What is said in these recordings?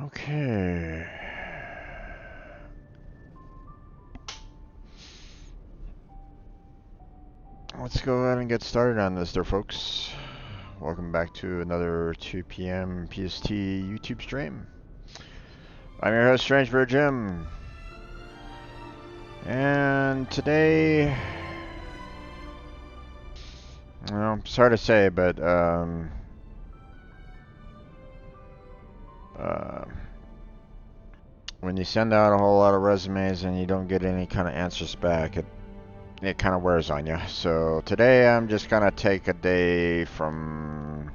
Okay. Let's go ahead and get started on this there, folks. Welcome back to another 2 p.m. PST YouTube stream. I'm your host, Strangebird Jim. And today, well, sorry to say, but when you send out a whole lot of resumes and you don't get any kind of answers back, it kind of wears on you. So today I'm just gonna take a day from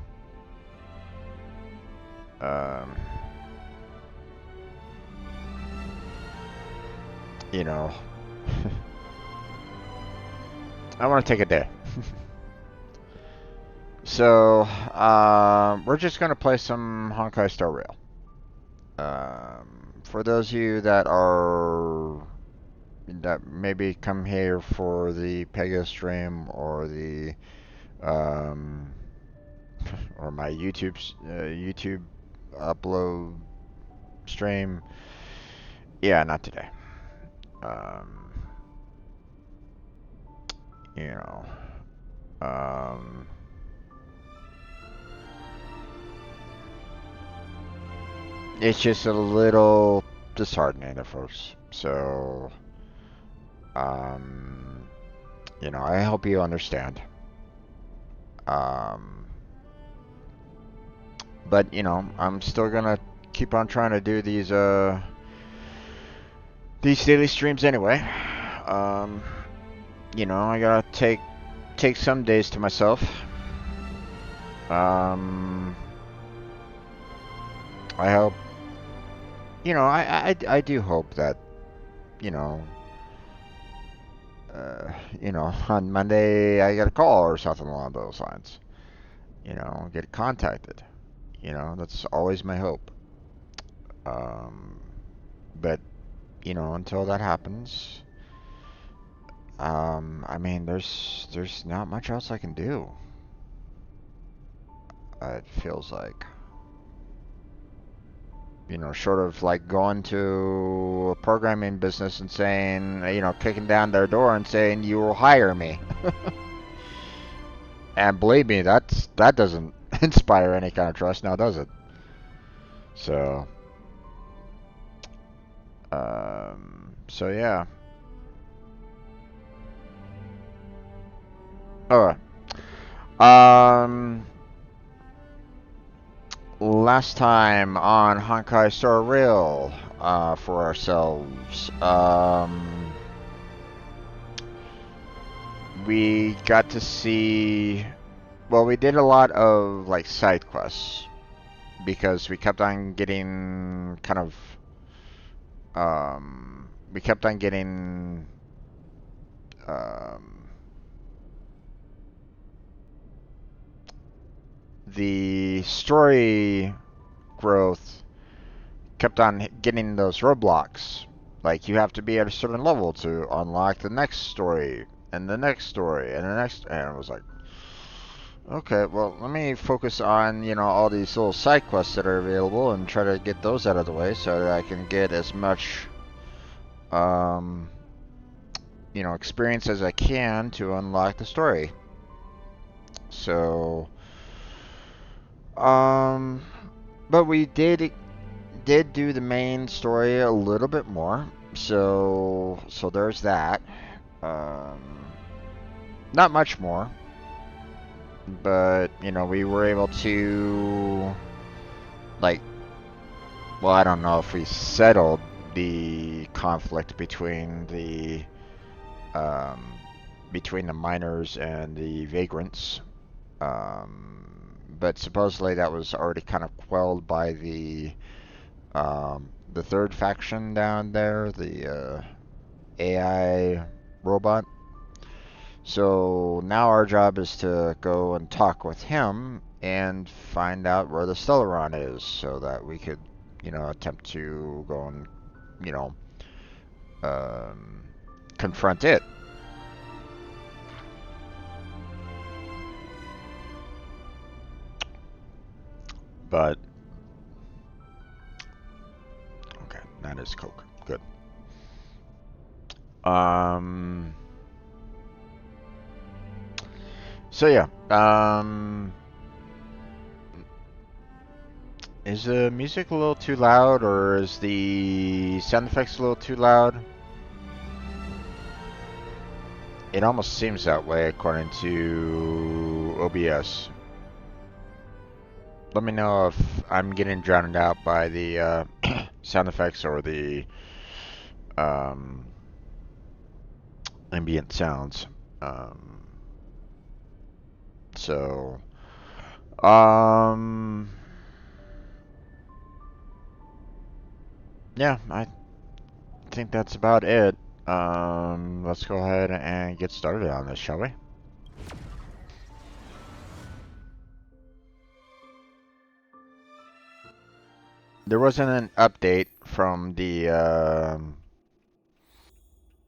you know, I want to take a day. So we're just gonna play some Honkai Star Rail. For those of you that maybe come here for the Pega stream or the or my YouTube upload stream, yeah, not today. You know, it's just a little disheartening at first. So, you know, I hope you understand. But you know, I'm still gonna keep on trying to do these daily streams anyway. You know, I gotta take some days to myself. I hope, you know, I do hope that, you know, on Monday I get a call or something along those lines. You know, get contacted. You know, that's always my hope. But, you know, until that happens, I mean, there's not much else I can do. It feels like, you know, short of like going to a programming business and saying, you know, kicking down their door and saying you will hire me. And believe me, that doesn't inspire any kind of trust now, does it? So, so yeah. All right. Last time on Honkai Star Rail, for ourselves, we got to see, well, we did a lot of like side quests because we kept on getting kind of, we kept on getting, the story growth kept on getting those roadblocks. Like, you have to be at a certain level to unlock the next story, and the next story, and the next, and it was like, okay, well, let me focus on, you know, all these little side quests that are available and try to get those out of the way so that I can get as much, you know, experience as I can to unlock the story. So, but we did do the main story a little bit more, so there's that. Not much more, but you know, we were able to, like, well, I don't know if we settled the conflict between the miners and the vagrants, but supposedly that was already kind of quelled by the third faction down there, the AI robot. So now our job is to go and talk with him and find out where the Stellaron is so that we could, you know, attempt to go and, you know, confront it. But that is Coke. Good. So yeah. Is the music a little too loud, or is the sound effects a little too loud? It almost seems that way according to OBS. Let me know if I'm getting drowned out by the sound effects or the um, ambient sounds. Um, so, um, yeah, I think that's about it. Let's go ahead and get started on this, shall we? There wasn't an update from the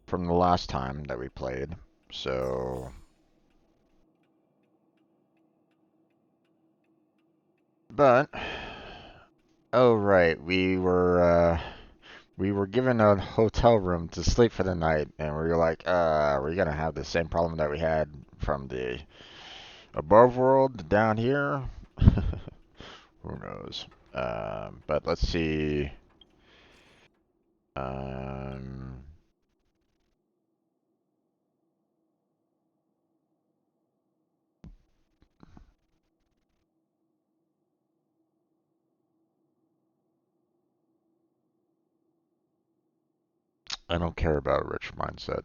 last time that we played, so. But, oh right, we were given a hotel room to sleep for the night, and we were like, we're gonna have the same problem that we had from the above world to down here. Who knows? But let's see. Um, I don't care about a rich mindset.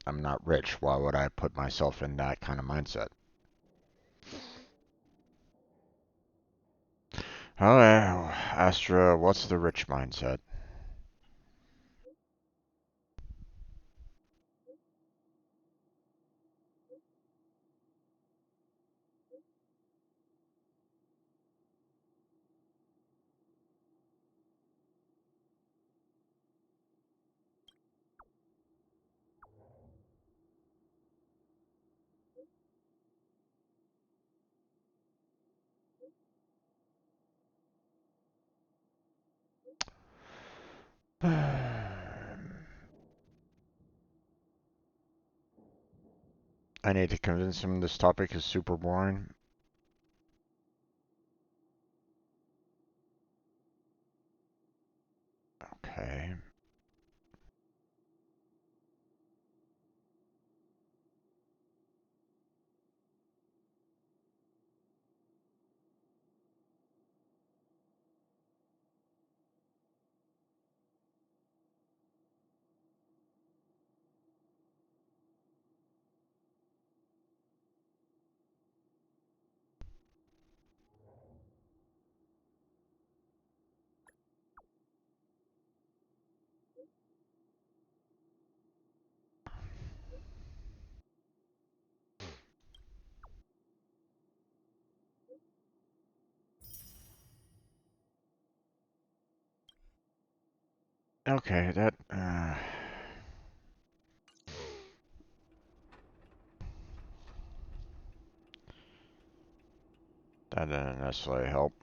I'm not rich. Why would I put myself in that kind of mindset? Oh, Astra, what's the rich mindset? I need to convince him this topic is super boring. Okay. Okay, that didn't necessarily help.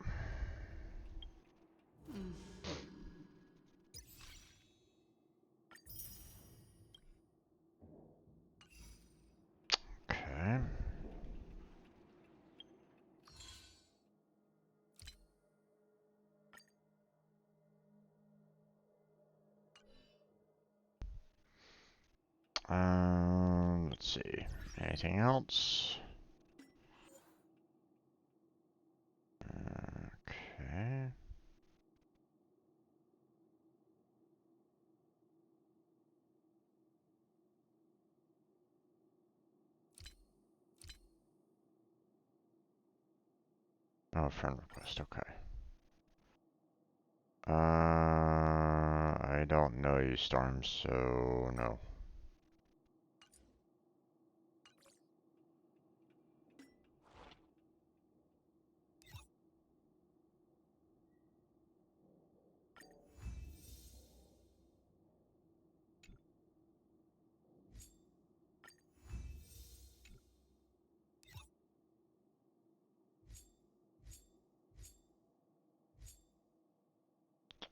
Okay. Let's see. Anything else? Okay. Oh, friend request. Okay. I don't know you, Storm, so no.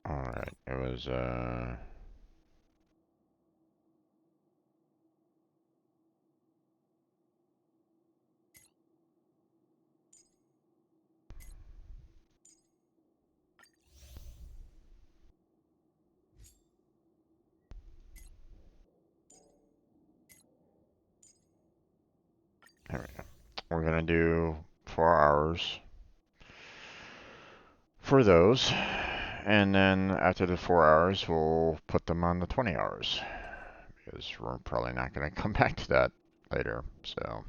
Alright, it was, there we go. We're gonna do 4 hours for those, and then after the 4 hours, we'll put them on the 20 hours, because we're probably not gonna come back to that later, so.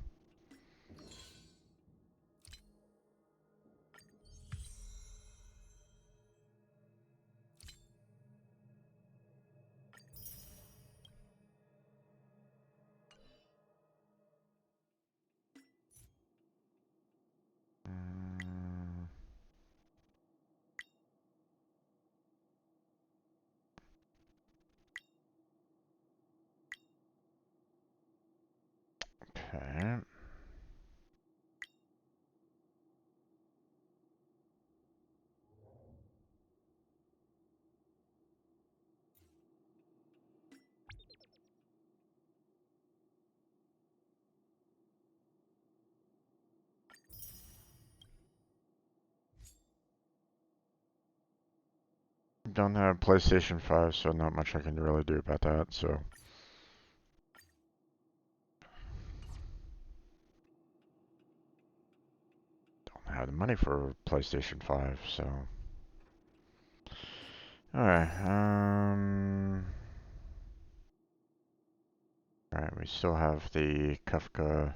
Okay. Don't have PlayStation 5, so not much I can really do about that, so. Don't have the money for PlayStation 5, so. Alright, Alright, we still have the Kafka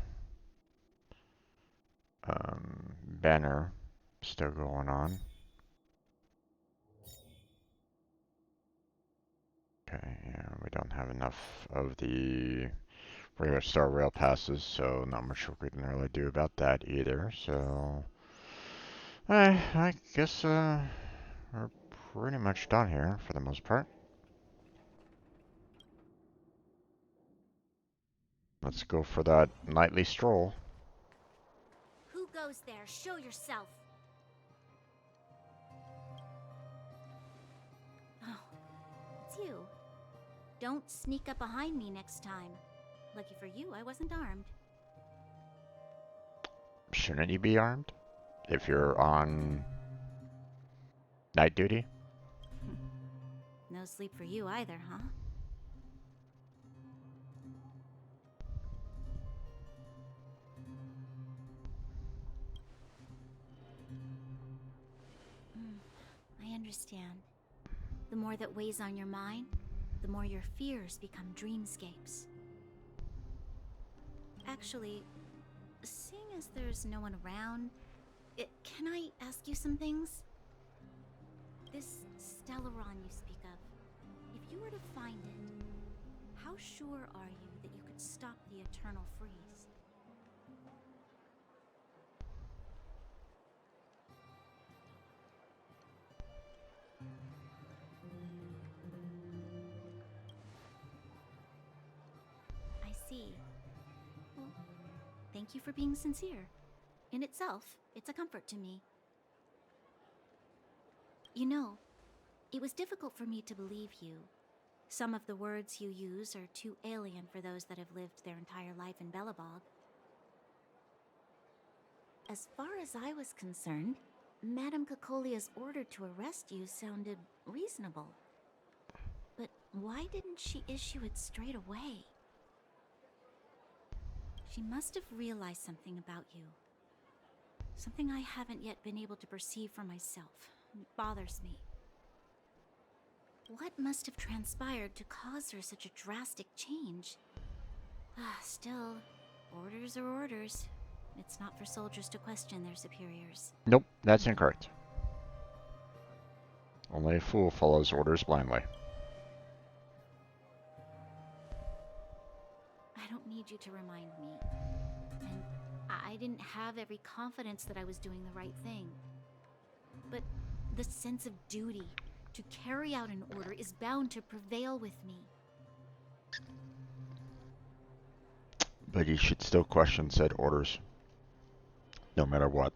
banner still going on. Okay, yeah, we don't have enough of the regular Star Rail passes, so not much we can really do about that either, so. I guess we're pretty much done here for the most part. Let's go for that nightly stroll. Who goes there? Show yourself. Oh, it's you. Don't sneak up behind me next time. Lucky for you, I wasn't armed. Shouldn't you be armed if you're on night duty? No sleep for you either, huh? I understand. The more that weighs on your mind, the more your fears become dreamscapes. Actually, seeing as there's no one around, can I ask you some things? This Stellaron you speak of, if you were to find it, how sure are you that you could stop the eternal freeze? I see. Well, thank you for being sincere. In itself, it's a comfort to me. You know, it was difficult for me to believe you. Some of the words you use are too alien for those that have lived their entire life in Belobog. As far as I was concerned, Madame Cocolia's order to arrest you sounded reasonable. But why didn't she issue it straight away? She must have realized something about you. Something I haven't yet been able to perceive for myself. It bothers me. What must have transpired to cause her such a drastic change? Still, orders are orders. It's not for soldiers to question their superiors. Nope, that's incorrect. Only a fool follows orders blindly. I don't need you to remind me. And I didn't have every confidence that I was doing the right thing. But the sense of duty to carry out an order is bound to prevail with me. But you should still question said orders, no matter what.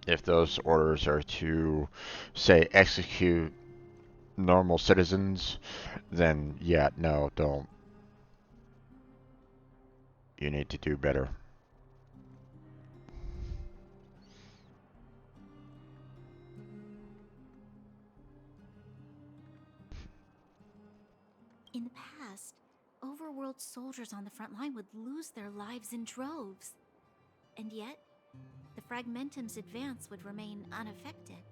If those orders are to, say, execute normal citizens, then yeah, no, don't. You need to do better. In the past, overworld soldiers on the front line would lose their lives in droves. And yet, the Fragmentum's advance would remain unaffected.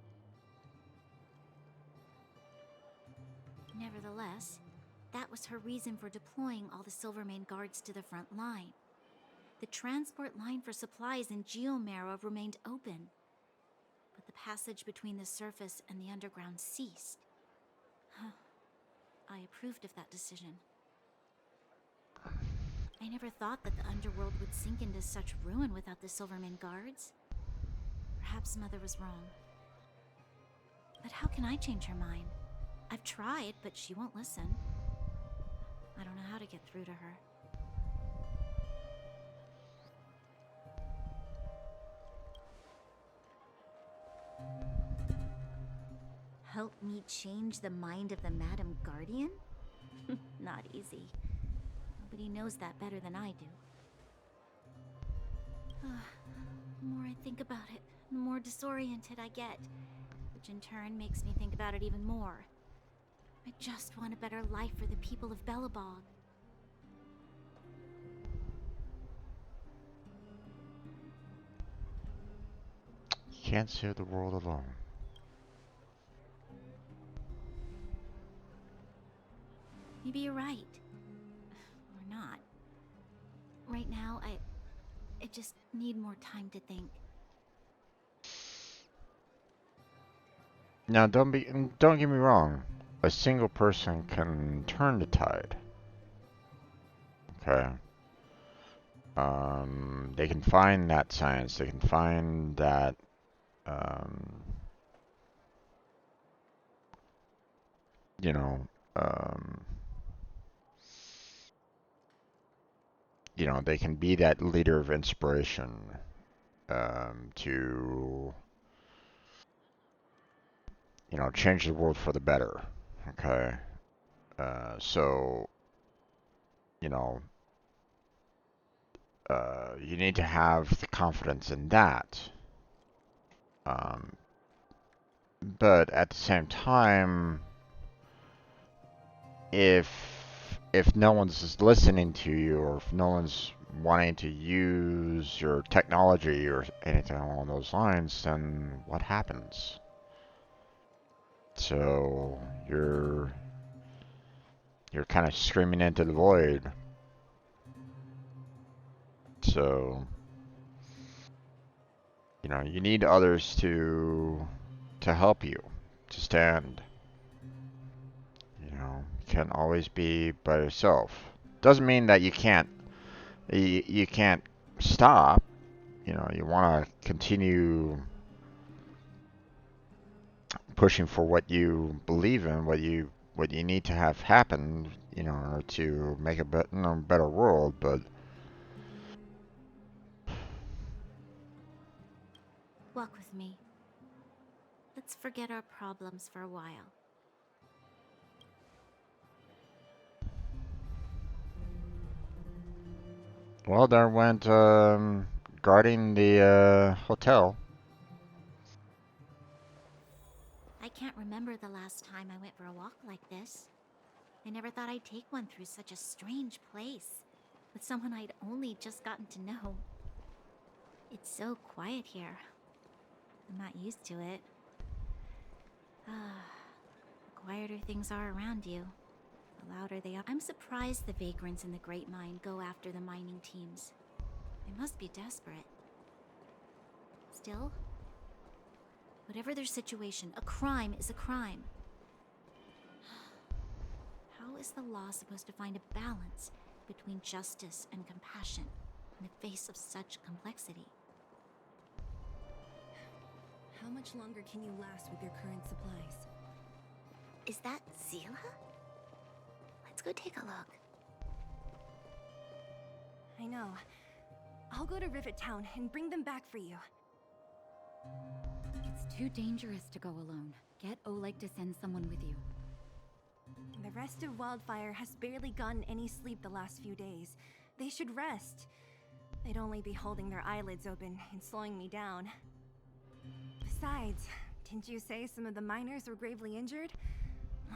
Nevertheless, that was her reason for deploying all the Silvermane guards to the front line. The transport line for supplies in Geomarrow remained open, but the passage between the surface and the underground ceased. I approved of that decision. I never thought that the underworld would sink into such ruin without the Silvermane guards. Perhaps Mother was wrong. But how can I change her mind? I've tried, but she won't listen. I don't know how to get through to her. Help me change the mind of the Madam Guardian? Not easy. Nobody knows that better than I do. The more I think about it, the more disoriented I get, which in turn makes me think about it even more. I just want a better life for the people of Belobog. You can't save the world alone. Maybe you're right. Or not. Right now, I just need more time to think. Now, don't get me wrong. A single person can turn the tide. Okay. They can find that science. They can find that. You know. Um, they can be that leader of inspiration to, change the world for the better. Okay. So, you know, you need to have the confidence in that. Um, but at the same time, if no one's listening to you, or if no one's wanting to use your technology or anything along those lines, then what happens? So you're kind of screaming into the void. So you need others to help you, to stand. You can't always be by yourself. Doesn't mean that you can't stop. You want to continue pushing for what you believe in, what you need to have happen, to make a better world. But Walk with me. Let's forget our problems for a while. well, there went guarding the hotel. I can't remember the last time I went for a walk like this. I never thought I'd take one through such a strange place, with someone I'd only just gotten to know. It's so quiet here. I'm not used to it. The quieter things are around you, the louder they are. I'm surprised the vagrants in the Great Mine go after the mining teams. They must be desperate. Still, whatever their situation, a crime is a crime. How is the law supposed to find a balance between justice and compassion in the face of such complexity? How much longer can you last with your current supplies? Is that Zila? Let's go take a look. I know. I'll go to Rivet Town and bring them back for you. too dangerous to go alone. Get Oleg to send someone with you. The rest of Wildfire has barely gotten any sleep the last few days. They should rest. They'd only be holding their eyelids open and slowing me down. Besides, didn't you say some of the miners were gravely injured?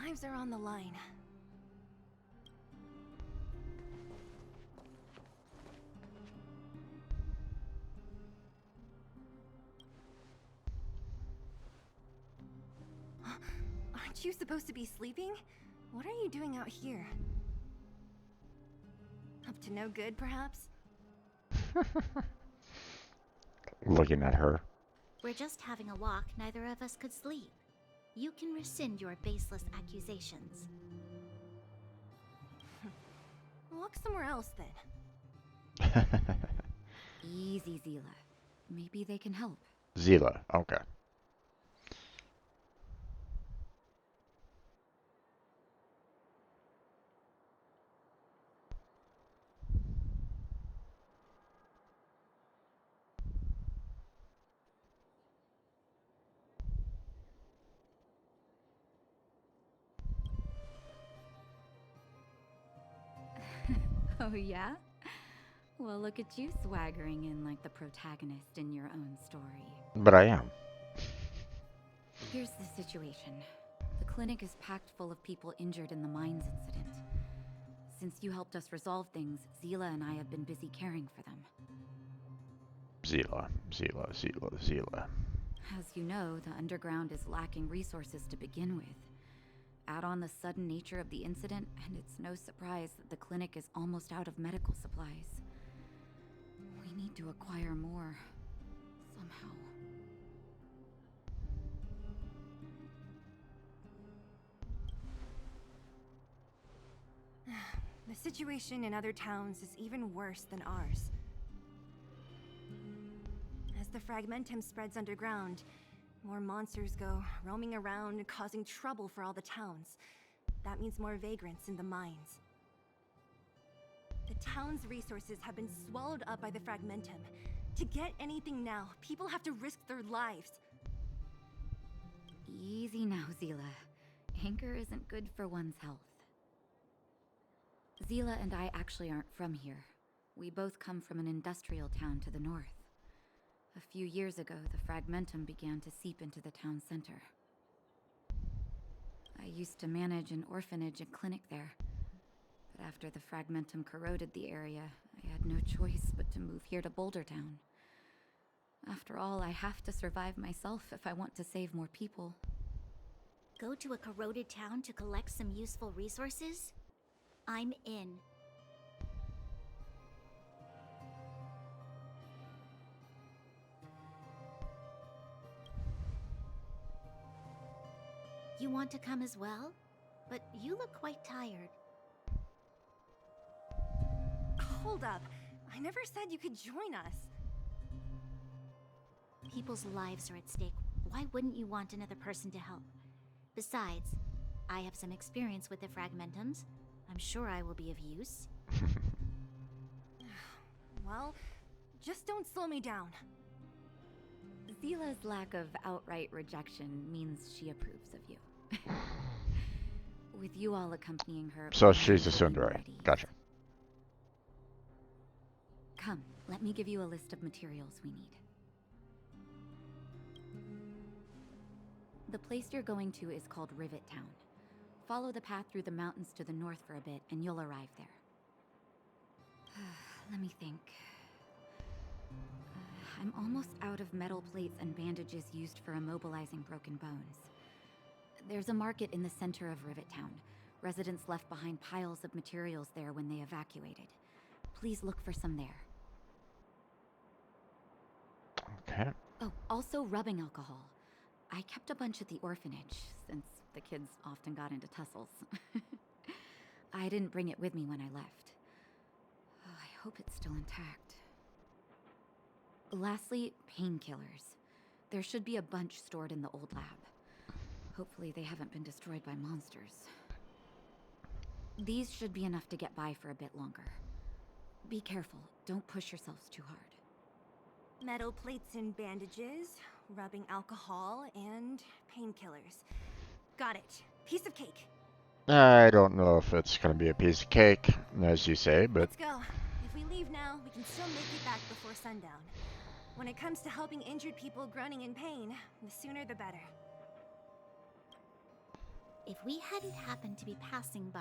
Lives are on the line. Aren't you supposed to be sleeping? What are you doing out here? Up to no good, perhaps? Looking at her. We're just having a walk, neither of us could sleep. You can rescind your baseless accusations. Walk somewhere else then. Easy, Zila. Maybe they can help. Zila, okay. Oh, yeah? Well, look at you swaggering in like the protagonist in your own story. But I am. Here's the situation. The clinic is packed full of people injured in the mines incident. Since you helped us resolve things, Zila and I have been busy caring for them. Zila. As you know, the underground is lacking resources to begin with. Add on the sudden nature of the incident, and it's no surprise that the clinic is almost out of medical supplies. We need to acquire more, somehow. The situation in other towns is even worse than ours. As the fragmentum spreads underground, more monsters go roaming around, causing trouble for all the towns. That means more vagrants in the mines. The town's resources have been swallowed up by the fragmentum. To get anything now, people have to risk their lives. Easy now, Zila. Anger isn't good for one's health. Zila and I actually aren't from here. We both come from an industrial town to the north. A few years ago, the fragmentum began to seep into the town center. I used to manage an orphanage and clinic there. But after the fragmentum corroded the area, I had no choice but to move here to Boulder Town. After all, I have to survive myself if I want to save more people. Go to a corroded town to collect some useful resources? I'm in. You want to come as well? But you look quite tired. Hold up. I never said you could join us. People's lives are at stake. Why wouldn't you want another person to help? Besides, I have some experience with the fragmentums. I'm sure I will be of use. Well, just don't slow me down. Zila's lack of outright rejection means she approves of you. With you all accompanying her... So she's a tsundere. Gotcha. Come, let me give you a list of materials we need. The place you're going to is called Rivet Town. Follow the path through the mountains to the north for a bit, and you'll arrive there. Let me think. I'm almost out of metal plates and bandages used for immobilizing broken bones. There's a market in the center of Rivet Town. Residents left behind piles of materials there when they evacuated. Please look for some there. Okay. Oh, also rubbing alcohol. I kept a bunch at the orphanage, since the kids often got into tussles. I didn't bring it with me when I left. Oh, I hope it's still intact. Lastly, painkillers. There should be a bunch stored in the old lab. Hopefully they haven't been destroyed by monsters. These should be enough to get by for a bit longer. Be careful, don't push yourselves too hard. Metal plates and bandages. rubbing alcohol and painkillers. Got it. Piece of cake. I don't know if it's gonna be a piece of cake, as you say, but Let's go. If we leave now, we can still make it back before sundown. When it comes to helping injured people groaning in pain, the sooner the better. If we hadn't happened to be passing by,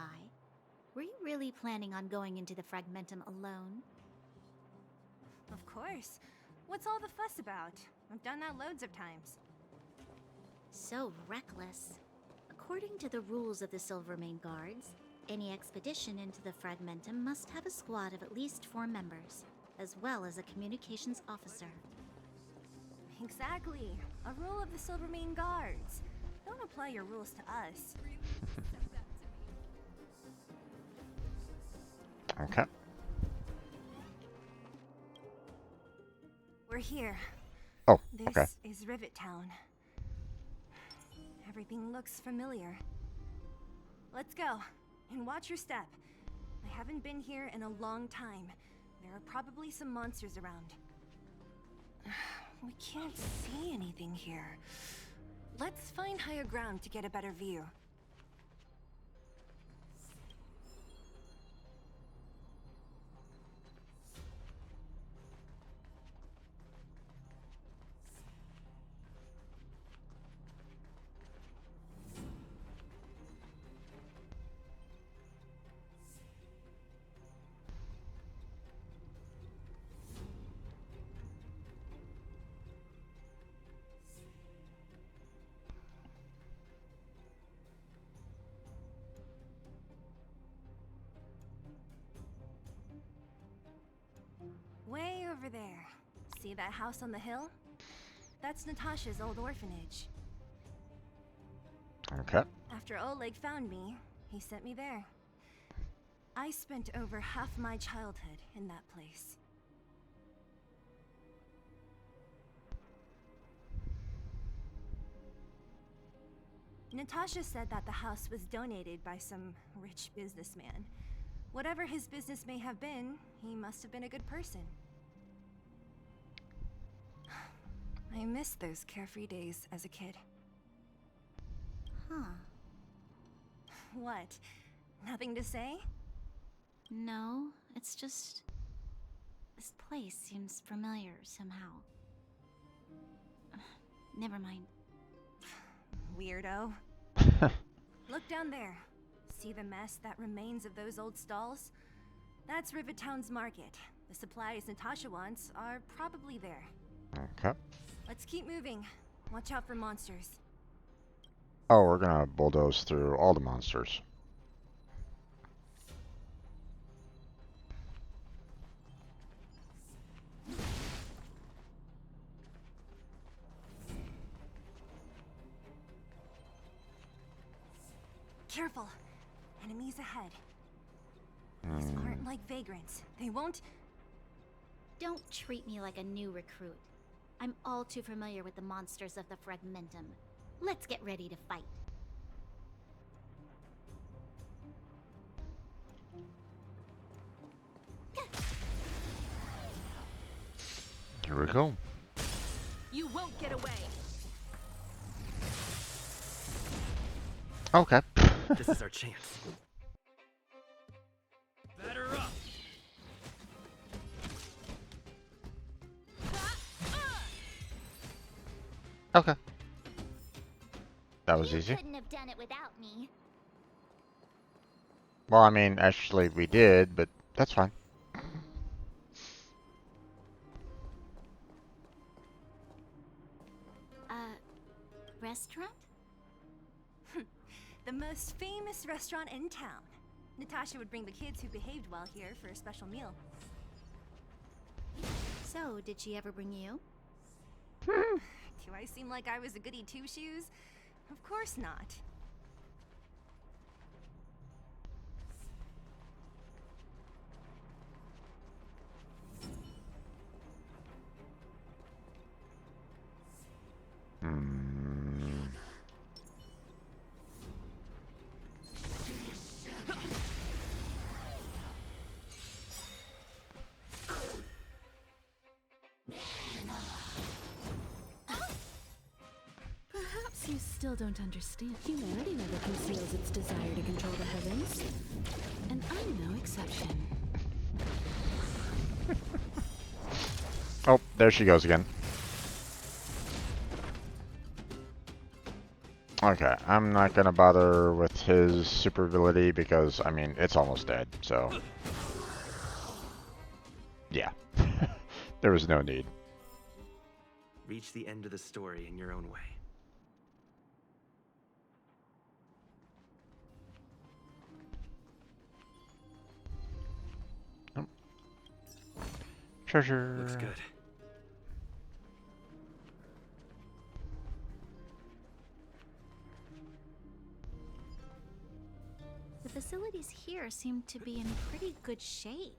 were you really planning on going into the Fragmentum alone? Of course. What's all the fuss about? I've done that loads of times. So reckless. According to the rules of the Silvermane Guards, any expedition into the Fragmentum must have a squad of at least 4 members, as well as a communications officer. Exactly. A rule of the Silvermane Guards. Don't apply your rules to us. okay. We're here. Oh, This okay. is Rivet Town. Everything looks familiar. Let's go. And watch your step. I haven't been here in a long time. There are probably some monsters around. We can't see anything here. Let's find higher ground to get a better view. Way over there. See that house on the hill? That's Natasha's old orphanage. Okay. After Oleg found me, he sent me there. I spent over half my childhood in that place. Natasha said that the house was donated by some rich businessman. Whatever his business may have been, he must have been a good person. I miss those carefree days as a kid. Huh. What? Nothing to say? No, it's just... this place seems familiar somehow. Never mind. Weirdo. Look down there. See the mess that remains of those old stalls? That's Rivet Town's market. The supplies Natasha wants are probably there. Okay. Let's keep moving. Watch out for monsters. Oh, we're gonna bulldoze through all the monsters. Careful. Enemies ahead. These aren't like vagrants. They won't... Don't treat me like a new recruit. I'm all too familiar with the monsters of the Fragmentum. Let's get ready to fight. Here we go. You won't get away. Okay. This is our chance. Batter up! Okay. That was You easy. couldn't have done it without me. Well, I mean, actually we did, but that's fine. Restaurant? The most famous restaurant in town. Natasha would bring the kids who behaved well here for a special meal. So, did she ever bring you? Do I seem like I was a goody two-shoes? Of course not. Hmm. Perhaps you still don't understand. Humanity never conceals its desire to control the heavens. And I'm no exception. Oh, there she goes again. Okay, I'm not gonna bother with his super ability because, I mean, it's almost dead, so... Yeah. There was no need. Reach the end of the story in your own way. Oh. Treasure. Looks good. The facilities here seem to be in pretty good shape.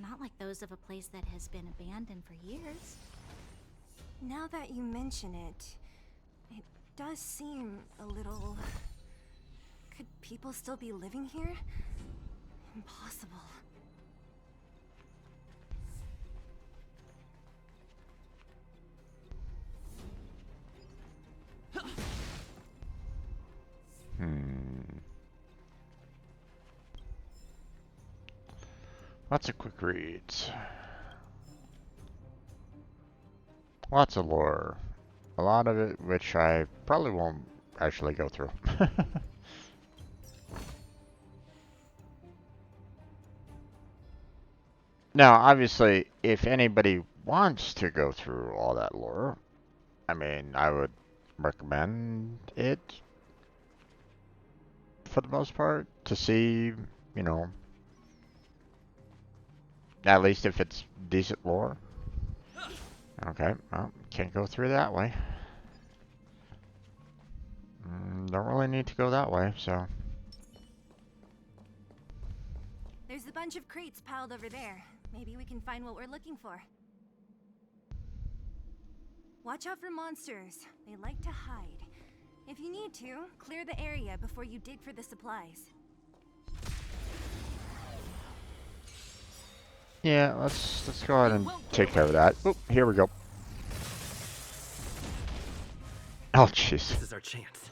Not like those of a place that has been abandoned for years. Now that you mention it, it does seem a little... Could people still be living here? Impossible. Lots of quick reads. Lots of lore. A lot of it which I probably won't actually go through. Now, obviously, if anybody wants to go through all that lore, I mean, I would recommend it for the most part to see, you know, at least if it's decent lore. Okay, well, can't go through that way. Don't really need to go that way, so... There's a bunch of crates piled over there. Maybe we can find what we're looking for. Watch out for monsters. They like to hide. If you need to, clear the area before you dig for the supplies. Yeah, let's go ahead and take care of that. Oh, here we go. Oh, jeez. This is our chance.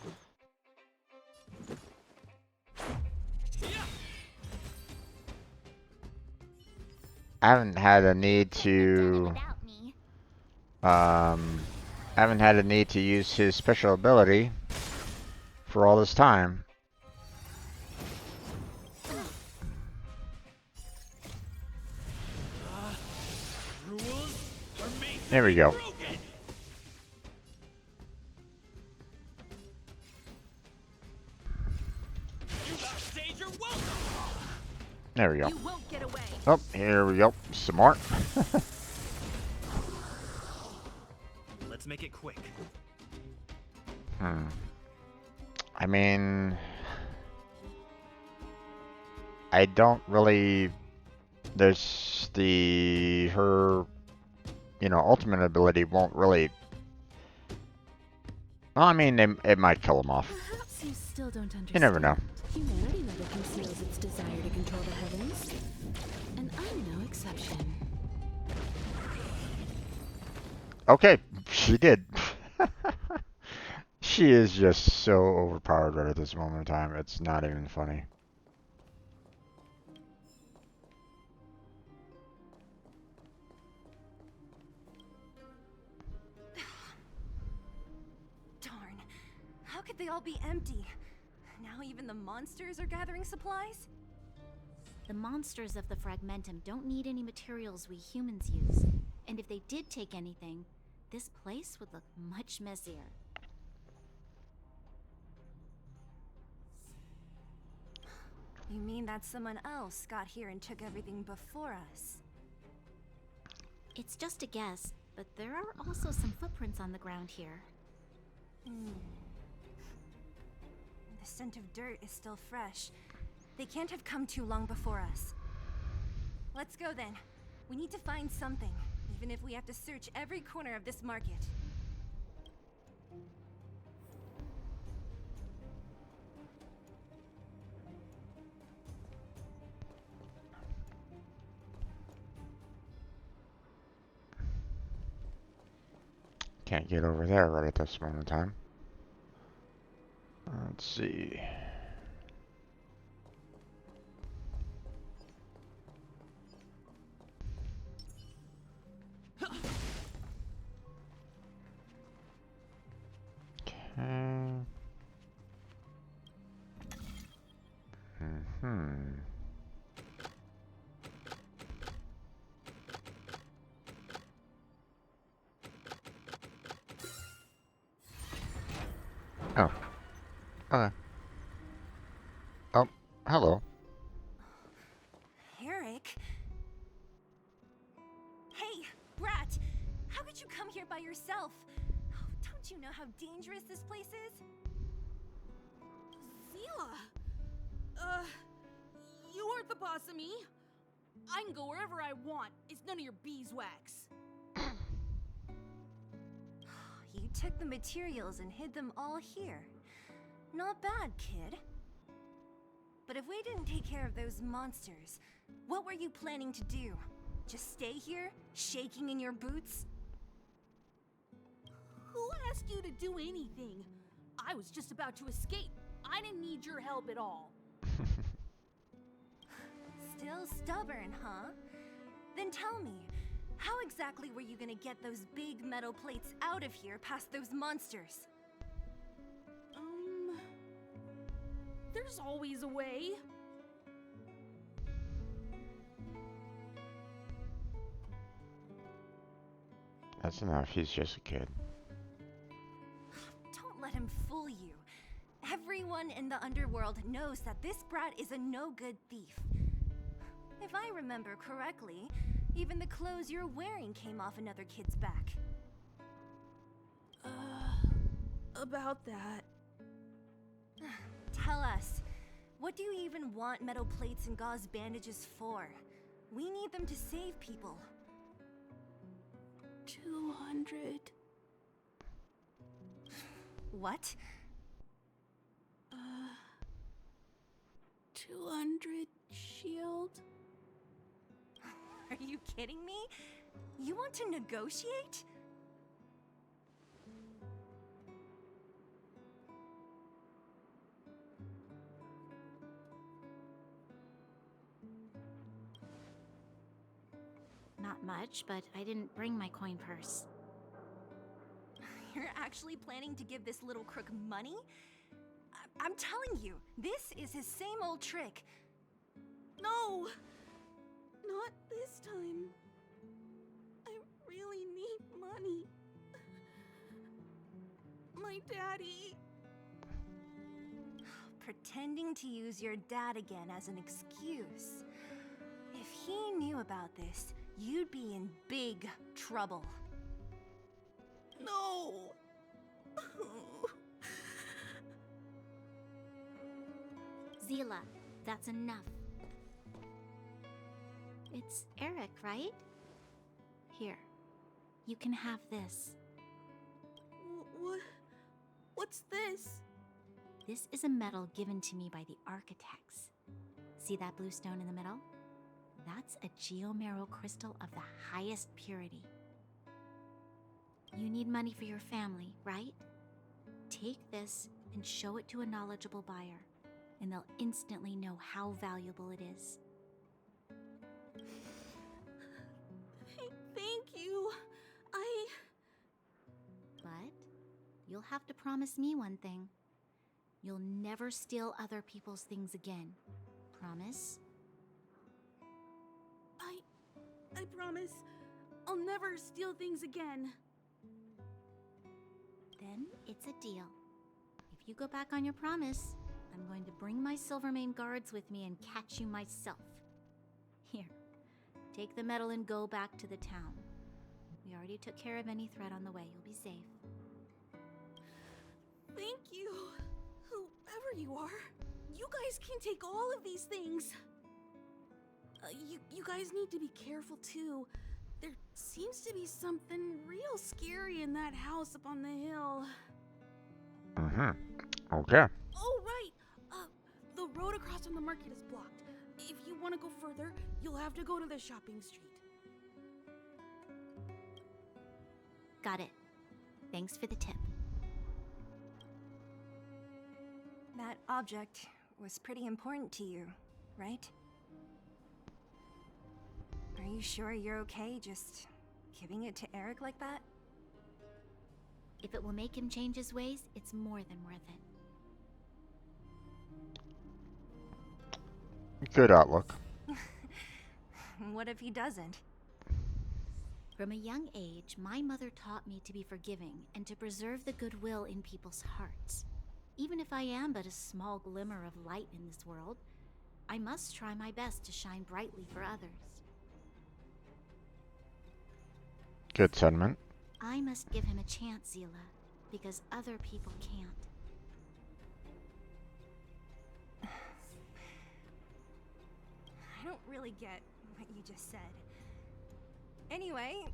I haven't had a need to... haven't had a need to use his special ability for all this time. There we go. There we go. Oh, here we go. Some more. Let's make it quick. I mean... I don't really... There's the... Her... You know, ultimate ability won't really... Well, I mean, it might kill him off. Perhaps you still don't understand. You never know. Humanity never conceals its desire to control the heavens. And I'm no exception. Okay, she did. She is just so overpowered right at this moment in time. It's not even funny. Darn. How could they all be empty? Now even the monsters are gathering supplies? The monsters of the Fragmentum don't need any materials we humans use. And if they did take anything, this place would look much messier. You mean that someone else got here and took everything before us? It's just a guess, but there are also some footprints on the ground here. The scent of dirt is still fresh. They can't have come too long before us. Let's go then. We need to find something, even if we have to search every corner of this market. Can't get over there right at this moment in time. Let's see. Okay. Hmm. Oh. Okay. Oh. Hello. Eric? Hey, Brat! How could you come here by yourself? Oh, don't you know how dangerous this place is? Zila! You aren't the boss of me. I can go wherever I want. It's none of your beeswax. You took the materials and hid them all here. Not bad, kid. But if we didn't take care of those monsters, what were you planning to do? Just stay here, shaking in your boots? Who asked you to do anything? I was just about to escape. I didn't need your help at all. Still stubborn, huh? Then tell me, how exactly were you gonna get those big metal plates out of here past those monsters? There's always a way. That's enough. He's just a kid. Don't let him fool you. Everyone in the underworld knows that this brat is a no-good thief. If I remember correctly, even the clothes you're wearing came off another kid's back. About that. Tell us, what do you even want metal plates and gauze bandages for? We need them to save people. 200. What? 200 shield? Are you kidding me? You want to negotiate? Not much, but I didn't bring my coin purse. You're actually planning to give this little crook money? I'm telling you, this is his same old trick. No! Not this time. I really need money. My daddy. Pretending to use your dad again as an excuse. If he knew about this, you'd be in big trouble. No! Zila, that's enough. It's Eric, right? Here, you can have this. What's this? This is a medal given to me by the architects. See that blue stone in the middle? That's a geomerald crystal of the highest purity. You need money for your family, right? Take this and show it to a knowledgeable buyer, and they'll instantly know how valuable it is. Thank you. But you'll have to promise me one thing. You'll never steal other people's things again. Promise? I promise I'll never steal things again. Then it's a deal. If you go back on your promise, I'm going to bring my Silvermane guards with me and catch you myself. Here, take the medal and go back to the town. We already took care of any threat on the way. You'll be safe. Thank you. Whoever you are, you guys can take all of these things. You guys need to be careful too. There seems to be something real scary in that house up on the hill. Okay. Oh, right. The road across from the market is blocked. If you want to go further, you'll have to go to the shopping street. Got it. Thanks for the tip. That object was pretty important to you, right? Are you sure you're okay just giving it to Eric like that? If it will make him change his ways, it's more than worth it. Good outlook. What if he doesn't? From a young age, my mother taught me to be forgiving and to preserve the goodwill in people's hearts. Even if I am but a small glimmer of light in this world, I must try my best to shine brightly for others. Good sentiment. I must give him a chance, Zila, because other people can't. I don't really get what you just said. Anyway,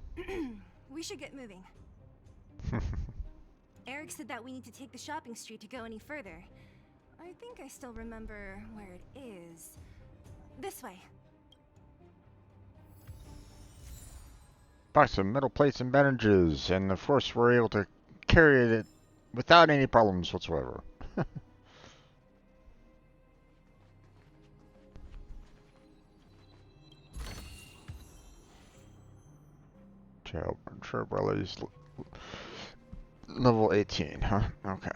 we should get moving. Eric said that we need to take the shopping street to go any further. I think I still remember where it is. This way. Box of metal plates and bandages, and of course we're able to carry it without any problems whatsoever. Trailbrelly's level 18, huh? Okay.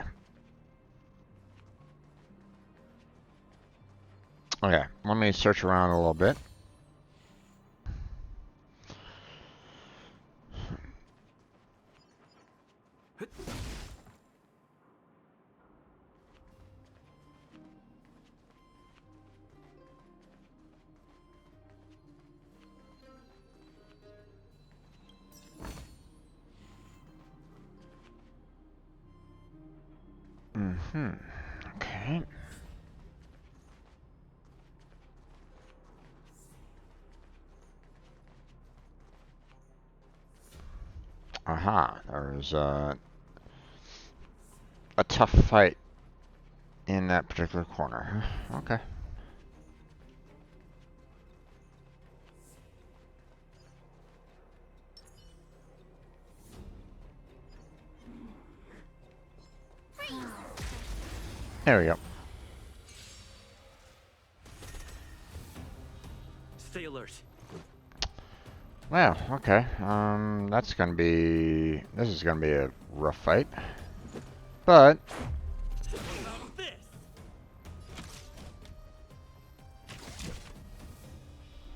Okay, let me search around a little bit. Okay. Aha, there's a tough fight in that particular corner. Okay. There we go. Stay alert. Well, okay. This is gonna be a rough fight. But This.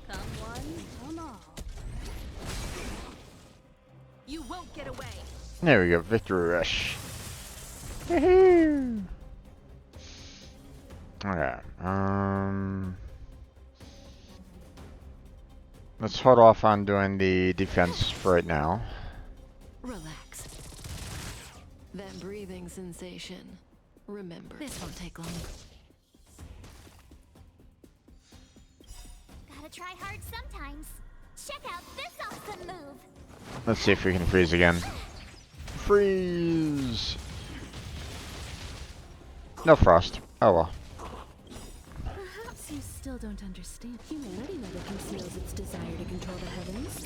Come one, come all. You won't get away. there we go, victory rush. Woohoo! Okay. Let's hold off on doing the defense for right now. Relax. That breathing sensation. Remember, this won't take long. Gotta try hard sometimes. Check out this awesome move. Let's see if we can freeze again. Freeze! No frost. Oh well. Perhaps you still don't understand. Humanity never conceals its desire to control the heavens.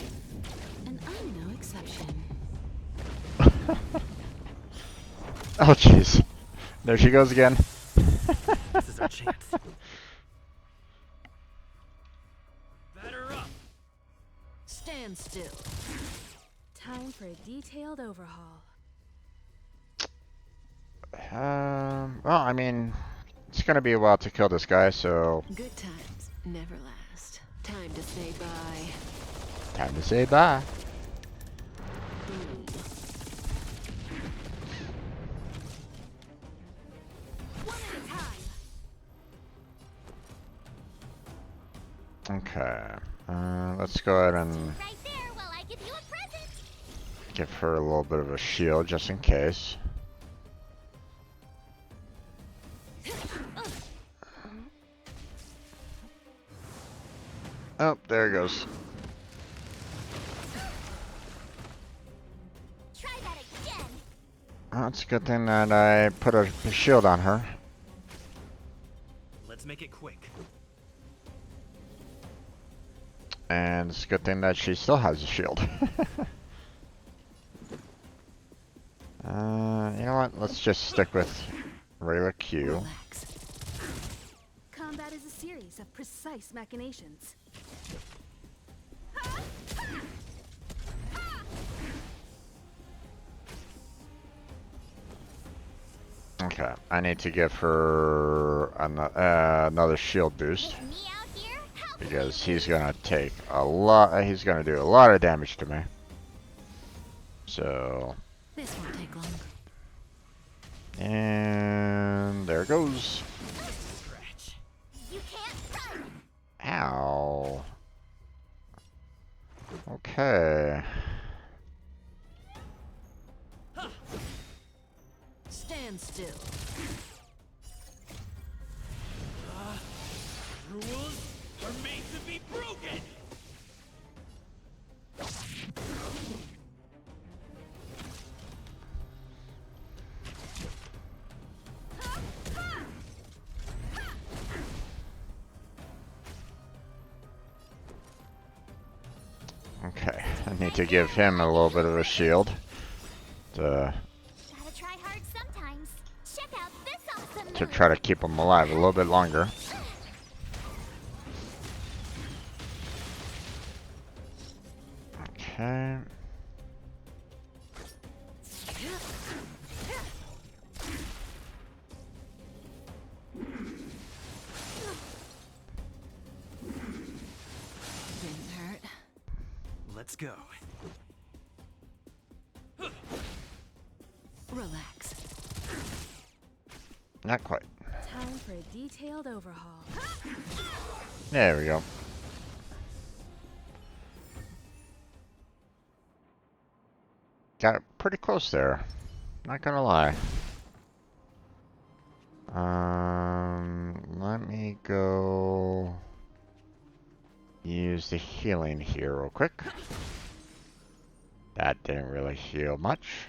And I'm no exception. Oh jeez. There she goes again. This is our chance. Batter up. Stand still. Time for a detailed overhaul. Well, I mean, it's gonna be a while to kill this guy, so Good times never last. Time to say bye. time to say bye. Boom. One at a time. Okay. Let's go ahead and Right there while I give you a present. give her a little bit of a shield just in case. Oh, there it goes. Try that again. Oh, it's a good thing that I put a shield on her. Let's make it quick. And it's a good thing that she still has a shield. You know what? Let's just stick with regular Q. Relax. Combat is a series of precise machinations. Okay, I need to give her another shield boost With me out here, how can because we he's gonna take a lot. He's gonna do a lot of damage to me. So, This won't take long. and there it goes. You can't run. Ow. Okay. Stand still. Rules are made to be broken! Okay, I need to give him a little bit of a shield to Gotta try hard sometimes. Check out this awesome to move. try to keep him alive a little bit longer. Okay. Didn't hurt. Let's go. Relax. Not quite. Time for a detailed overhaul. There we go. Got it pretty close there. Not gonna lie. Let me go use the healing here real quick. That didn't really heal much.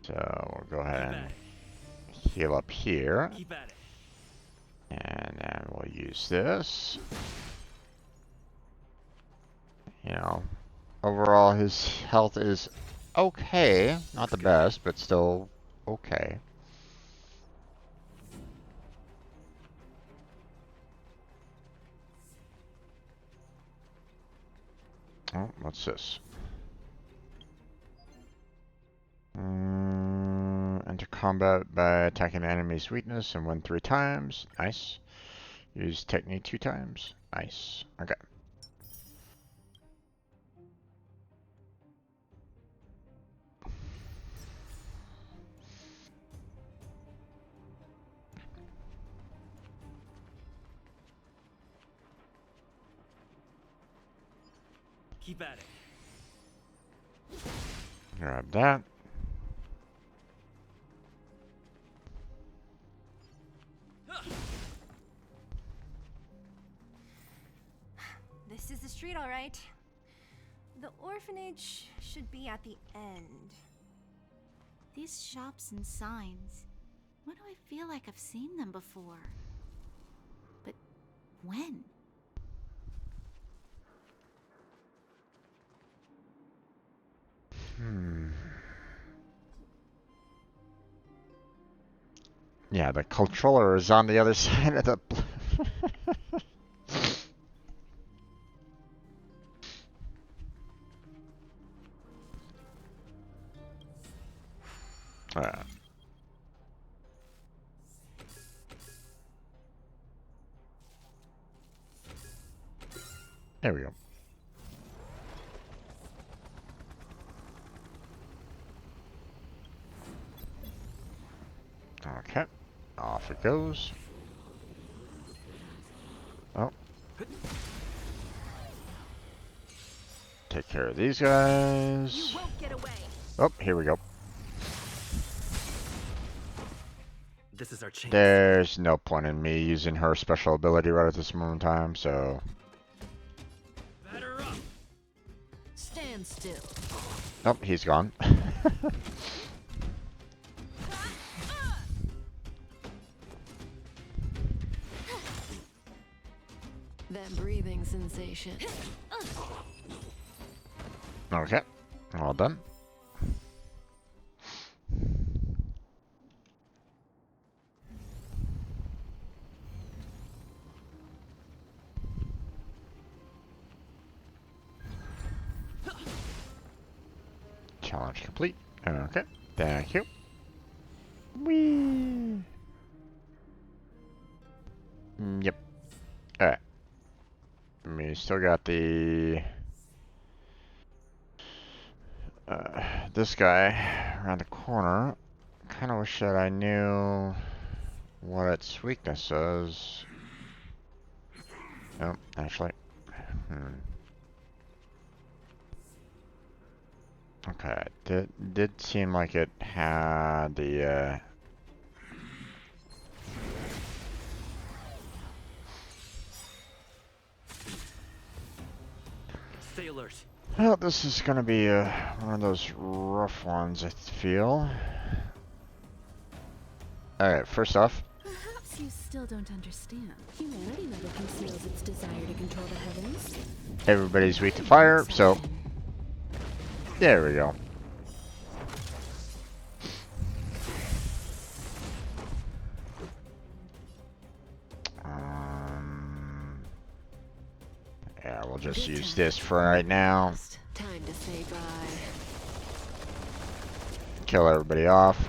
So we'll go ahead and heal up here. Keep at it. And then we'll use this. You know, overall his health is okay. Not the best, but still okay. Oh, what's this? Enter combat by attacking the enemy's weakness and win 3 times. Nice. Use technique 2 times. Nice. Okay. Keep at it. Grab that. This is the street, all right. The orphanage should be at the end. These shops and signs. Why do I feel like I've seen them before? But when? Yeah, the controller is on the other side of the... There we go. Okay, off it goes. Oh. Take care of these guys. You won't get away. Oh, here we go. This is our chance. There's no point in me using her special ability right at this moment in time, so... Batter up! Stand still. Oh, he's gone. That breathing sensation. Okay, all done. Launch complete. Okay. Thank you. Whee! Yep. Alright. We still got the... this guy around the corner. Kinda wish that I knew what its weakness is. Nope, actually. Okay, did seem like it had the, Stay alert. Well, this is gonna be one of those rough ones, I feel. Alright, first off. Perhaps you still don't understand. Humanity never conceals its desire to control the heavens. Everybody's weak to fire, so there we go. Yeah, we'll just use this for right now. Time to say bye. Kill everybody off.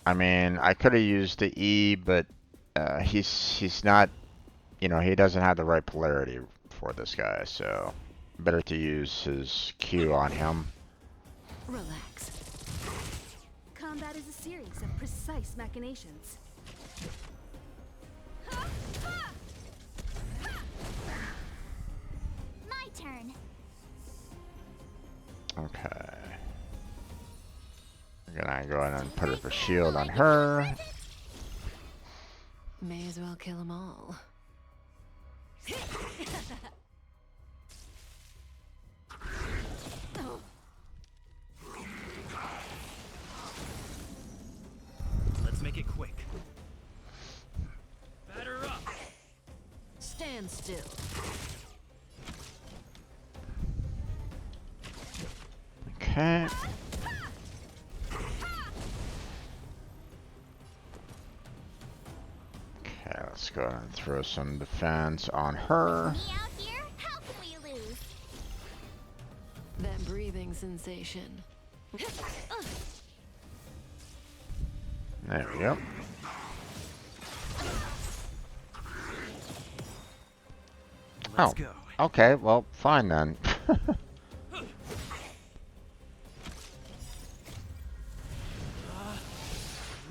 I mean, I could have used the E, but he's not, you know, he doesn't have the right polarity for this guy, so better to use his Q on him. Relax. Combat is a series of precise machinations. My turn. Okay. We're gonna go ahead and put up a shield on her. May as well kill them all. Let's make it quick. Batter up. Stand still. Okay. Okay, let's go ahead and throw some defense on her. Me out here? How can we lose? That breathing sensation. There we go. Let's Oh, go. okay, well, fine then.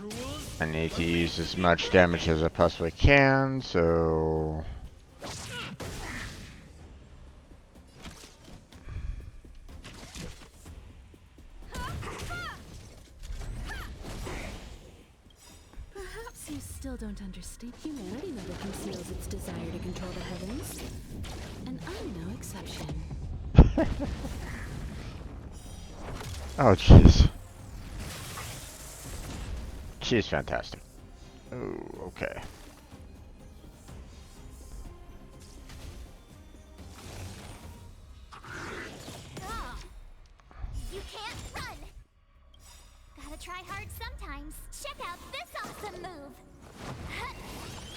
Rules? I need to use as much damage as I possibly can, so... Perhaps you still don't understand. Humanity never conceals its desire to control the heavens. And I'm no exception. Oh, jeez. She's fantastic. Oh, okay. Oh, you can't run. Gotta try hard sometimes. Check out this awesome move.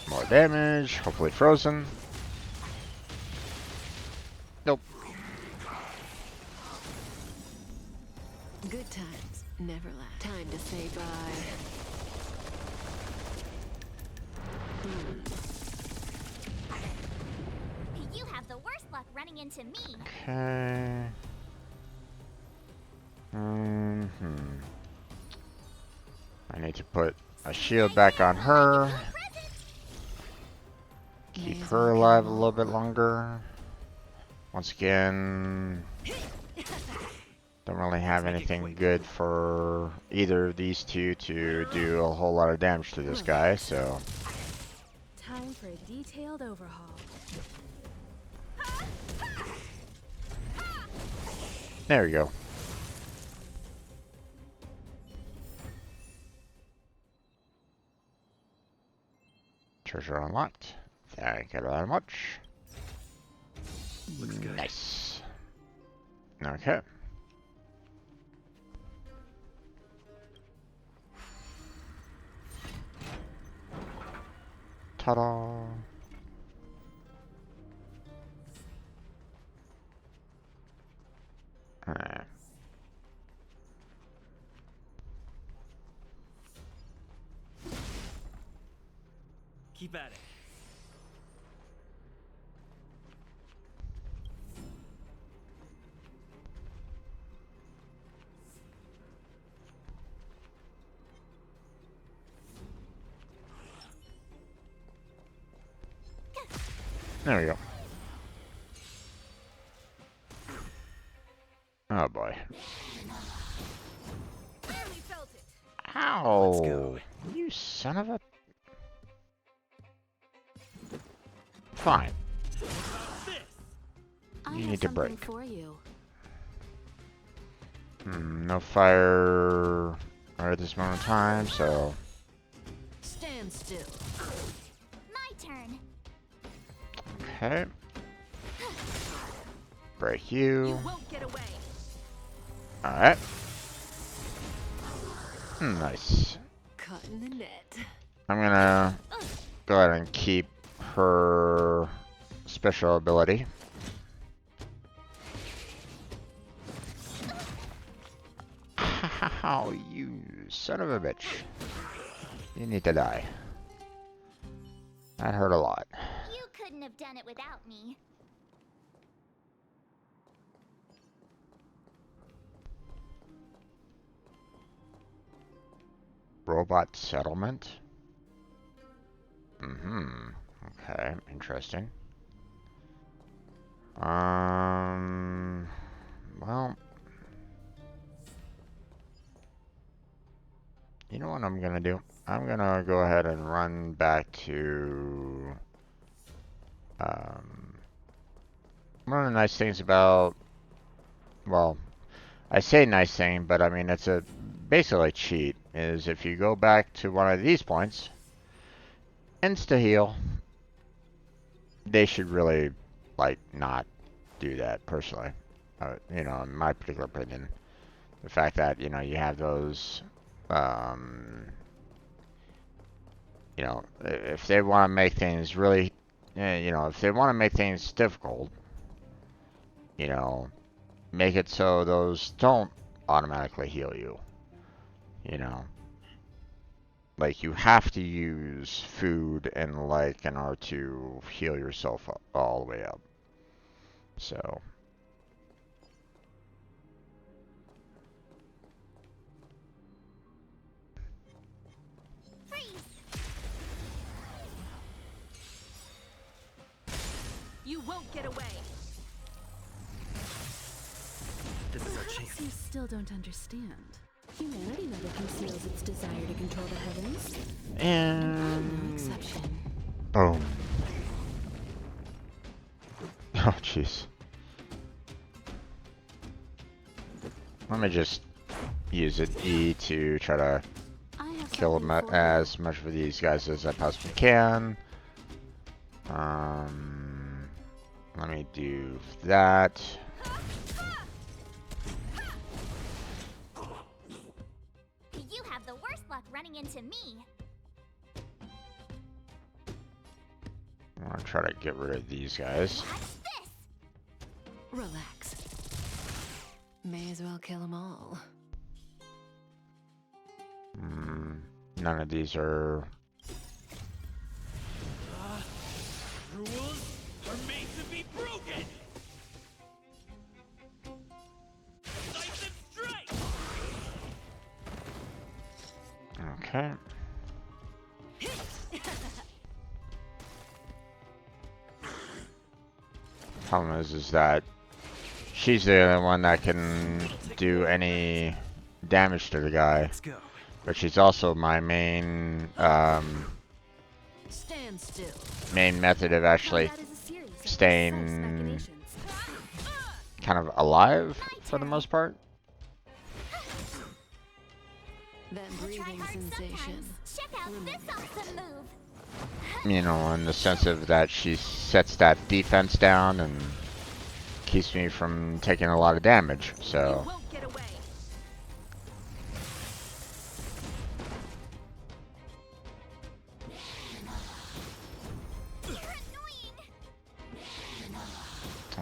More damage, hopefully frozen. Nope. Good times never last. Time to say bye. You have the worst luck running into me. Okay. I need to put a shield back on her. Keep her alive a little bit longer. Once again, don't really have anything good for either of these two to do a whole lot of damage to this guy, so... Time for a detailed overhaul. There we go. Treasure unlocked. Thank you very much. Looks good. Nice. Okay. Ta-da. Alright. Keep at it. There we go. Oh boy. Ow! Let's go. You son of a... Fine. I You have need to something break. for you. No fire right at this moment in time, so... Stand still. My turn. Okay. Break you. Won't get away. Alright. Nice. Caught in the net. I'm gonna go ahead and keep her special ability. How you son of a bitch. You need to die. That hurt a lot. You couldn't have done it without me. Robot settlement? Okay, interesting. Well, you know what I'm gonna do? I'm gonna go ahead and run back to, one of the nice things about, well, I say nice thing, but I mean, it's a basically cheat, is if you go back to one of these points, insta-heal, they should really, like, not do that, personally. You know, in my particular opinion. The fact that, you know, you have those, you know, if they want to make things really, you know, if they want to make things difficult, you know, make it so those don't automatically heal you. You know, like you have to use food and like in order to heal yourself all the way up. So. Freeze! You won't get away. This is our Perhaps chance. you still don't understand. Humanity never conceals its desire to control the heavens. And I'm no exception. Oh. Oh, jeez. Let me just use an E to try to I have kill something for you. as much of these guys as I possibly can. Let me do that. You have the worst luck running into me. I'm gonna try to get rid of these guys. Watch this! Relax. May as well kill them all. None of these are... Rules are made to be broken. Decisive strike. Okay. Problem is that she's the only one that can do any damage to the guy, Let's go. but she's also my main Stand still. main method of actually Combat is a series of staying precise machinations. kind of alive for the most part. That I try breathing hard sensation. sometimes. Check out this awesome move. You know, in the sense of that she sets that defense down and keeps me from taking a lot of damage. So, Won't get away. You're annoying.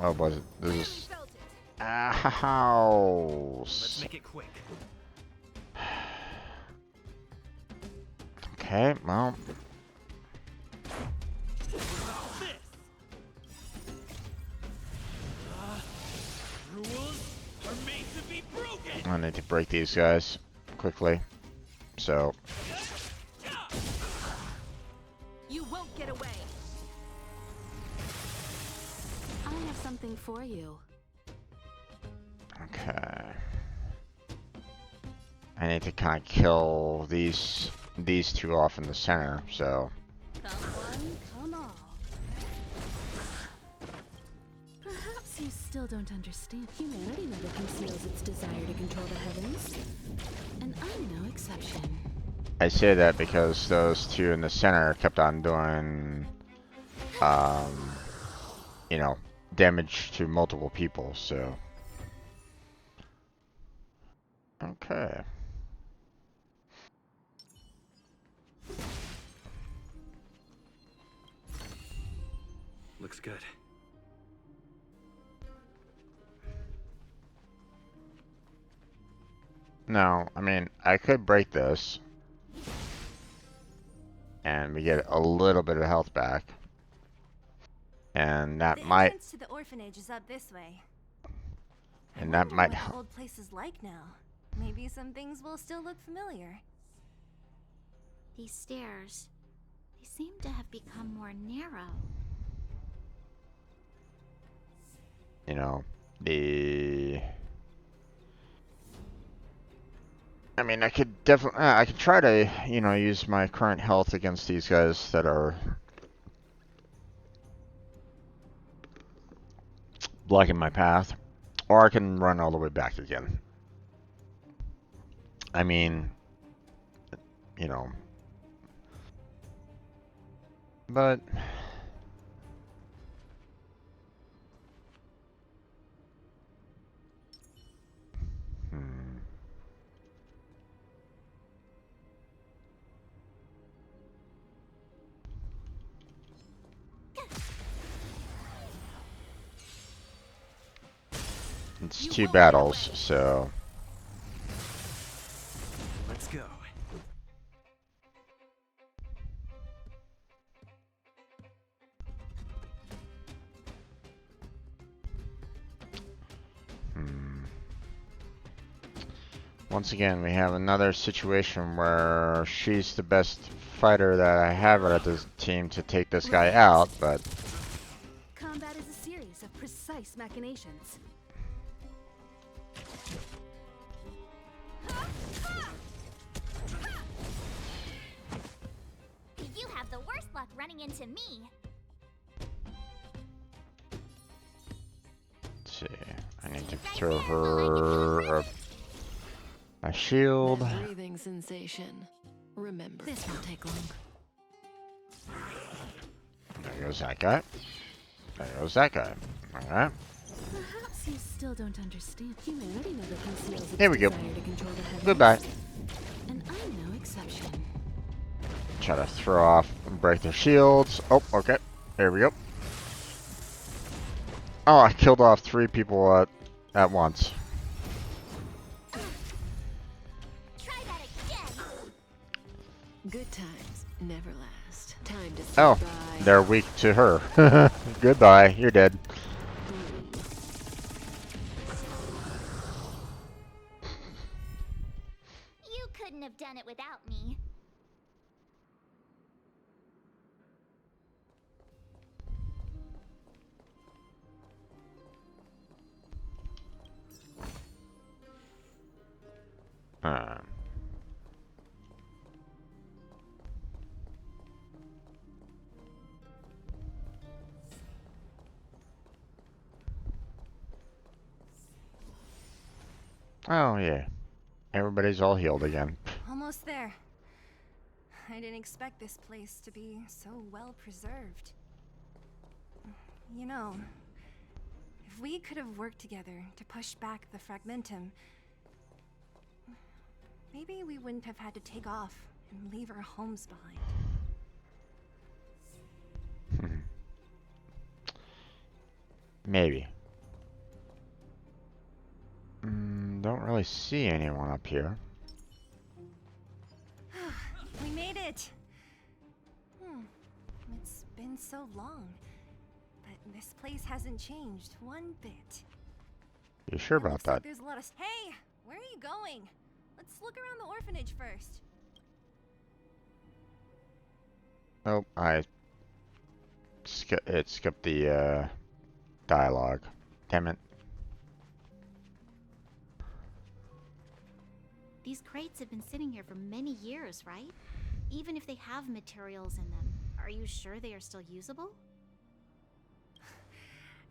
oh, was it? This is Felt it. ah. Let's make it quick. Okay, well, Rules are made to be broken. I need to break these guys quickly. So, You won't get away. I have something for you. okay. I need to kind of kill these two off in the center, so. Come one, come all. Perhaps you still don't understand. Humanity never conceals its desire to control the heavens. And I'm no exception. I say that because those two in the center kept on doing, you know, damage to multiple people, so. Okay. Looks good. No, I mean, I could break this. And we get a little bit of health back. And that The might, entrance to the orphanage is up this way. and I that wonder might what the help. old place is like now. Maybe some things will still look familiar. These stairs, they seem to have become more narrow. You know, I mean, I could definitely, I could try to, you know, use my current health against these guys that are blocking my path. Or I can run all the way back again. I mean, you know, but it's You two won't get battles, away. so Let's go. once again, we have another situation where she's the best fighter that I have at this team to take this guy out, but Combat is a series of precise machinations. You have the worst luck running into me. let's see. I need to throw her a shield. That breathing sensation. Remember, this won't take long. There goes that guy. There goes that guy. Alright. Perhaps you still don't understand. Humanity never conceals its Here we go. desire to control the heavens. Goodbye. And I'm no exception. Try to throw off and break their shields. Oh, okay. There we go. Oh, I killed off 3 people at once. Try that again. Good times never last. Time to say Oh, bye. they're weak to her. Goodbye. You're dead. You couldn't have done it without me. Um, oh, yeah. Everybody's all healed again. Almost there. I didn't expect this place to be so well preserved. You know, if we could have worked together to push back the Fragmentum, maybe we wouldn't have had to take off and leave our homes behind. Maybe. really see anyone up here. We made it! It's been so long, but this place hasn't changed one bit. You sure It about looks like that? there's a lot of. Hey, where are you going? Let's look around the orphanage first. Nope, it skipped the dialogue. Damn it. These crates have been sitting here for many years, right? Even if they have materials in them, are you sure they are still usable?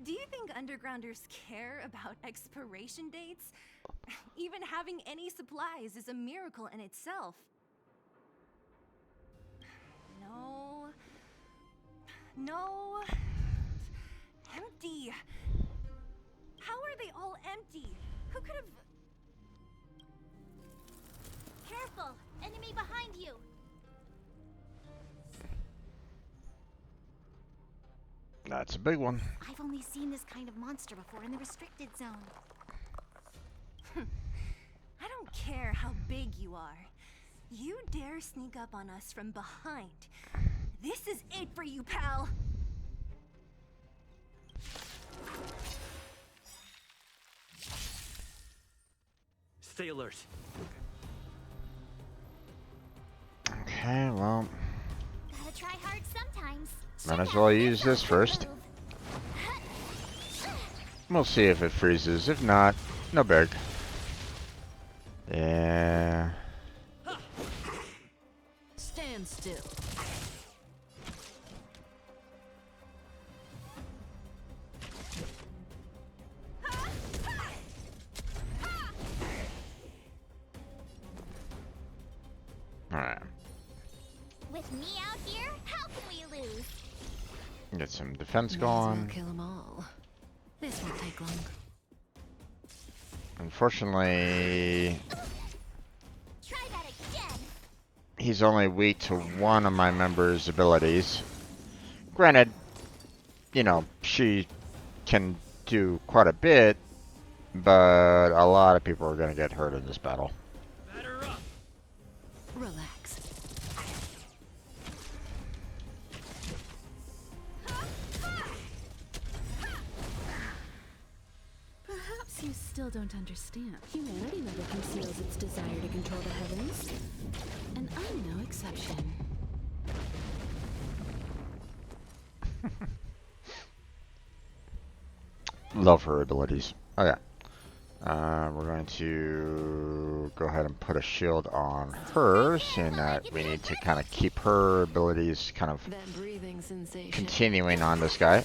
Do you think undergrounders care about expiration dates? Even having any supplies is a miracle in itself. No. No. Empty. How are they all empty? Who could have... Careful! Enemy behind you! That's a big one. I've only seen this kind of monster before in the restricted zone. I don't care how big you are. You dare sneak up on us from behind. This is it for you, pal! Stay alert. Okay, well, Gotta try hard sometimes. might as well use this first. We'll see if it freezes. If not, no big. Yeah. Stand still. Alright. With me out here, how can we lose? Get some defense May as well going. kill 'em all. This won't take long. Unfortunately, Try that again. he's only weak to one of my members' abilities. Granted, you know, she can do quite a bit, but a lot of people are going to get hurt in this battle. Batter up. Relax. Perhaps you still don't understand. Humanity never conceals its desire to control the heavens. And I'm no exception. Love her abilities. Okay. We're going to go ahead and put a shield on her, seeing that we need to kind of keep her abilities kind of That breathing sensation. continuing on this guy.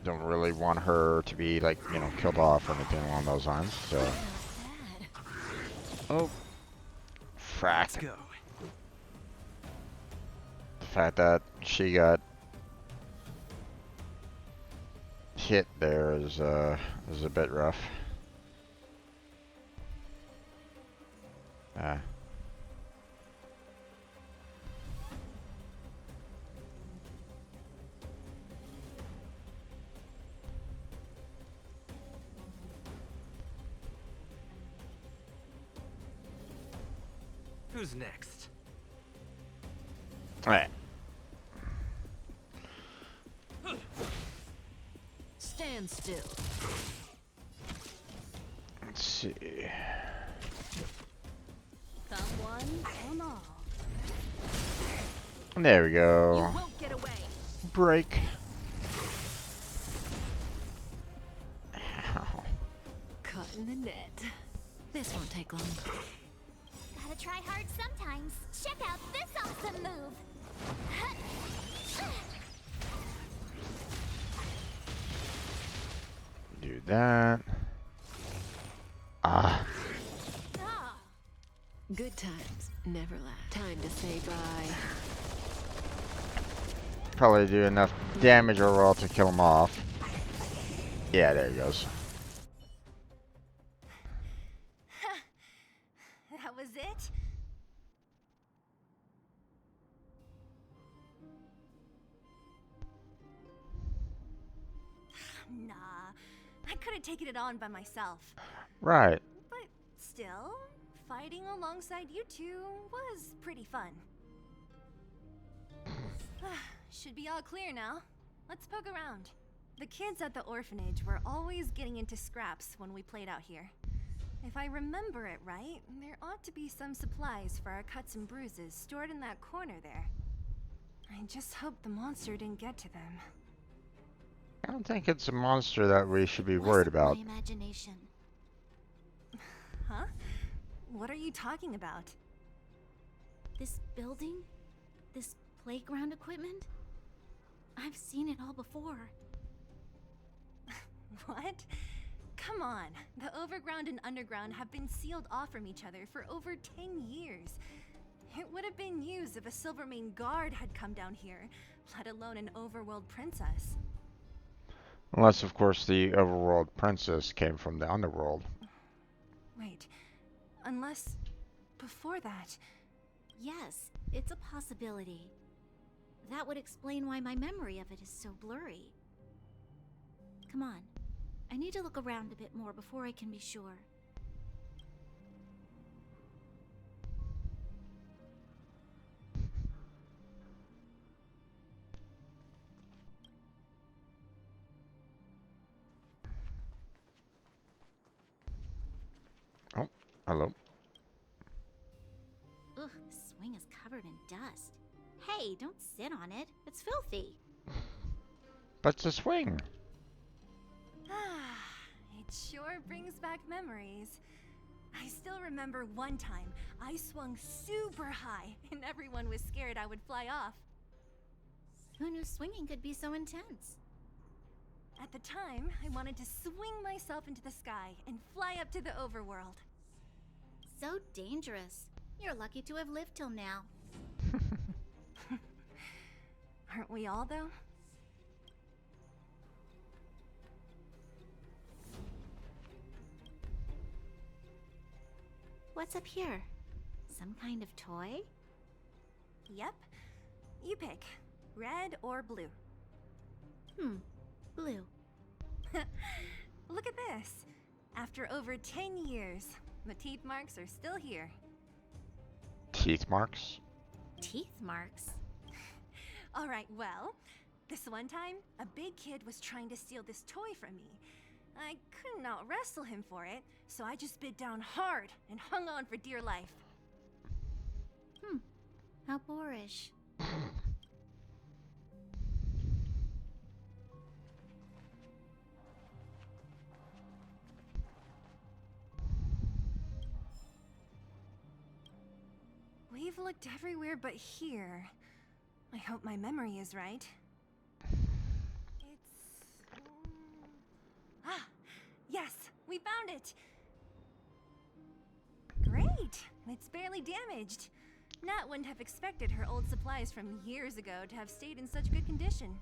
Don't really want her to be, like, you know, killed off or anything along those lines, so... Oh. Frack. Let's go. The fact that she got hit there is a bit rough. Who's next? Alright. Stand still. Let's see. Come one, come all. There we You go. won't get away. Break. Ow. Caught in the net. This won't take long. Gotta try hard sometimes. Check out this awesome move. Do that. Ah. Ah, Good times never last. Time to say bye. Probably do enough damage overall to kill him off. Yeah, there he goes. That was it? Nah, I could have taken it on by myself. Right. But alongside you two was pretty fun. Should be all clear now. Let's poke around. The kids at the orphanage were always getting into scraps when we played out here. If I remember it right, there ought to be some supplies for our cuts and bruises stored in that corner there. I just hope the monster didn't get to them. I don't think it's a monster that we should be Was worried it about. my imagination? Huh? What are you talking about? This building? This playground equipment? I've seen it all before. What? Come on. The overground and underground have been sealed off from each other for over 10 years. It would have been news if a Silvermane guard had come down here, let alone an overworld princess. Unless, of course, the overworld princess came from the underworld. Wait. Unless... before that... Yes, it's a possibility. That would explain why my memory of it is so blurry. Come on. I need to look around a bit more before I can be sure. Oh, hello. Ugh, the swing is covered in dust. Hey, don't sit on it. It's filthy. But it's a swing. It sure brings back memories. I still remember one time I swung super high and everyone was scared I would fly off. Who knew swinging could be so intense? At the time, I wanted to swing myself into the sky and fly up to the overworld. So dangerous. You're lucky to have lived till now. Aren't we all, though? What's up here? Some kind of toy? Yep. You pick. Red or blue. Blue. Look at this. After over 10 years, the teeth marks are still here. Teeth marks? Teeth marks? Alright, well, this one time, a big kid was trying to steal this toy from me. I could not wrestle him for it, so I just bit down hard and hung on for dear life. How boorish. We've looked everywhere but here. I hope my memory is right. It's... Ah! Yes! We found it! Great! It's barely damaged. Nat wouldn't have expected her old supplies from years ago to have stayed in such good condition.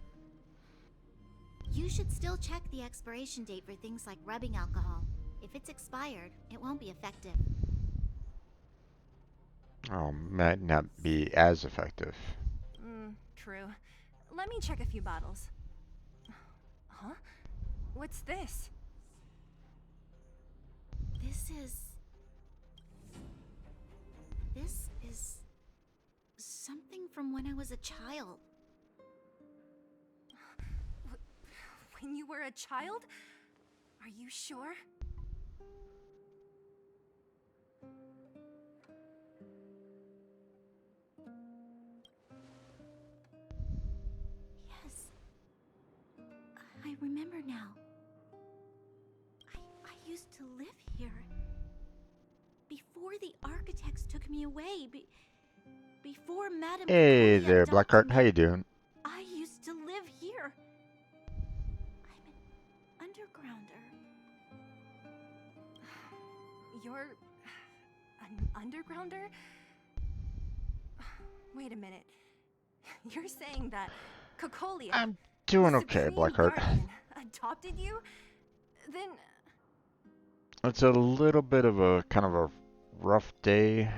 You should still check the expiration date for things like rubbing alcohol. If it's expired, it won't be effective. Oh, might not be as effective. True. Let me check a few bottles. Huh? What's this? This is something from when I was a child. When you were a child? Are you sure? Yes. I remember now. I used to live here. Before the architects took me away, before Madame Hey Piconia there, adopted Blackheart. me, How you doing? I used to live here. I'm an undergrounder. You're... an undergrounder? Wait a minute. You're saying that Cocolia, I'm doing the okay, Supreme Blackheart. Guardian, adopted you? Then... It's a little bit of a kind of a rough day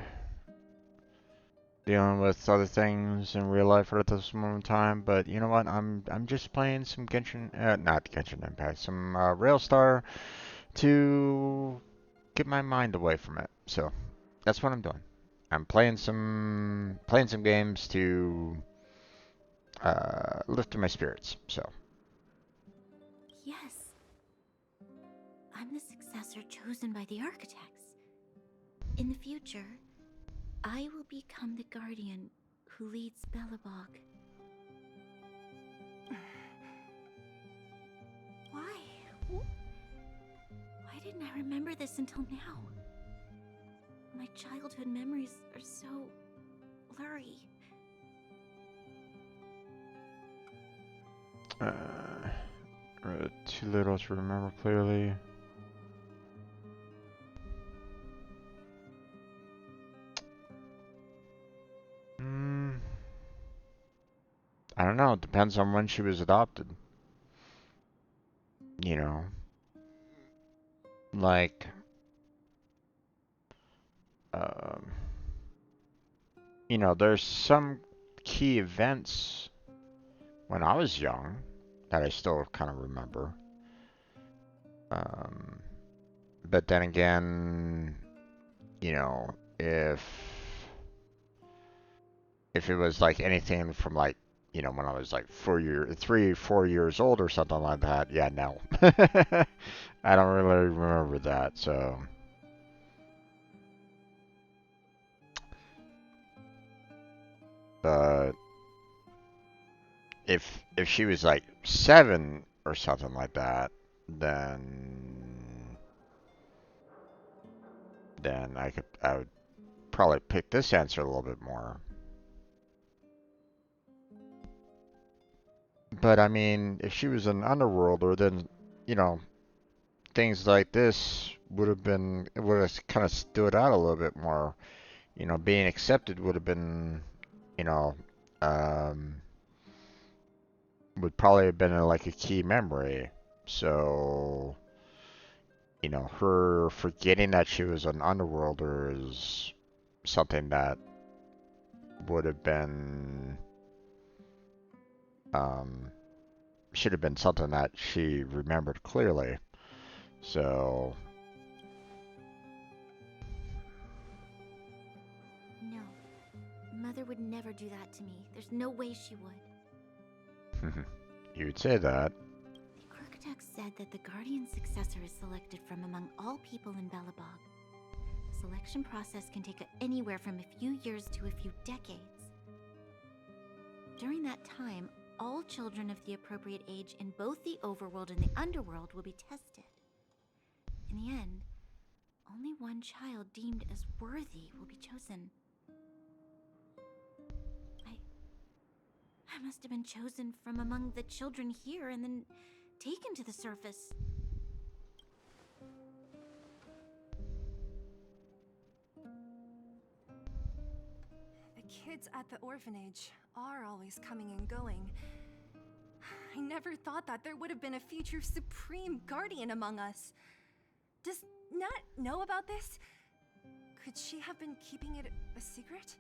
dealing with other things in real life at this moment in time, but you know what? I'm just playing some Genshin, not Genshin Impact, some Railstar to get my mind away from it. So that's what I'm doing. I'm playing some games to lift my spirits. So Yes. I'm the successor chosen by the architects. In the future, I will become the guardian who leads Belobog. Why? Why didn't I remember this until now? My childhood memories are so blurry. too little to remember clearly. I don't know. It depends on when she was adopted. You know, like, um, there's some key events when I was young that I still kind of remember. Um, but then again, if it was like anything from like, when I was like 3, 4 years old or something like that, yeah, no. I don't really remember that, so. But if she was like 7 or something like that, then I would probably pick this answer a little bit more. But I mean, if she was an underworlder, then things like this would have kind of stood out a little bit more. Being accepted would have been, you know, um, would probably have been like a key memory. So, her forgetting that she was an underworlder is something that would have been, um, should have been something that she remembered clearly. So, No. Mother would never do that to me. There's no way she would. you'd say that. The architect said that the guardian successor is selected from among all people in Belobog. The selection process can take anywhere from a few years to a few decades. During that time, all children of the appropriate age in both the overworld and the underworld will be tested. In the end, only one child deemed as worthy will be chosen. I must have been chosen from among the children here and then taken to the surface. The kids at the orphanage are always coming and going. I never thought that there would have been a future supreme guardian among us. Does Nat know about this? Could she have been keeping it a secret?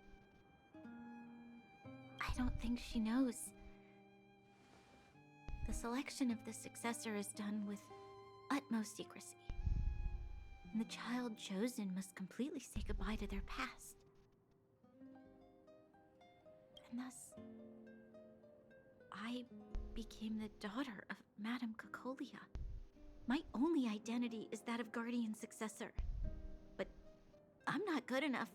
I don't think she knows. The selection of the successor is done with utmost secrecy. And the child chosen must completely say goodbye to their past. And thus, I became the daughter of Madame Cocolia. My only identity is that of guardian successor. But I'm not good enough.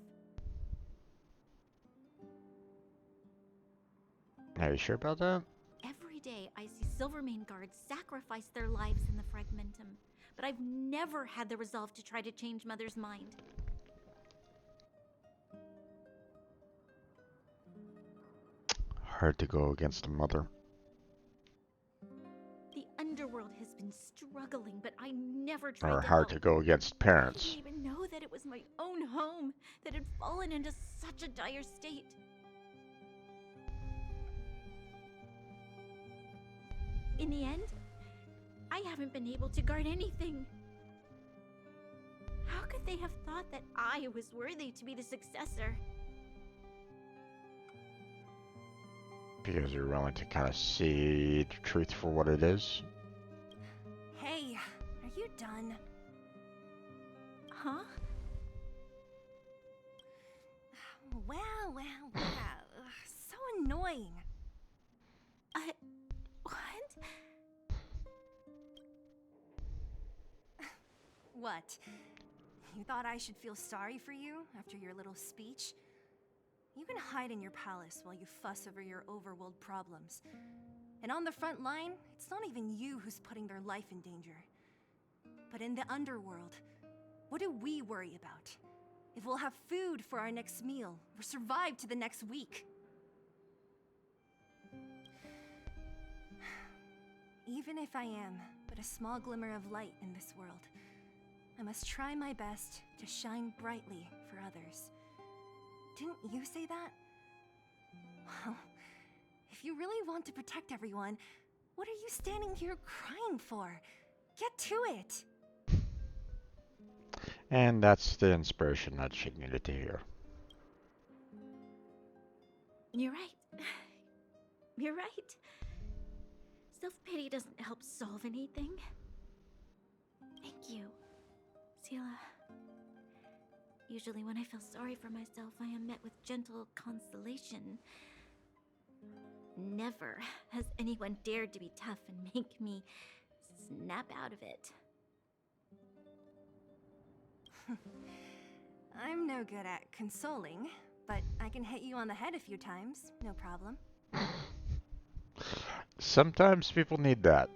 Are you sure about that? Every day I see Silvermane guards sacrifice their lives in the Fragmentum, but I've never had the resolve to try to change Mother's mind. Hard to go against a mother. The underworld has been struggling, but I never tried Or to hard help. to go against I parents. didn't even know that it was my own home that had fallen into such a dire state. In the end, I haven't been able to guard anything. How could they have thought that I was worthy to be the successor? Because you're willing to kind of see the truth for what it is. Hey, are you done? Huh? lying. What? What? You thought I should feel sorry for you after your little speech? You can hide in your palace while you fuss over your overworld problems. And on the front line, it's not even you who's putting their life in danger. But in the underworld, what do we worry about? If we'll have food for our next meal, or survive to the next week. Even if I am but a small glimmer of light in this world, I must try my best to shine brightly for others. Didn't you say that? Well, if you really want to protect everyone, what are you standing here crying for? Get to it! And that's the inspiration that she needed to hear. You're right. You're right. Self-pity doesn't help solve anything. Thank you, Sela. Usually when I feel sorry for myself, I am met with gentle consolation. Never has anyone dared to be tough and make me snap out of it. I'm no good at consoling, but I can hit you on the head a few times, no problem. Sometimes people need that.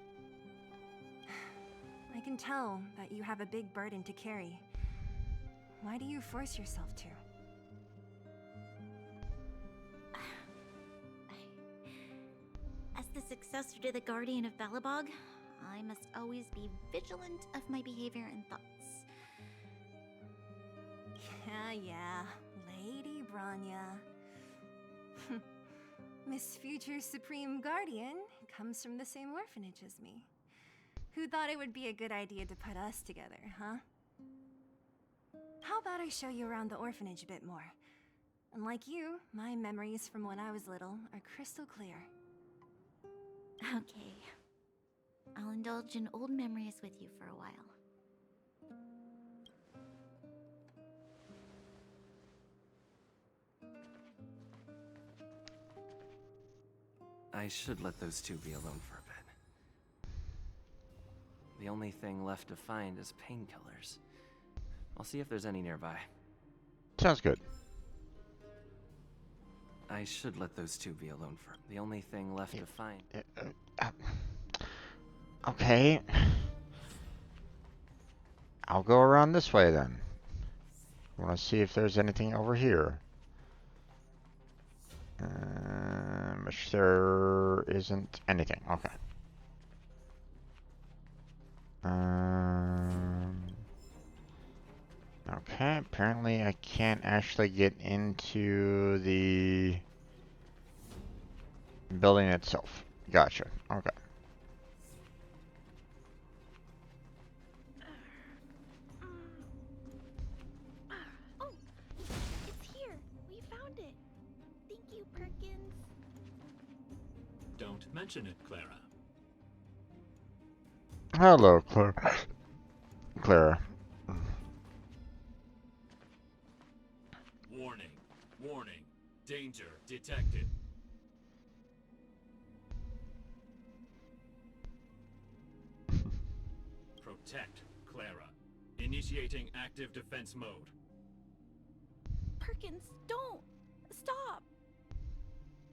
I can tell that you have a big burden to carry. Why do you force yourself to? As the successor to the Guardian of Balabog, I must always be vigilant of my behavior and thoughts. Yeah, Lady Branya. Miss Future Supreme Guardian comes from the same orphanage as me. Who thought it would be a good idea to put us together, huh? How about I show you around the orphanage a bit more? Unlike you, my memories from when I was little are crystal clear. Okay. I'll indulge in old memories with you for a while. I should let those two be alone for a bit. The only thing left to find is painkillers. I'll see if there's any nearby. Sounds good. I should let those two be alone for the only thing left to find. Okay. I'll go around this way then. I want to see if there's anything over here. Which there isn't anything. Okay. Okay, apparently I can't actually get into the building itself. Gotcha. Okay. Oh, it's here. We found it. Thank you, Perkins. Don't mention it, Clara. Hello, Clara. Clara. Warning. Warning. Danger detected. Protect Clara. Initiating active defense mode. Perkins, don't! Stop!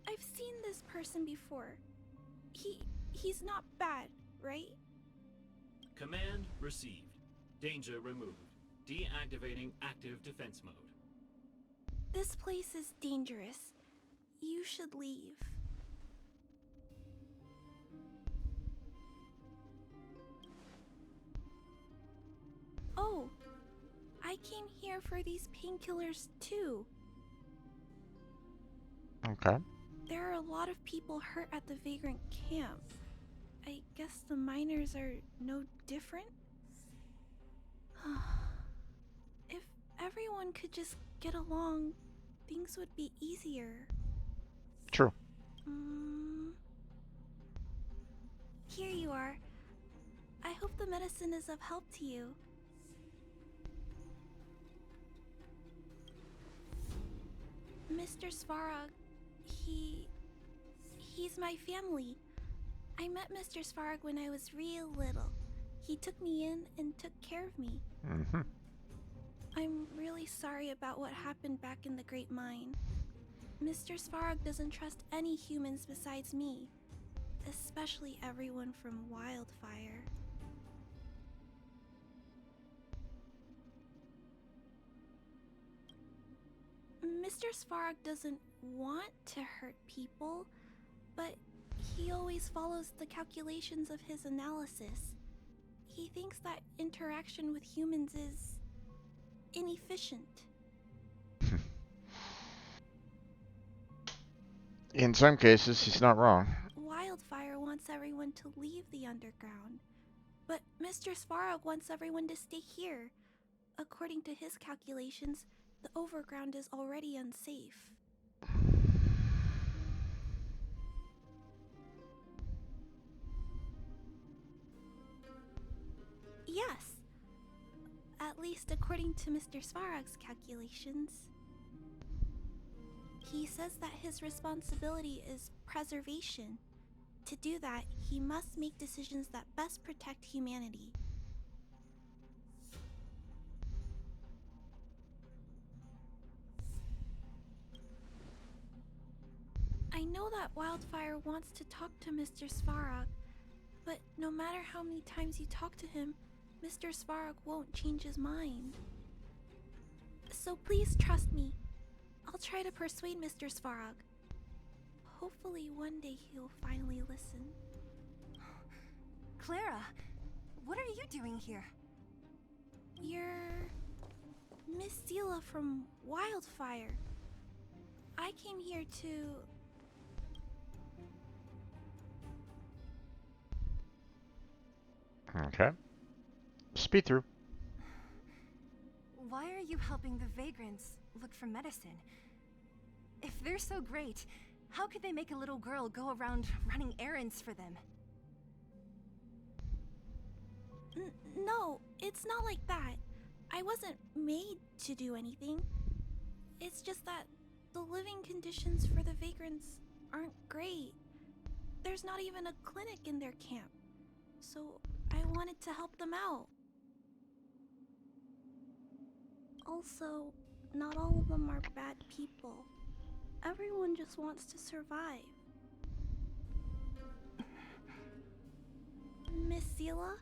I've seen this person before. He's not bad, right? Command received. Danger removed. Deactivating active defense mode. This place is dangerous. You should leave. Oh, I came here for these painkillers too. Okay. There are a lot of people hurt at the Vagrant camp. I guess the miners are no different? If everyone could just get along, things would be easier. True. Here you are. I hope the medicine is of help to you. Mr. Svarog, He's my family. I met Mr. Svarog when I was real little. He took me in and took care of me. Mm-hmm. I'm really sorry about what happened back in the Great Mine. Mr. Svarog doesn't trust any humans besides me, especially everyone from Wildfire. Mr. Svarog doesn't want to hurt people, but he always follows the calculations of his analysis. He thinks that interaction with humans is inefficient. In some cases, he's not wrong. Wildfire wants everyone to leave the underground, but Mr. Svarog wants everyone to stay here. According to his calculations, the overground is already unsafe. Yes, at least according to Mr. Svarog's calculations. He says that his responsibility is preservation. To do that, he must make decisions that best protect humanity. I know that Wildfire wants to talk to Mr. Svarog, but no matter how many times you talk to him, Mr. Svarog won't change his mind. So please trust me. I'll try to persuade Mr. Svarog. Hopefully one day he'll finally listen. Clara, what are you doing here? You're Miss Seela from Wildfire. I came here to... Okay. Speed through. Why are you helping the vagrants look for medicine? If they're so great, how could they make a little girl go around running errands for them? No, it's not like that. I wasn't made to do anything. It's just that the living conditions for the vagrants aren't great. There's not even a clinic in their camp. So I wanted to help them out. Also, not all of them are bad people. Everyone just wants to survive. Miss Seela,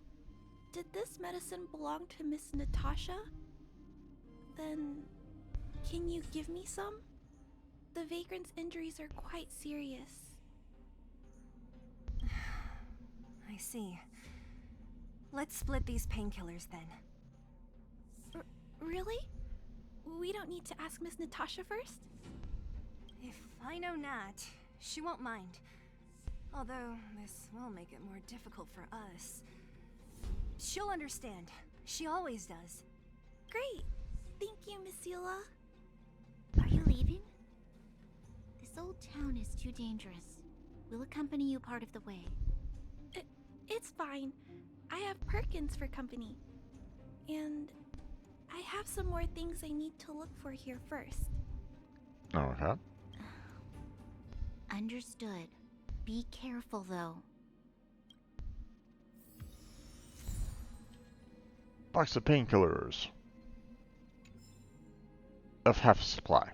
did this medicine belong to Miss Natasha? Then, can you give me some? The vagrant's injuries are quite serious. I see. Let's split these painkillers then. Really? We don't need to ask Miss Natasha first? If I know Nat, she won't mind. Although, this will make it more difficult for us. She'll understand. She always does. Great! Thank you, Miss Seela. Are you leaving? This old town is too dangerous. We'll accompany you part of the way. It's fine. I have Perkins for company. And I have some more things I need to look for here first. Okay. Understood. Be careful, though. Box of painkillers. Of half a supply.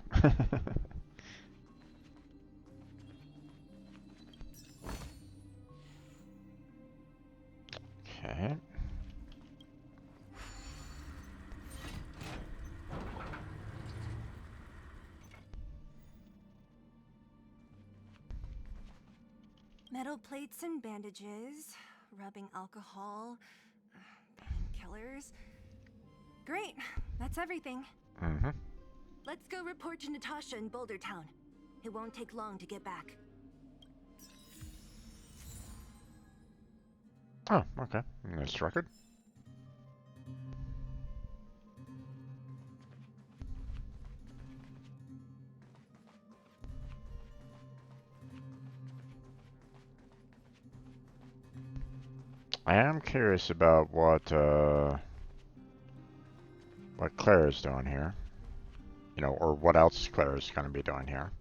Okay. Metal plates and bandages, rubbing alcohol, painkillers. Great, that's everything. Mm-hmm. Let's go report to Natasha in Boulder Town. It won't take long to get back. Oh, okay. Nice record. I am curious about what Claire is doing here. You know, or what else Claire is going to be doing here.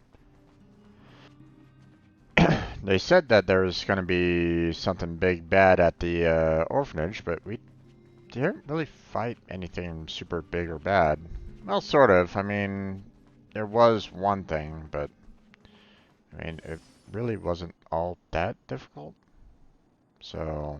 They said that there was going to be something big bad at the orphanage, but we didn't really fight anything super big or bad. Well, sort of. I mean, there was one thing, but I mean, it really wasn't all that difficult. So,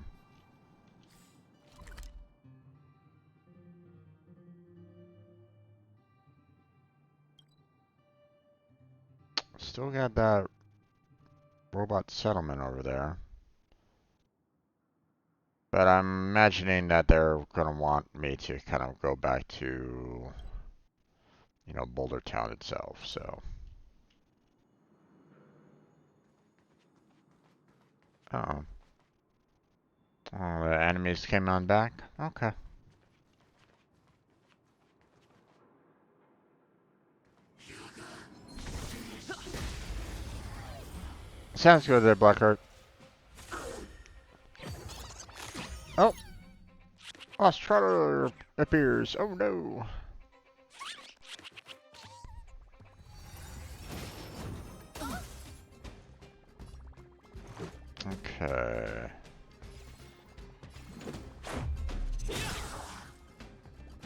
still got that robot settlement over there. But I'm imagining that they're going to want me to kind of go back to, you know, Boulder Town itself, so. Uh-oh. Oh, the enemies came on back? Okay. Sounds good there, Blackheart. Oh! Lost Trotter appears. Oh no! Okay.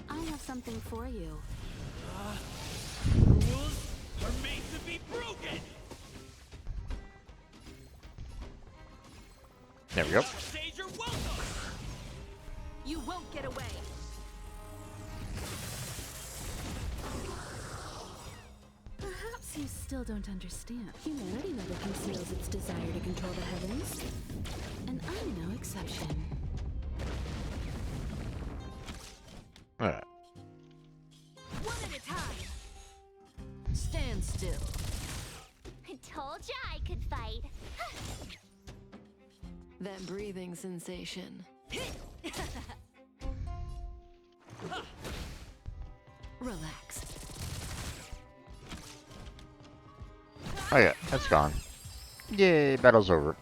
I have something for you. Rules are made to be broken. There we go. Stage your welcome. You won't get away. Perhaps you still don't understand. Humanity never conceals its desire to control the heavens. And I'm no exception. Alright. One at a time. Stand still. I told ya I could fight. That breathing sensation. Relax. Oh yeah, that's gone. Yay, battle's over.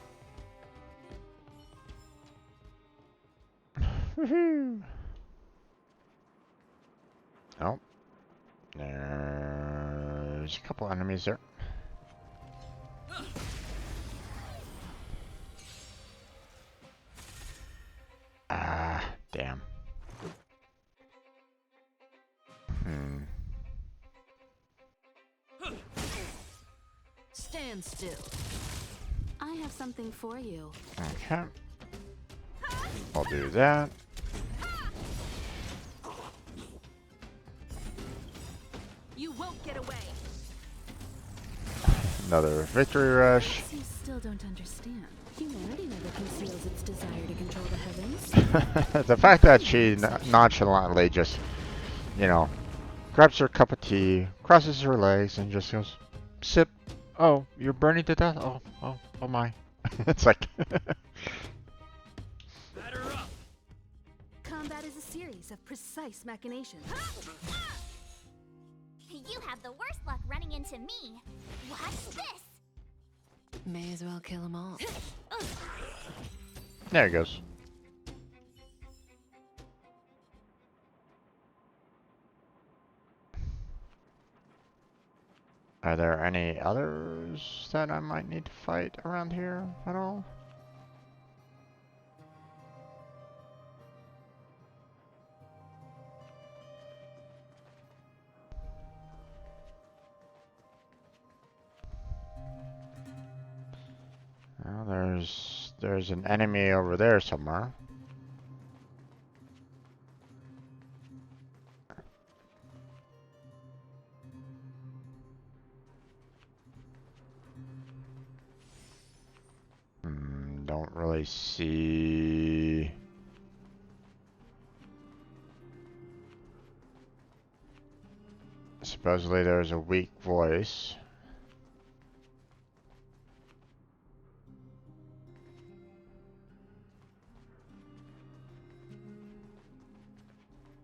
Woohoo! Oh. There's a couple enemies there. Ah, damn. Stand still. I have something for you. Okay. I'll do that. You won't get away. Another victory rush. Perhaps you still don't understand. Humanity never conceals its desire to control the heavens. The fact that she nonchalantly just, you know, grabs her cup of tea, crosses her legs, and just goes, sip. Oh, you're burning to death? Oh my. It's like... Batter up. Combat is a series of precise machinations. You have the worst luck running into me. Watch this. May as well kill them all. There it goes. Are there any others that I might need to fight around here at all? Well, there's an enemy over there somewhere. Don't really see... Supposedly there's a weak voice.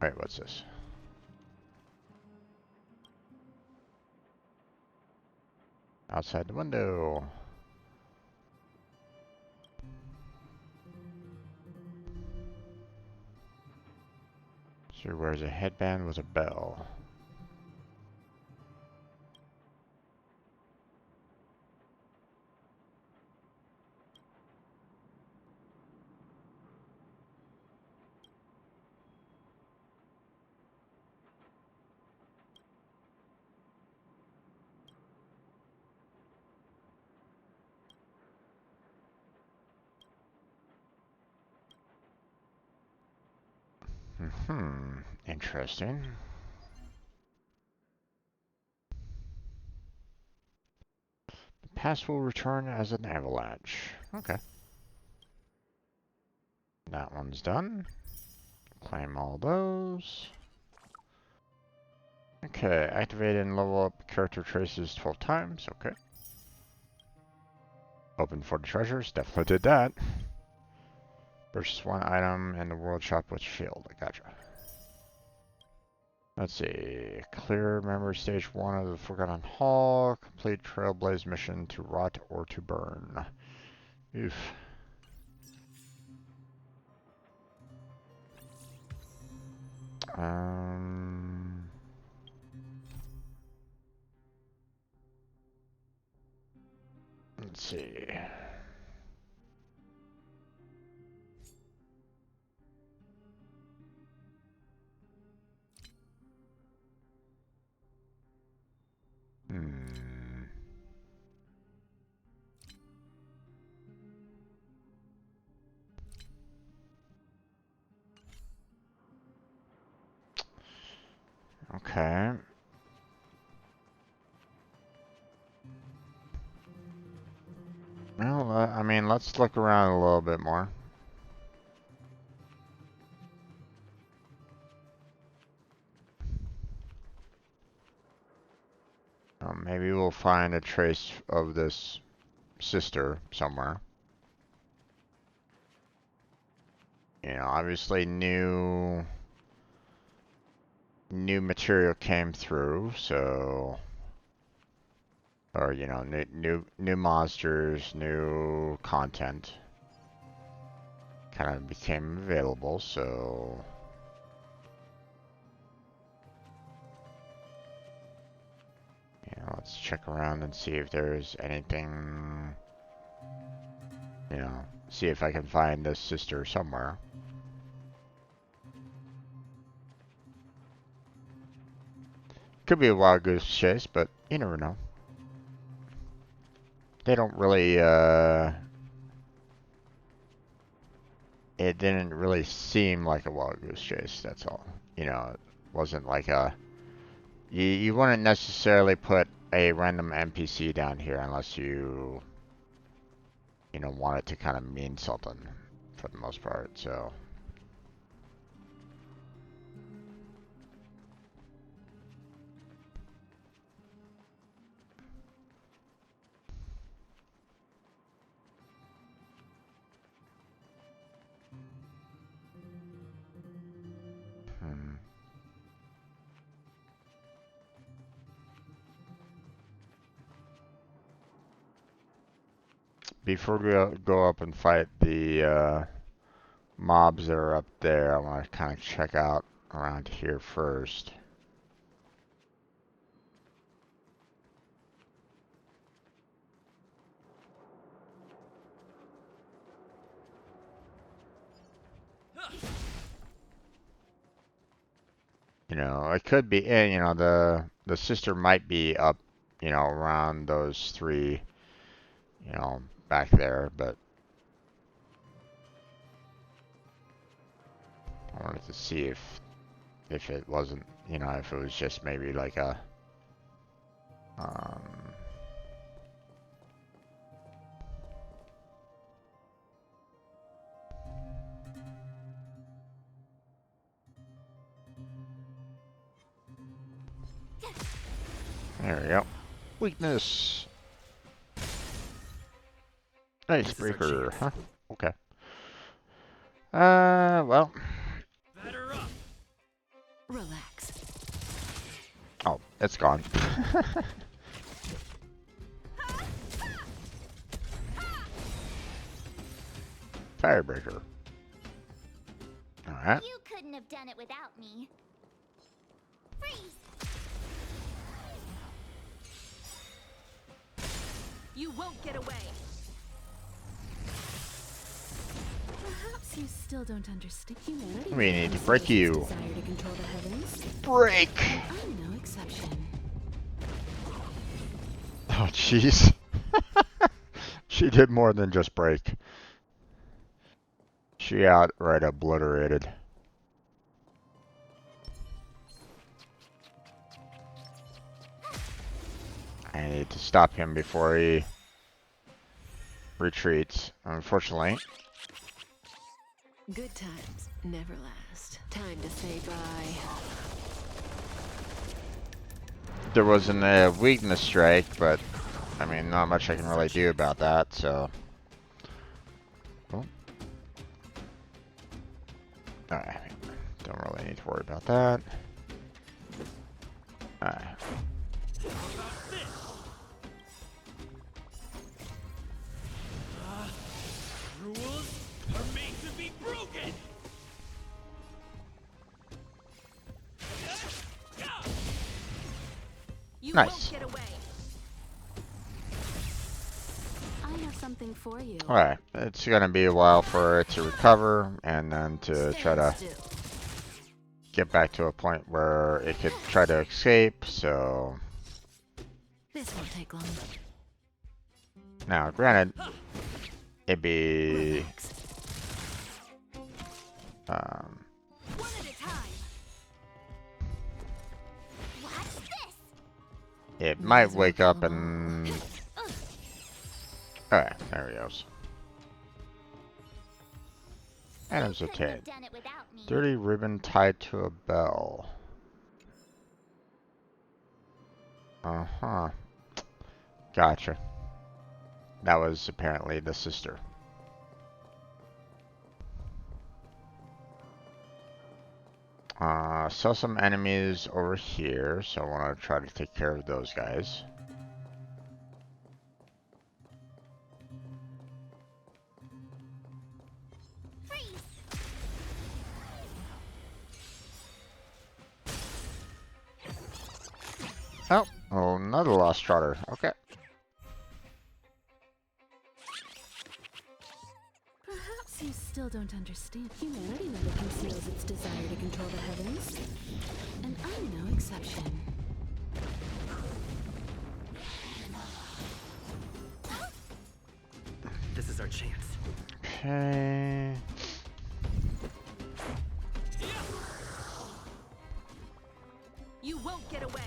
Wait, what's this? Outside the window. She wears a headband with a bell. Interesting. The pass will return as an avalanche. Okay. That one's done. Claim all those. Okay, activate and level up character traces 12 times. Okay. Open for the treasures. Definitely did that. Purchase one item in the world shop with shield. I gotcha. Let's see. Clear memory stage 1 of the Forgotten Hall. Complete Trailblaze mission to rot or to burn. Oof. Let's see. Okay. Well, I mean, let's look around a little bit more. Maybe we'll find a trace of this sister somewhere. You know, obviously new material came through, so, or you know, new monsters, new content kind of became available, so yeah, let's check around and see if there's anything, you know, see if I can find this sister somewhere. Could be a wild goose chase, but you never know. They don't really, it didn't really seem like a wild goose chase, that's all. You know, it wasn't like a, you wouldn't necessarily put a random NPC down here unless you know, want it to kind of mean something for the most part, so. Before we go up and fight the mobs that are up there, I want to kind of check out around here first. You know, it could be, and you know, the sister might be up, you know, around those three, you know, back there, but I wanted to see if it wasn't, you know, if it was just maybe like a there we go. Weakness. Icebreaker, huh? Okay. Well. Batter up. Relax. Oh, it's gone. Firebreaker. Alright. You couldn't have done it without me. Freeze! You won't get away. Perhaps you still don't understand. Humanity We need to break you. desire to control the heavens. Break! I'm no exception. Oh, jeez. She did more than just break. She outright obliterated. I need to stop him before he retreats, unfortunately. Good times never last. Time to say bye. There wasn't a weakness strike, but I mean, not much I can really do about that, so. Oh. Alright, don't really need to worry about that. Alright. Rules are made to be broken. You Nice. won't get away. I have something for you. Alright, it's gonna be a while for it to recover, and then to try to Stand still. get back to a point where it could try to escape, so. This won't take long. Now, granted, it'd be, Relax. One at a time. Watch this! it Might might as well wake kill up 'em and. Alright, there he goes. Items Couldn't obtained. have done it without me. Dirty ribbon tied to a bell. Uh-huh. Gotcha. That was apparently the sister. Saw some enemies over here, so I want to try to take care of those guys. Freeze! Oh, another lost trotter. Okay. Perhaps you still don't understand. Humanity never conceals its desire to control the heavens. And I'm no exception. This is our chance. Okay. You won't get away.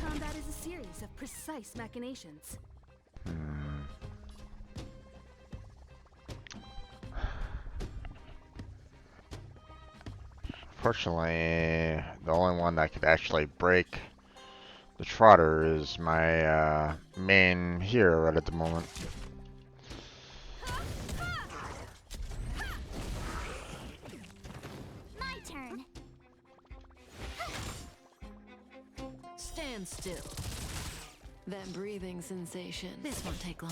Combat is a series of precise machinations. Fortunately, the only one that could actually break the trotter is my main hero right at the moment. My turn. Stand still. That breathing sensation. This won't take long.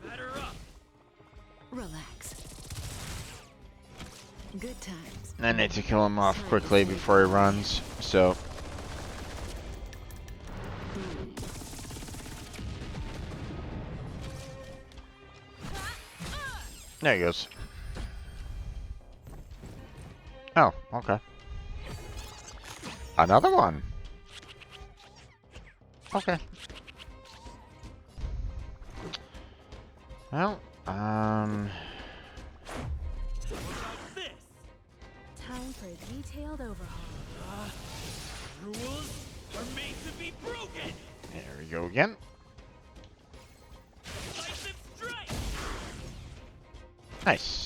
Batter up. Relax. Good times. I need to kill him off quickly before he runs, so. There he goes. Oh, okay. Another one. Okay. Well, This. Time for a detailed overhaul. Rules are made to be broken. there we go again. Slice and strike. Nice.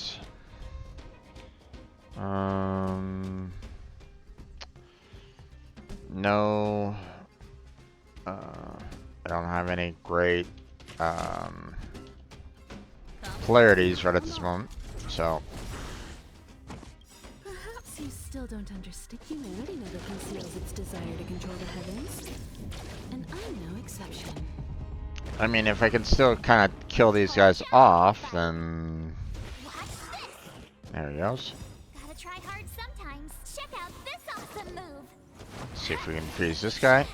No. I don't have any great polarities right at this moment, so. Perhaps you still don't understand. Humanity never conceals its desire to control the heavens. And I'm no exception. I mean, if I can still kind of kill these guys off, then. Watch this! There he goes. Gotta try hard sometimes. Check out this awesome move! See if we can freeze this guy.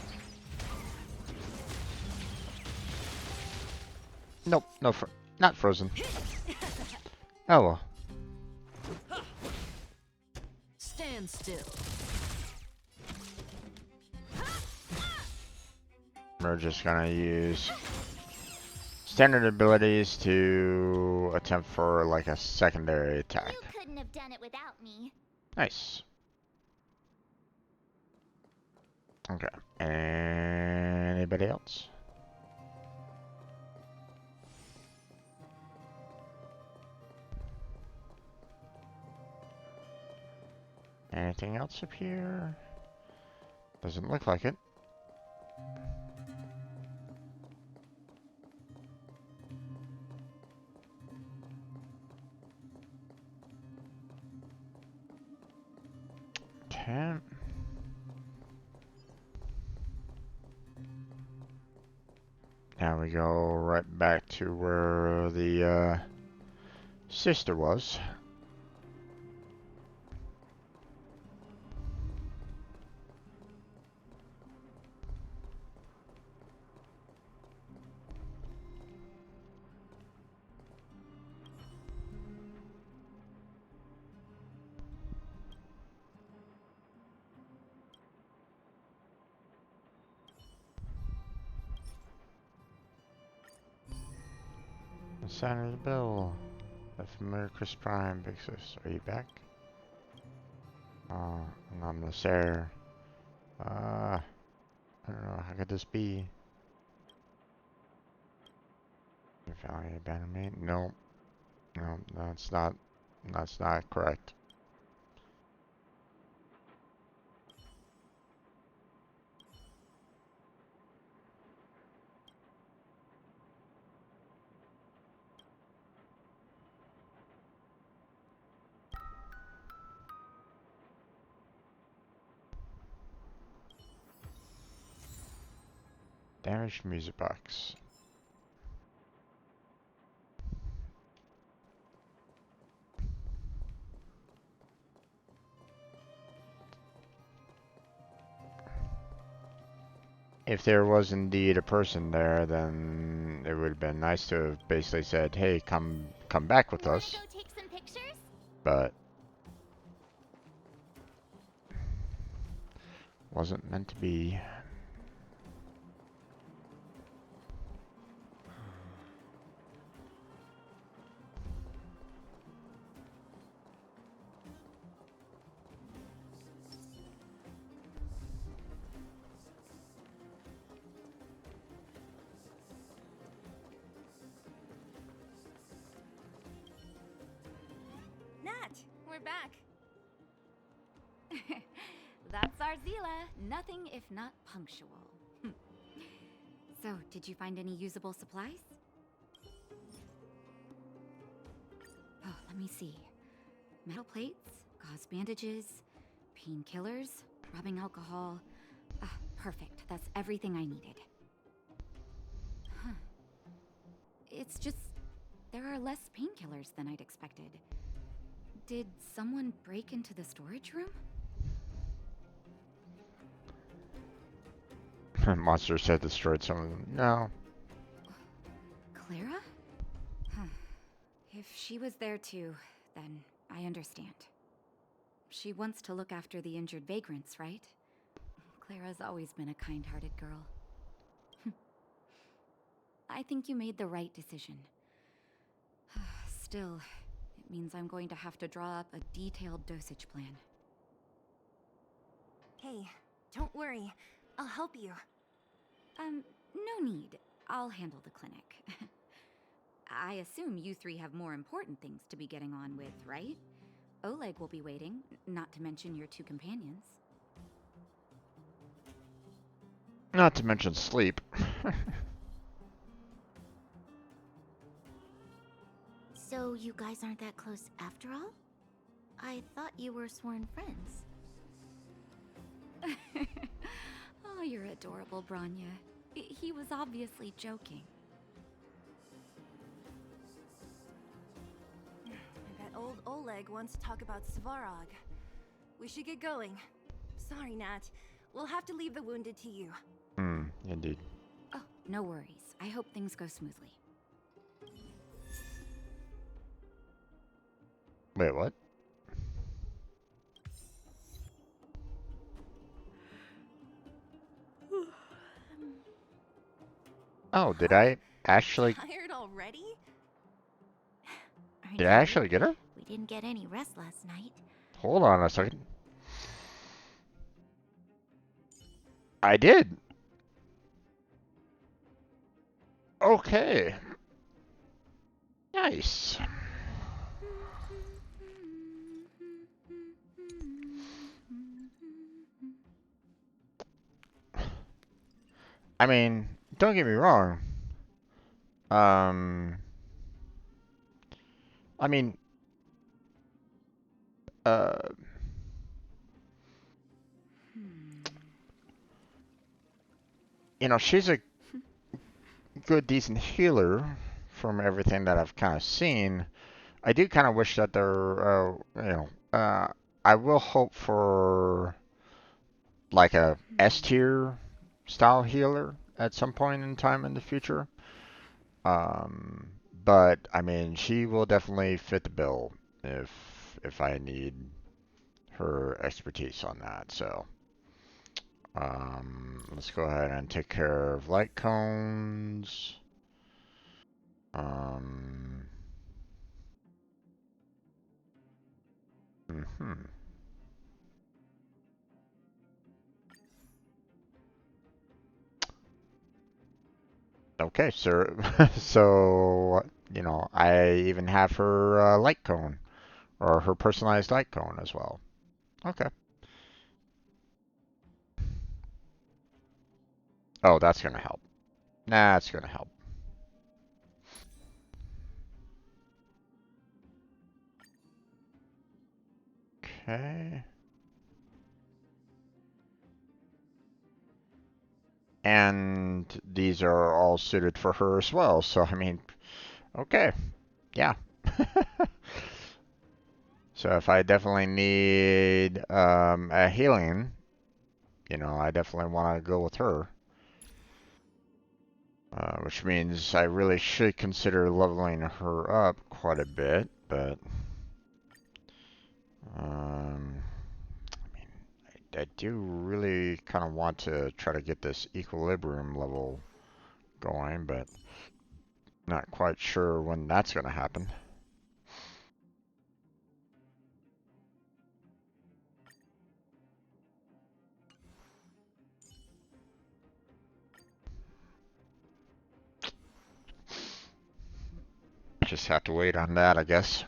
Nope, no, not frozen. Oh well. Stand still. We're just gonna use Standard abilities to attempt for like a secondary attack. You couldn't have done it without me. Nice. Okay. Anybody else? Anything else up here? Doesn't look like it. Okay. Now we go right back to where the sister was. The sign of the bell. The familiar Chris Prime big sis. Are you back? Anomalous error. I don't know, how could this be? You found any abandonment? No. No, that's not correct. Damaged music box. If there was indeed a person there, then it would have been nice to have basically said, "Hey, come back with Wanna us." go take some pictures? But wasn't meant to be. Nat, we're back. That's our Zila. Nothing if not punctual. So, did you find any usable supplies? Oh, let me see. Metal plates, gauze bandages, painkillers, rubbing alcohol. Ah, perfect. That's everything I needed. Huh. It's just there are less painkillers than I'd expected. Did someone break into the storage room? Monsters had destroyed some of them. No. Clara? Huh. If she was there too, then I understand. She wants to look after the injured vagrants, right? Clara's always been a kind-hearted girl. I think you made the right decision. Still, it means I'm going to have to draw up a detailed dosage plan. Hey, don't worry. I'll help you. No need. I'll handle the clinic. I assume you three have more important things to be getting on with, right? Oleg will be waiting, not to mention your two companions. Not to mention sleep. So you guys aren't that close after all? I thought you were sworn friends. Oh, you're adorable, Branya. He was obviously joking. I bet old Oleg wants to talk about Svarog. We should get going. Sorry, Nat. We'll have to leave the wounded to you. Indeed. Oh, no worries. I hope things go smoothly. Wait, what? Oh, did I actually? Tired Did I actually get her? We didn't get any rest last night. Hold on a second. I did. Okay. Nice. I mean, don't get me wrong. Um, I mean, uh, you know, she's a good, decent healer from everything that I've kind of seen. I do kind of wish that there, I will hope for like a S tier style healer at some point in time in the future. Um, but I mean, she will definitely fit the bill if I need her expertise on that. So, let's go ahead and take care of light cones. Um, mhm. Okay, so so you know, I even have her light cone or her personalized light cone as well. Okay. Oh, that's gonna help. That's gonna help. Okay. And these are all suited for her as well. So I mean, okay, yeah. So if I definitely need a healing, you know, I definitely want to go with her. Which means I really should consider leveling her up quite a bit, but I mean, I do really kind of want to try to get this equilibrium level going, but not quite sure when that's going to happen. Just have to wait on that, I guess.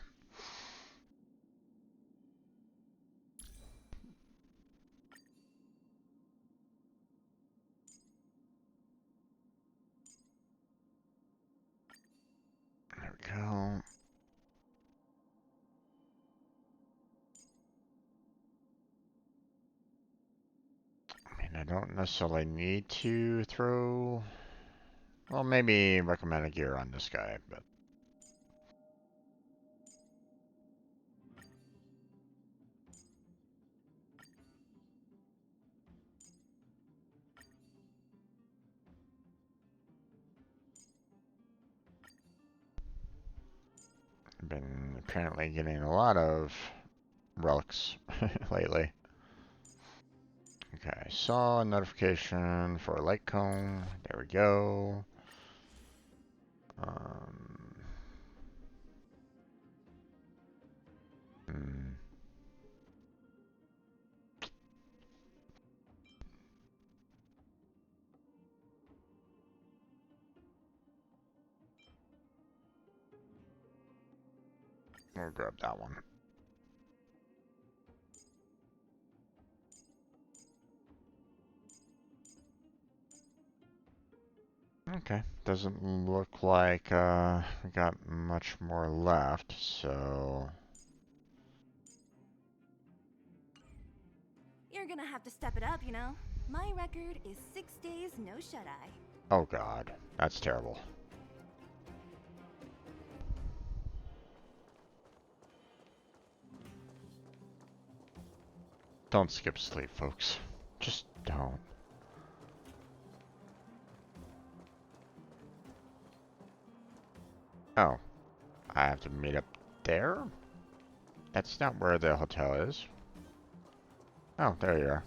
There we go. I mean, I don't necessarily need to throw... Well, maybe recommended gear on this guy, but... I've been apparently getting a lot of relics lately. Okay, saw a notification for a light cone. There we go. Hmm. We'll grab that one. Okay, doesn't look like we got much more left, so... You're gonna have to step it up, you know? My record is 6 days, no shut-eye. Oh god, that's terrible. Don't skip sleep, folks. Just don't. Oh, I have to meet up there? That's not where the hotel is. Oh, there you are.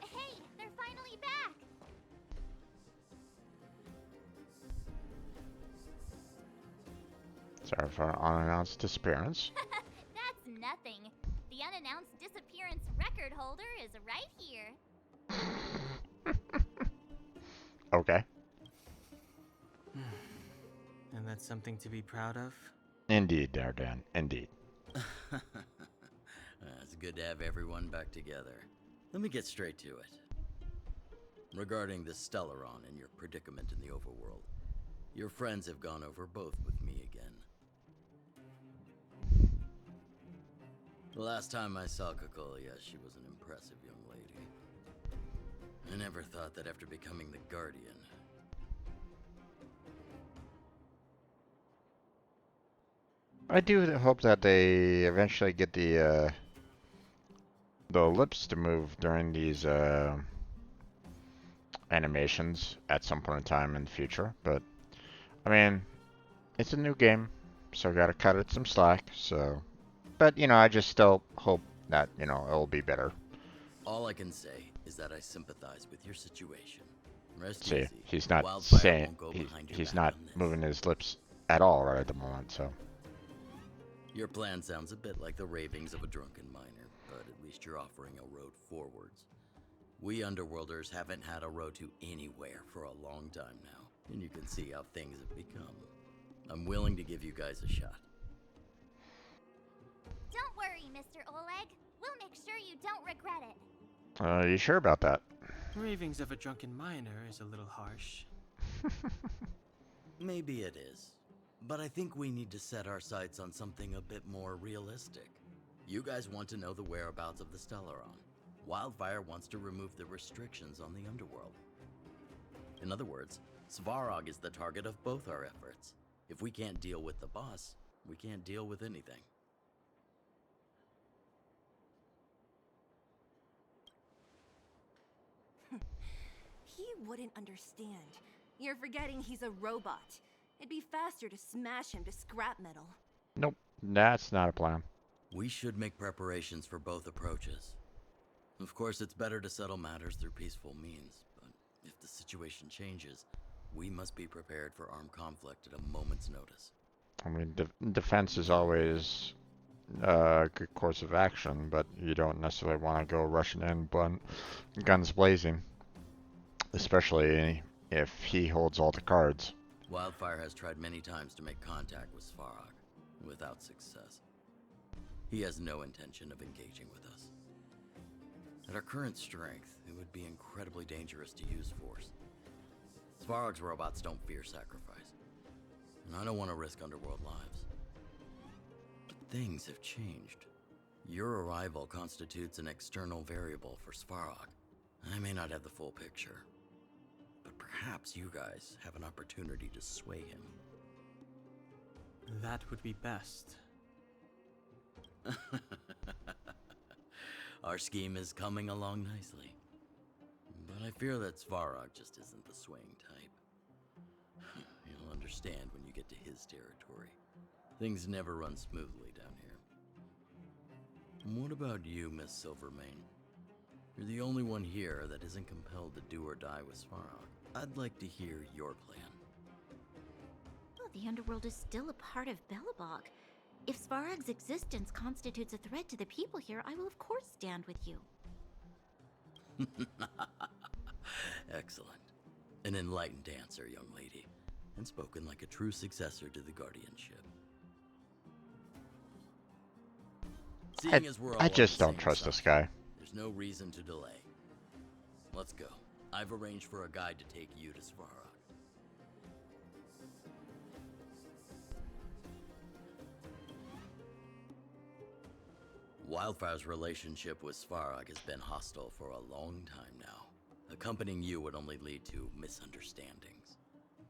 Hey, they're finally back! Sorry for an unannounced disappearance. That's nothing. The unannounced disappearance record holder is right here. Okay. And that's something to be proud of? Indeed, Dardan. Indeed. It's good to have everyone back together. Let me get straight to it. Regarding the Stellaron and your predicament in the overworld, your friends have gone over both with me again. The last time I saw Kokolia, she was an impressive young lady. I never thought that after becoming the Guardian... I do hope that they eventually get the lips to move during these animations at some point in time in the future. But I mean, it's a new game, so gotta cut it some slack. So, but you know, I just still hope that you know it'll be better. All I can say is that I sympathize with your situation. Rest See, easy. he's not Wildfire saying won't go behind your he's back not on this. moving his lips at all right at the moment. So. Your plan sounds a bit like the ravings of a drunken miner, but at least you're offering a road forwards. We Underworlders haven't had a road to anywhere for a long time now, and you can see how things have become. I'm willing to give you guys a shot. Don't worry, Mr. Oleg. We'll make sure you don't regret it. Are you sure about that? Ravings of a drunken miner is a little harsh. Maybe it is. But I think we need to set our sights on something a bit more realistic. You guys want to know the whereabouts of the Stellaron. Wildfire wants to remove the restrictions on the Underworld. In other words, Svarog is the target of both our efforts. If we can't deal with the boss, we can't deal with anything. He wouldn't understand. You're forgetting he's a robot. It'd be faster to smash him to scrap metal. Nope, that's not a plan. We should make preparations for both approaches. Of course, it's better to settle matters through peaceful means, but if the situation changes, we must be prepared for armed conflict at a moment's notice. I mean, defense is always a good course of action, but you don't necessarily want to go rushing in guns blazing, especially if he holds all the cards. Wildfire has tried many times to make contact with Svarog, without success. He has no intention of engaging with us. At our current strength, it would be incredibly dangerous to use force. Svarog's robots don't fear sacrifice, and I don't want to risk Underworld lives. But things have changed. Your arrival constitutes an external variable for Svarog. I may not have the full picture, but perhaps you guys have an opportunity to sway him. That would be best. Our scheme is coming along nicely. But I fear that Svarog just isn't the swaying type. You'll understand when you get to his territory. Things never run smoothly down here. And what about you, Miss Silvermane? You're the only one here that isn't compelled to do or die with Svarog. I'd like to hear your plan. Well, the Underworld is still a part of Belobog. If Svarog's existence constitutes a threat to the people here, I will of course stand with you. Excellent. An enlightened answer, young lady, and spoken like a true successor to the guardianship. Seeing as we're all I on just the don't same trust side, this guy. there's no reason to delay. Let's go. I've arranged for a guide to take you to Svarog. Wildfire's relationship with Svarog has been hostile for a long time now. Accompanying you would only lead to misunderstandings.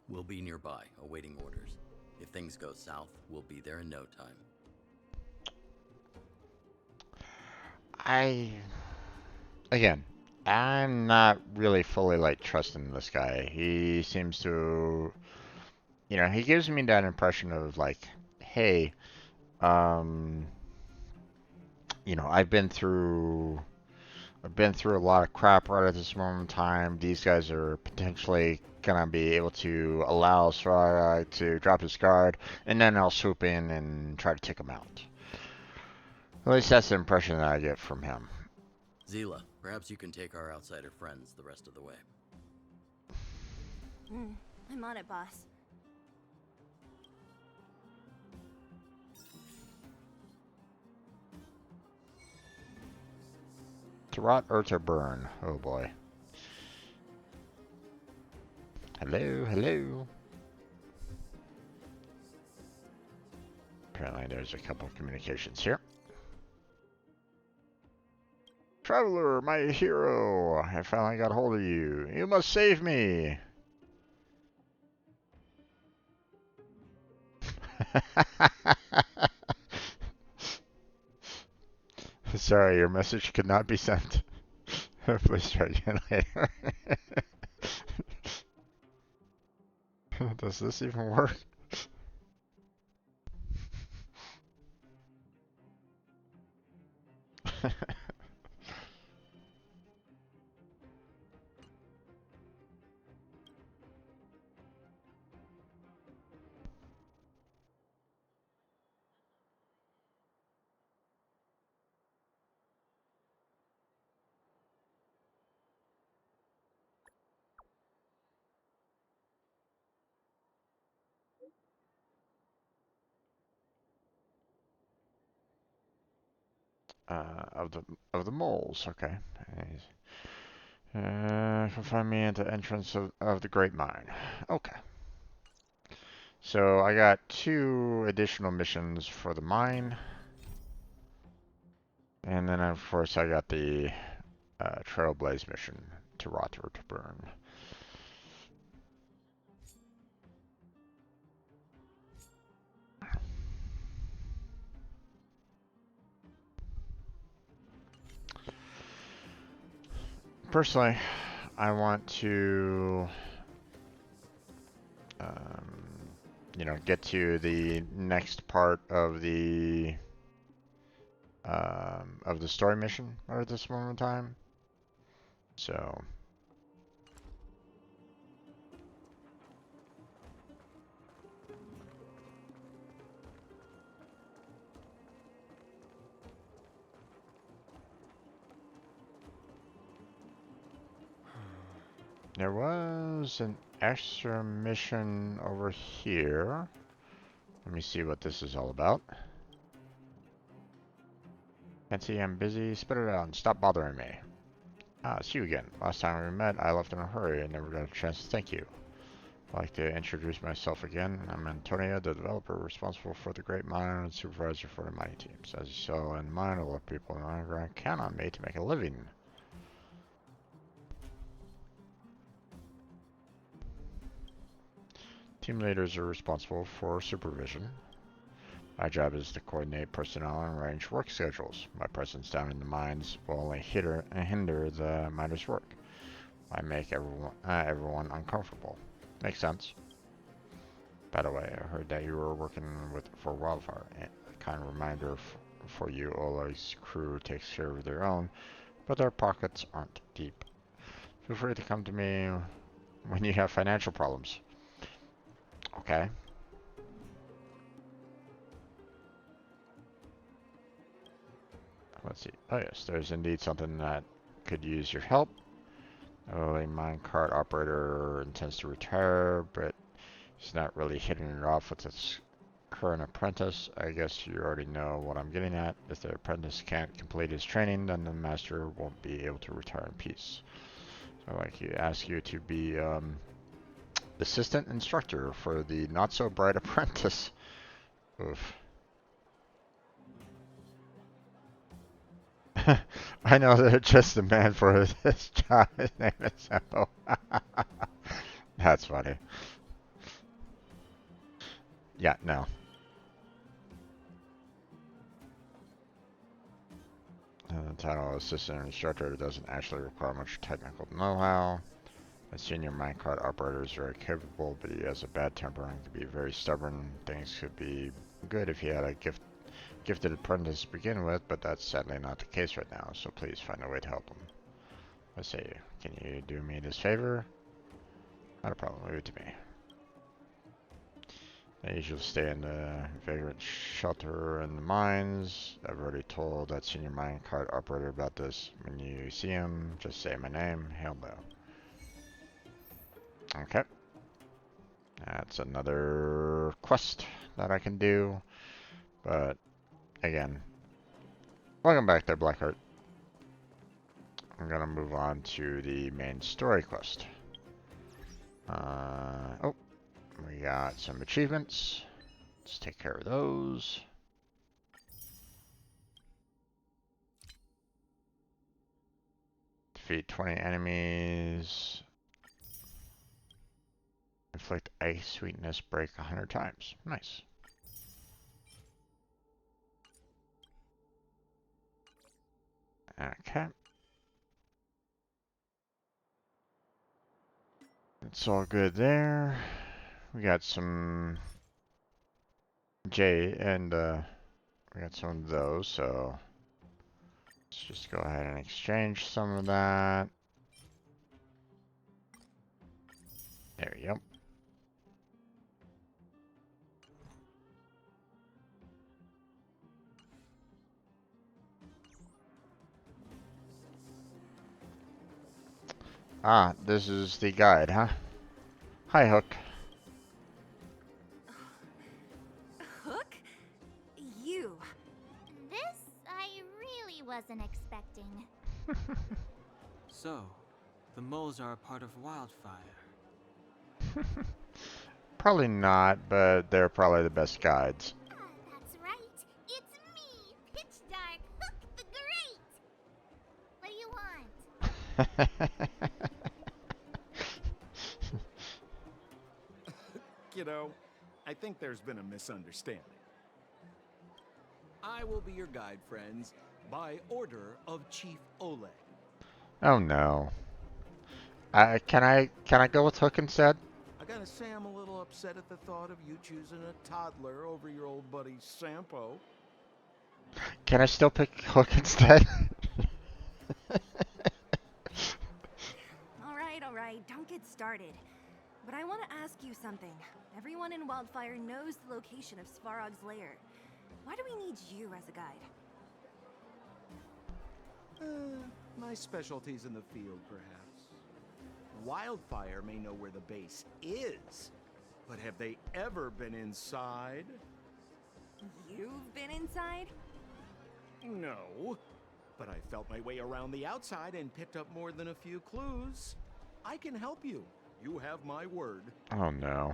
We'll be nearby, awaiting orders. If things go south, we'll be there in no time. Again, I'm not really fully like trusting this guy. He seems to, you know, he gives me that impression of like, hey, you know, I've been through I've been through a lot of crap right at this moment in time. These guys are potentially gonna be able to allow Svarog to drop his guard, and then I'll swoop in and try to take him out. At least that's the impression that I get from him. Zila, perhaps you can take our outsider friends the rest of the way. I'm on it, boss. To rot or to burn? Oh boy. Hello, hello. Apparently there's a couple of communications here. Traveler, my hero, I finally got hold of you. You must save me. Sorry, your message could not be sent. Please try again later. Does this even work? Of the moles, okay. Can find me at the entrance of the Great Mine. Okay. So I got 2 additional missions for the mine. And then of course I got the Trailblaze mission to rot or to burn. Personally, I want to, you know, get to the next part of the story mission at this moment in time. So. There was an extra mission over here. Let me see what this is all about. Can't see I'm busy. Spit it out and stop bothering me. Ah, see you again. Last time we met, I left in a hurry and never got a chance to thank you. I'd like to introduce myself again. I'm Antonio, the developer responsible for the Great Mine and supervisor for the mining teams. As you saw in mine, a lot of people in the underground count on me to make a living. Team leaders are responsible for supervision. My job is to coordinate personnel and arrange work schedules. My presence down in the mines will only hinder the miners' work. I make everyone uncomfortable. Makes sense. By the way, I heard that you were working for Wildfire. A kind reminder for you, Oleg's crew takes care of their own, but their pockets aren't deep. Feel free to come to me when you have financial problems. Okay. Let's see. Oh yes, there's indeed something that could use your help. A minecart operator intends to retire, but he's not really hitting it off with his current apprentice. I guess you already know what I'm getting at. If the apprentice can't complete his training, then the master won't be able to retire in peace. So like he asks you to be assistant instructor for the not so bright apprentice. Oof. I know they're just the man for this job. His name is Sampo. That's funny. Yeah, no. The title of assistant instructor doesn't actually require much technical know-how. A senior minecart operator is very capable, but he has a bad temper and can be very stubborn. Things could be good if he had a gifted apprentice to begin with, but that's sadly not the case right now, so please find a way to help him. Let's see. Can you do me this favor? Not a problem. Leave it to me. I usually stay in the vagrant shelter in the mines. I've already told that senior mine cart operator about this. When you see him, just say my name. He'll know. Okay. That's another quest that I can do. But, again, welcome back there, Blackheart. I'm gonna move on to the main story quest. Oh, we got some achievements. Let's take care of those. Defeat 20 enemies. Inflict ice sweetness break 100 times. Nice. Okay. It's all good there. We got some J and we got some of those, so let's just go ahead and exchange some of that. There we go. Ah, this is the guide, huh? Hi, Hook. Hook? You. This I really wasn't expecting. So, the moles are a part of Wildfire. Probably not, but they're probably the best guides. That's right. It's me, Pitch Dark Hook the Great. What do you want? Kiddo, I think there's been a misunderstanding. I will be your guide, friends, by order of Chief Oleg. Oh no. Can I go with Hook instead? I gotta say I'm a little upset at the thought of you choosing a toddler over your old buddy Sampo. Can I still pick Hook instead? All right, don't get started. But I want to ask you something. Everyone in Wildfire knows the location of Svarog's lair. Why do we need you as a guide? My specialty's in the field, perhaps. Wildfire may know where the base is, but have they ever been inside? You've been inside? No, but I felt my way around the outside and picked up more than a few clues. I can help you. You have my word. Oh no.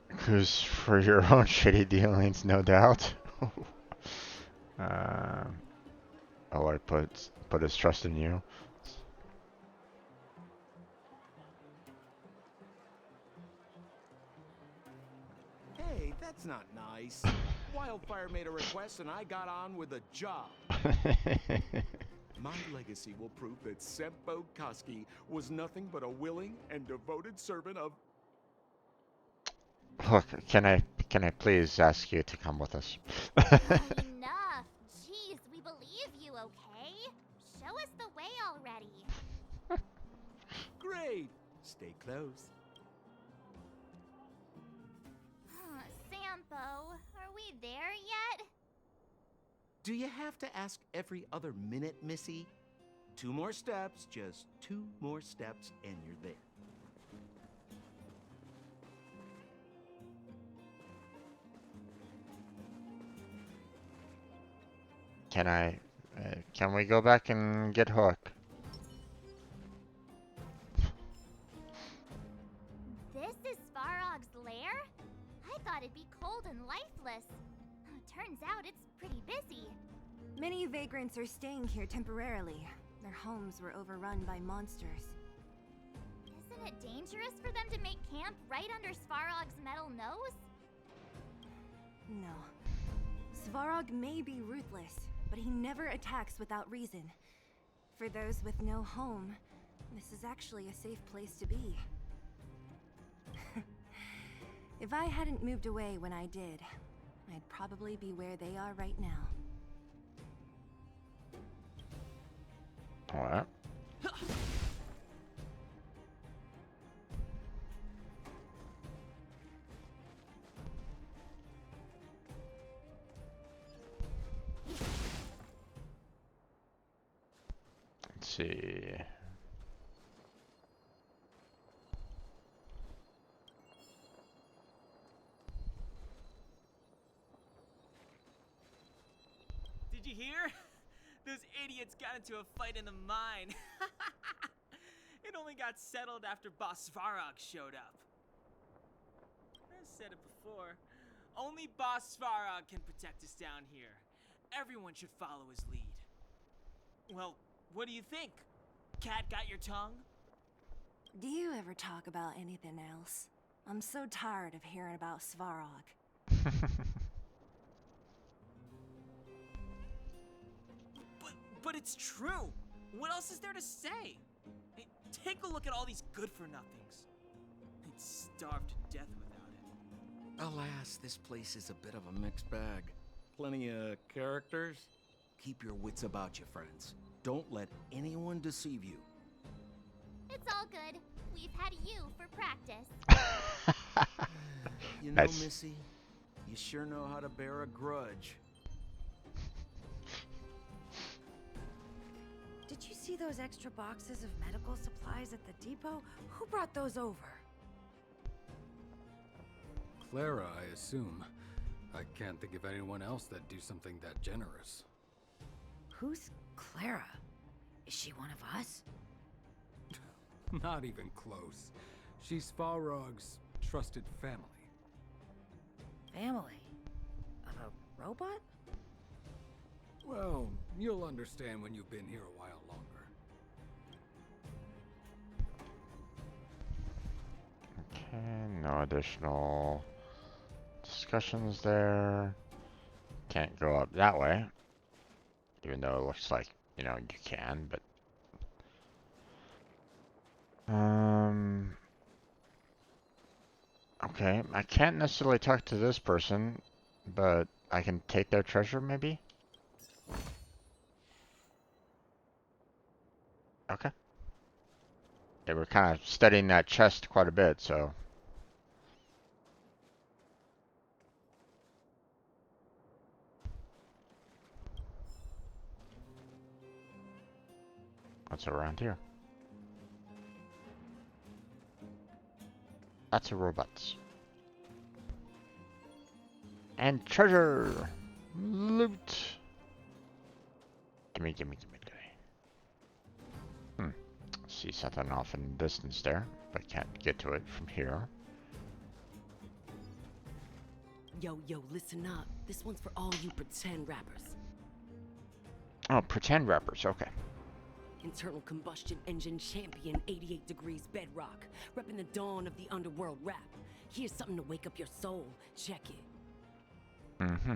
Because for your own shitty dealings, no doubt. I put his trust in you. Hey, that's not nice. Wildfire made a request and I got on with the job. My legacy will prove that Sempo Koski was nothing but a willing and devoted servant of... Look, can I please ask you to come with us? Enough. Jeez, we believe you, okay? Show us the way already. Great. Stay close. Sampo, are we there yet? Do you have to ask every other minute, Missy? 2 more steps, just 2 more steps, and you're there. Can we go back and get Hook? This is Svarog's lair? I thought it'd be cold and lifeless. Turns out it's pretty busy. Many vagrants are staying here temporarily. Their homes were overrun by monsters. Isn't it dangerous for them to make camp right under Svarog's metal nose? No. Svarog may be ruthless, but he never attacks without reason. For those with no home, this is actually a safe place to be. If I hadn't moved away when I did, I'd probably be where they are right now. Alright. Let's see. Did you hear? Those idiots got into a fight in the mine. It only got settled after Boss Svarog showed up. I said it before. Only Boss Svarog can protect us down here. Everyone should follow his lead. Well, what do you think? Cat got your tongue? Do you ever talk about anything else? I'm so tired of hearing about Svarog. But it's true. What else is there to say? Hey, take a look at all these good-for-nothings. They'd starve to death without it. Alas, this place is a bit of a mixed bag. Plenty of characters. Keep your wits about you, friends. Don't let anyone deceive you. It's all good. We've had you for practice. You know, Nice. Missy, you sure know how to bear a grudge. Did you see those extra boxes of medical supplies at the depot? Who brought those over? Clara, I assume. I can't think of anyone else that'd do something that generous. Who's Clara? Is she one of us? Not even close. She's Svarog's trusted family. Family? Of a robot? Well, you'll understand when you've been here a while longer. Okay, no additional discussions there. Can't go up that way. Even though it looks like, you know, you can, but... Okay, I can't necessarily talk to this person, but I can take their treasure, maybe? Okay. Yeah, we're kind of studying that chest quite a bit, so... What's around here? Lots of robots. And treasure! Loot! Gimme, gimme, gimme, gimme. See something off in the distance there, but can't get to it from here. Yo, listen up. This one's for all you pretend rappers. Oh, pretend rappers, okay. Internal combustion engine champion, 88 degrees bedrock. Repping the dawn of the underworld rap. Here's something to wake up your soul. Check it. Mm-hmm.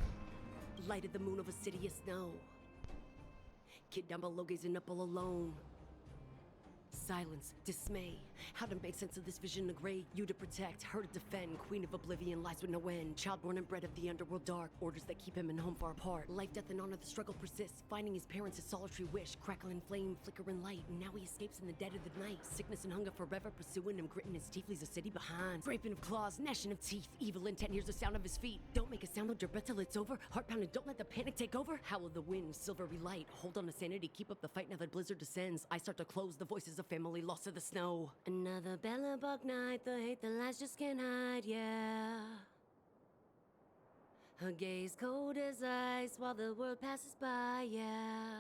Light of the moon of a city of snow. Kid down below gazing up all alone. Silence, dismay. How to make sense of this vision of gray? You to protect, her to defend. Queen of oblivion lies with no end. Child born and bred of the underworld dark. Orders that keep him and home far apart. Life, death, and honor, the struggle persists. Finding his parents, his solitary wish. Crackling flame, flickering light. And now he escapes in the dead of the night. Sickness and hunger forever pursuing him. Gritting his teeth, leaves a city behind. Scraping of claws, gnashing of teeth. Evil intent, hears the sound of his feet. Don't make a sound, hold your breath till it's over. Heart pounding, don't let the panic take over. Howl of the wind, silvery light. Hold on to sanity, keep up the fight now that blizzard descends. I start to close the voices of family lost to the snow. Another bellabug night, the hate, the lies just can't hide, yeah. Her gaze cold as ice while the world passes by, yeah.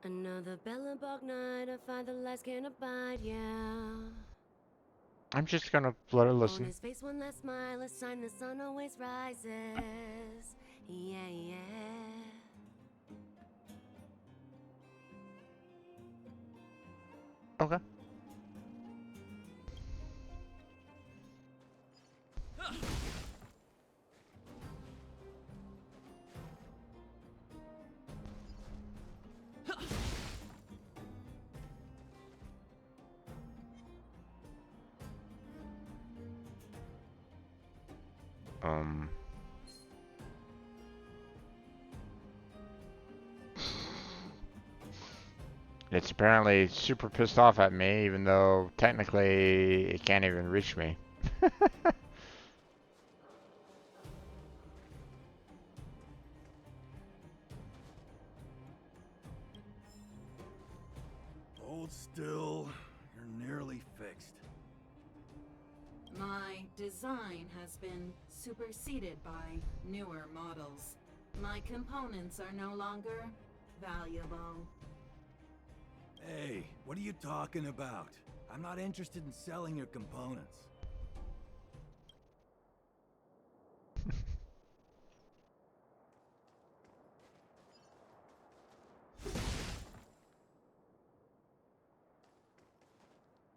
Another bellabug night, I find the lies can't abide, yeah. I'm just gonna let her On listen. his face one last smile, a sign the sun always rises, yeah. Okay. It's apparently super pissed off at me, even though technically it can't even reach me. Hold still. You're nearly fixed. My design has been superseded by newer models. My components are no longer valuable. Hey, what are you talking about? I'm not interested in selling your components.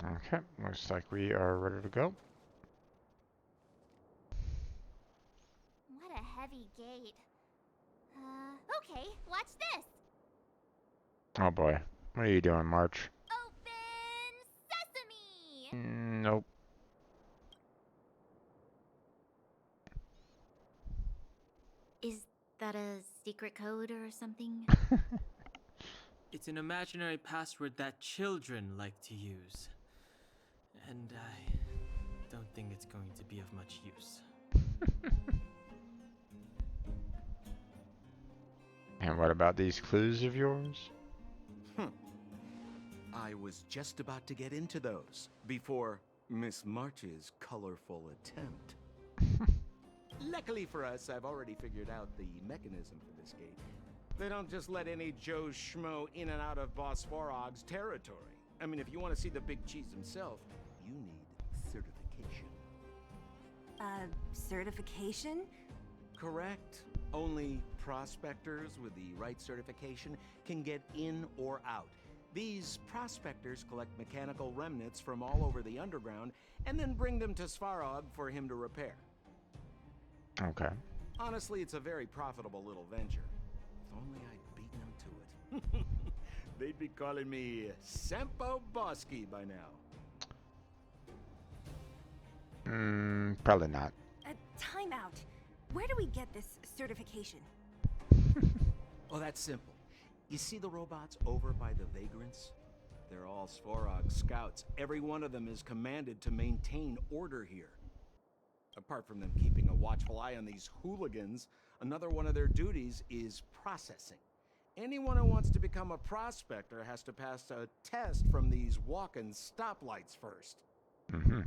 Okay, looks like we are ready to go. What a heavy gate. Okay, watch this. Oh boy. What are you doing, March? Open sesame! Nope. Is that a secret code or something? It's an imaginary password that children like to use. And I don't think it's going to be of much use. And what about these clues of yours? I was just about to get into those before Miss March's colorful attempt. Luckily for us, I've already figured out the mechanism for this gate. They don't just let any Joe Schmo in and out of Boss Svarog's territory. I mean, if you want to see the big cheese himself, you need certification. Certification? Correct. Only prospectors with the right certification can get in or out. These prospectors collect mechanical remnants from all over the underground and then bring them to Svarog for him to repair. Okay. Honestly, it's a very profitable little venture. If only I'd beaten them to it. They'd be calling me Sempo Bosky by now. Probably not. Time out. Where do we get this certification? Oh, that's simple. You see the robots over by the Vagrants? They're all Svarog scouts. Every one of them is commanded to maintain order here. Apart from them keeping a watchful eye on these hooligans, another one of their duties is processing. Anyone who wants to become a prospector has to pass a test from these walk-in stoplights first. Mm-hmm.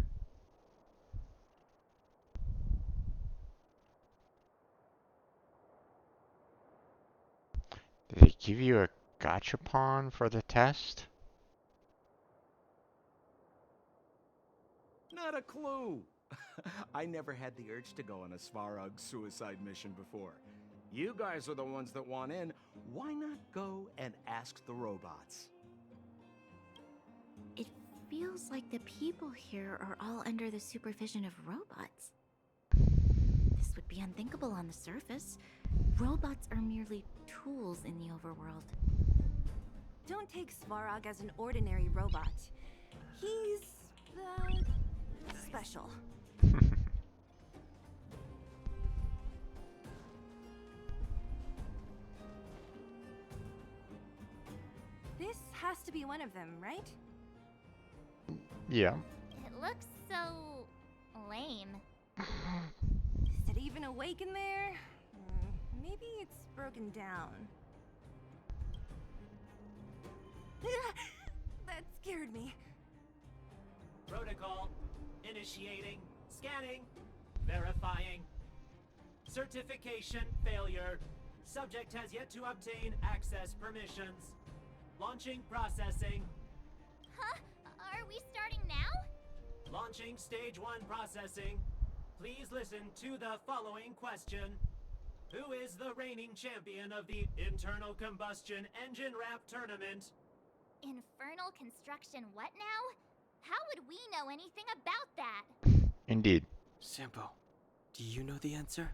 Did they give you a gachapon for the test? Not a clue. I never had the urge to go on a Svarog suicide mission before. You guys are the ones that want in. Why not go and ask the robots? It feels like the people here are all under the supervision of robots. This would be unthinkable on the surface. Robots are merely tools in the overworld. Don't take Svarog as an ordinary robot. He's, special. This has to be one of them, right? Yeah. It looks so lame. Is it even awake in there? Maybe it's broken down. That scared me. Protocol. Initiating. Scanning. Verifying. Certification failure. Subject has yet to obtain access permissions. Launching processing. Huh? Are we starting now? Launching stage 1 processing. Please listen to the following question. Who is the reigning champion of the Internal Combustion Engine Rap Tournament? Infernal construction what now? How would we know anything about that? Indeed. Sampo, do you know the answer?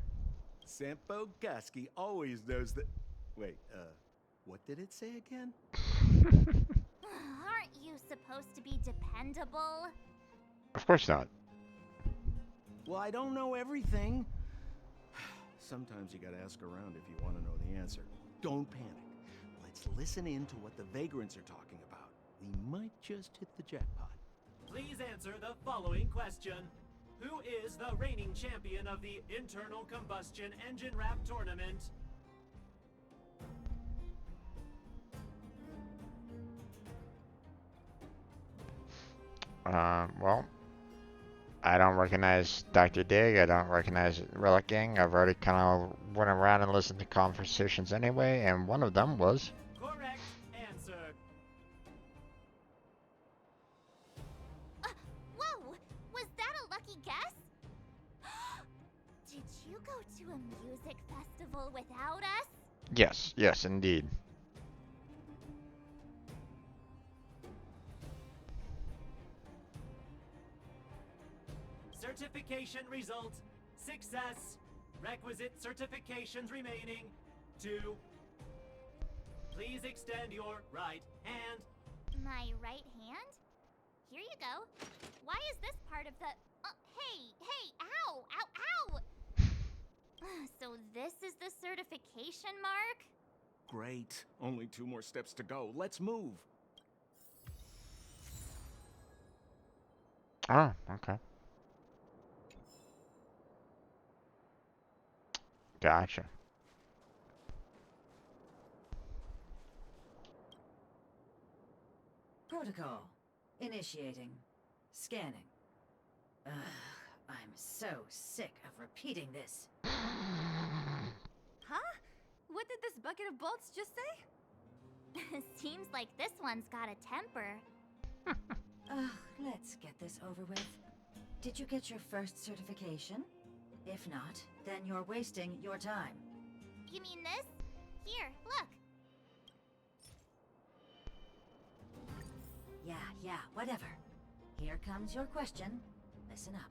Sempo Bosky always knows that... Wait, what did it say again? Aren't you supposed to be dependable? Of course not. Well, I don't know everything. Sometimes you gotta ask around if you want to know the answer. Don't panic. Let's Let's listen in to what the vagrants are talking about. We might just hit the jackpot. Please answer the following question. Who is the reigning champion of the Internal Combustion Engine Wrap Tournament? Well, I don't recognize Dr. Dig. I don't recognize Relic Gang. I've already kind of went around and listened to conversations anyway, and one of them was. Correct answer. Whoa! Was that a lucky guess? Did you go to a music festival without us? Yes, yes, indeed. Certification result. Success. Requisite certifications remaining. 2. Please extend your right hand. My right hand? Here you go. Why is this part of the... hey, ow, ow, ow! So this is the certification mark? Great. Only 2 more steps to go. Let's move. Oh, okay. Gotcha. Protocol. Initiating. Scanning. Ugh, I'm so sick of repeating this. Huh? What did this bucket of bolts just say? Seems like this one's got a temper. Ugh, let's get this over with. Did you get your first certification? If not, then you're wasting your time. You mean this? Here, look. Yeah, whatever. Here comes your question. Listen up.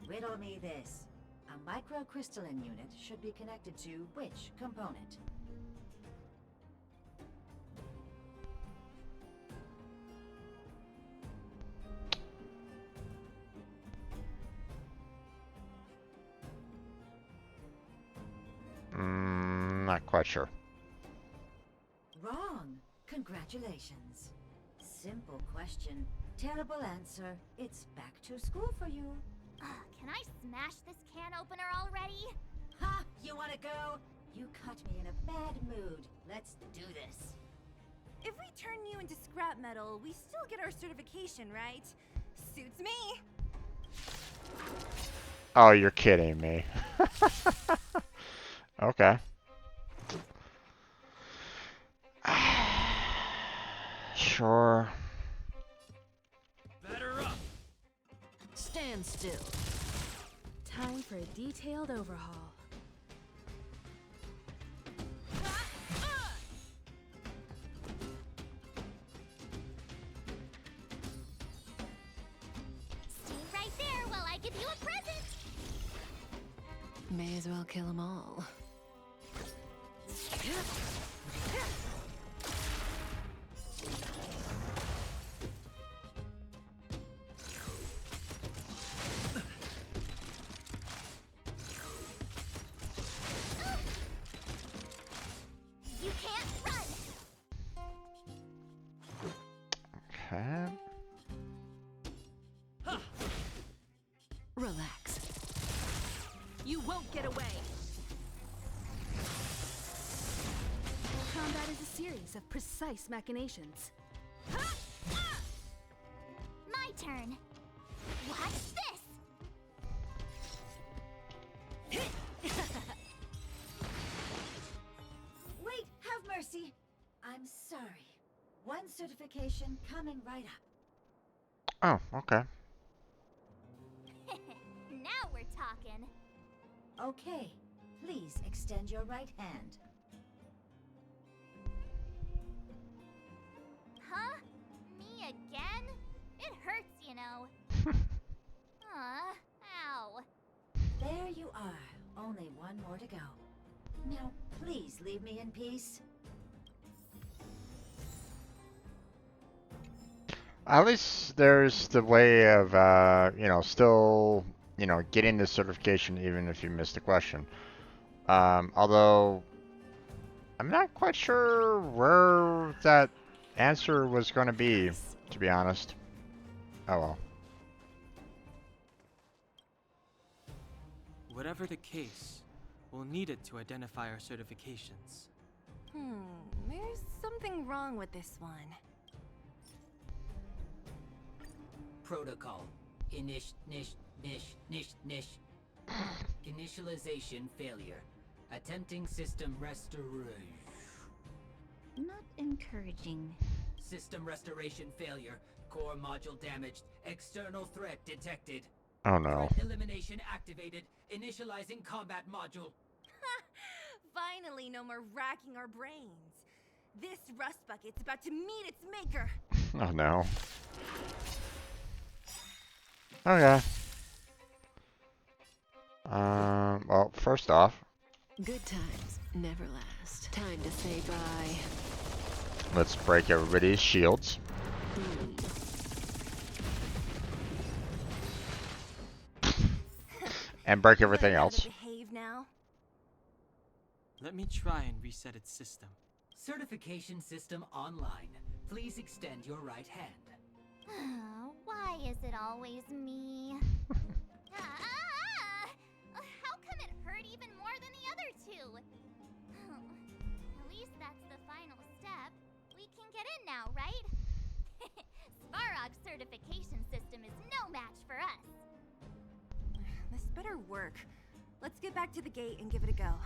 Riddle me this. A microcrystalline unit should be connected to which component? Not quite sure. Wrong. Congratulations. Simple question. Terrible answer. It's back to school for you. Can I smash this can opener already? Ha! You wanna go? You caught me in a bad mood. Let's do this. If we turn you into scrap metal, we still get our certification, right? Suits me. Oh, you're kidding me. Okay. Sure. Better up. Stand still. Time for a detailed overhaul. Stay right there while I give you a present. May as well kill them all. You can't run. Okay. Relax. You won't get away. Combat is a series of precise machinations. My turn. Watch this. Wait, have mercy. I'm sorry. One certification coming right up. Oh, okay. Now we're talking. Okay, please extend your right hand. Huh? Me again? It hurts, you know. Ow. There you are. Only one more to go. Now, please leave me in peace. At least there's the way of, still, getting the certification even if you missed the question. Although, I'm not quite sure where that answer was going to be, to be honest. Oh well. Whatever the case, we'll need it to identify our certifications. There's something wrong with this one. Protocol. Initialization failure. Attempting system restoration. Not encouraging. System restoration failure. Core module damaged. External threat detected. Oh no. Threat elimination activated. Initializing combat module. Finally, no more racking our brains. This rust bucket's about to meet its maker. Oh no. Okay. Well, first off, Good times never last. Time to say bye. let's break everybody's shields. And break everything else. Behave now. Let me try and reset its system. Certification system online. Please extend your right hand. Why is it always me? How come it hurt even more than the other two? At least that's the final step. We can get in now, right? Svarog's certification system is no match for us. This better work. Let's get back to the gate and give it a go.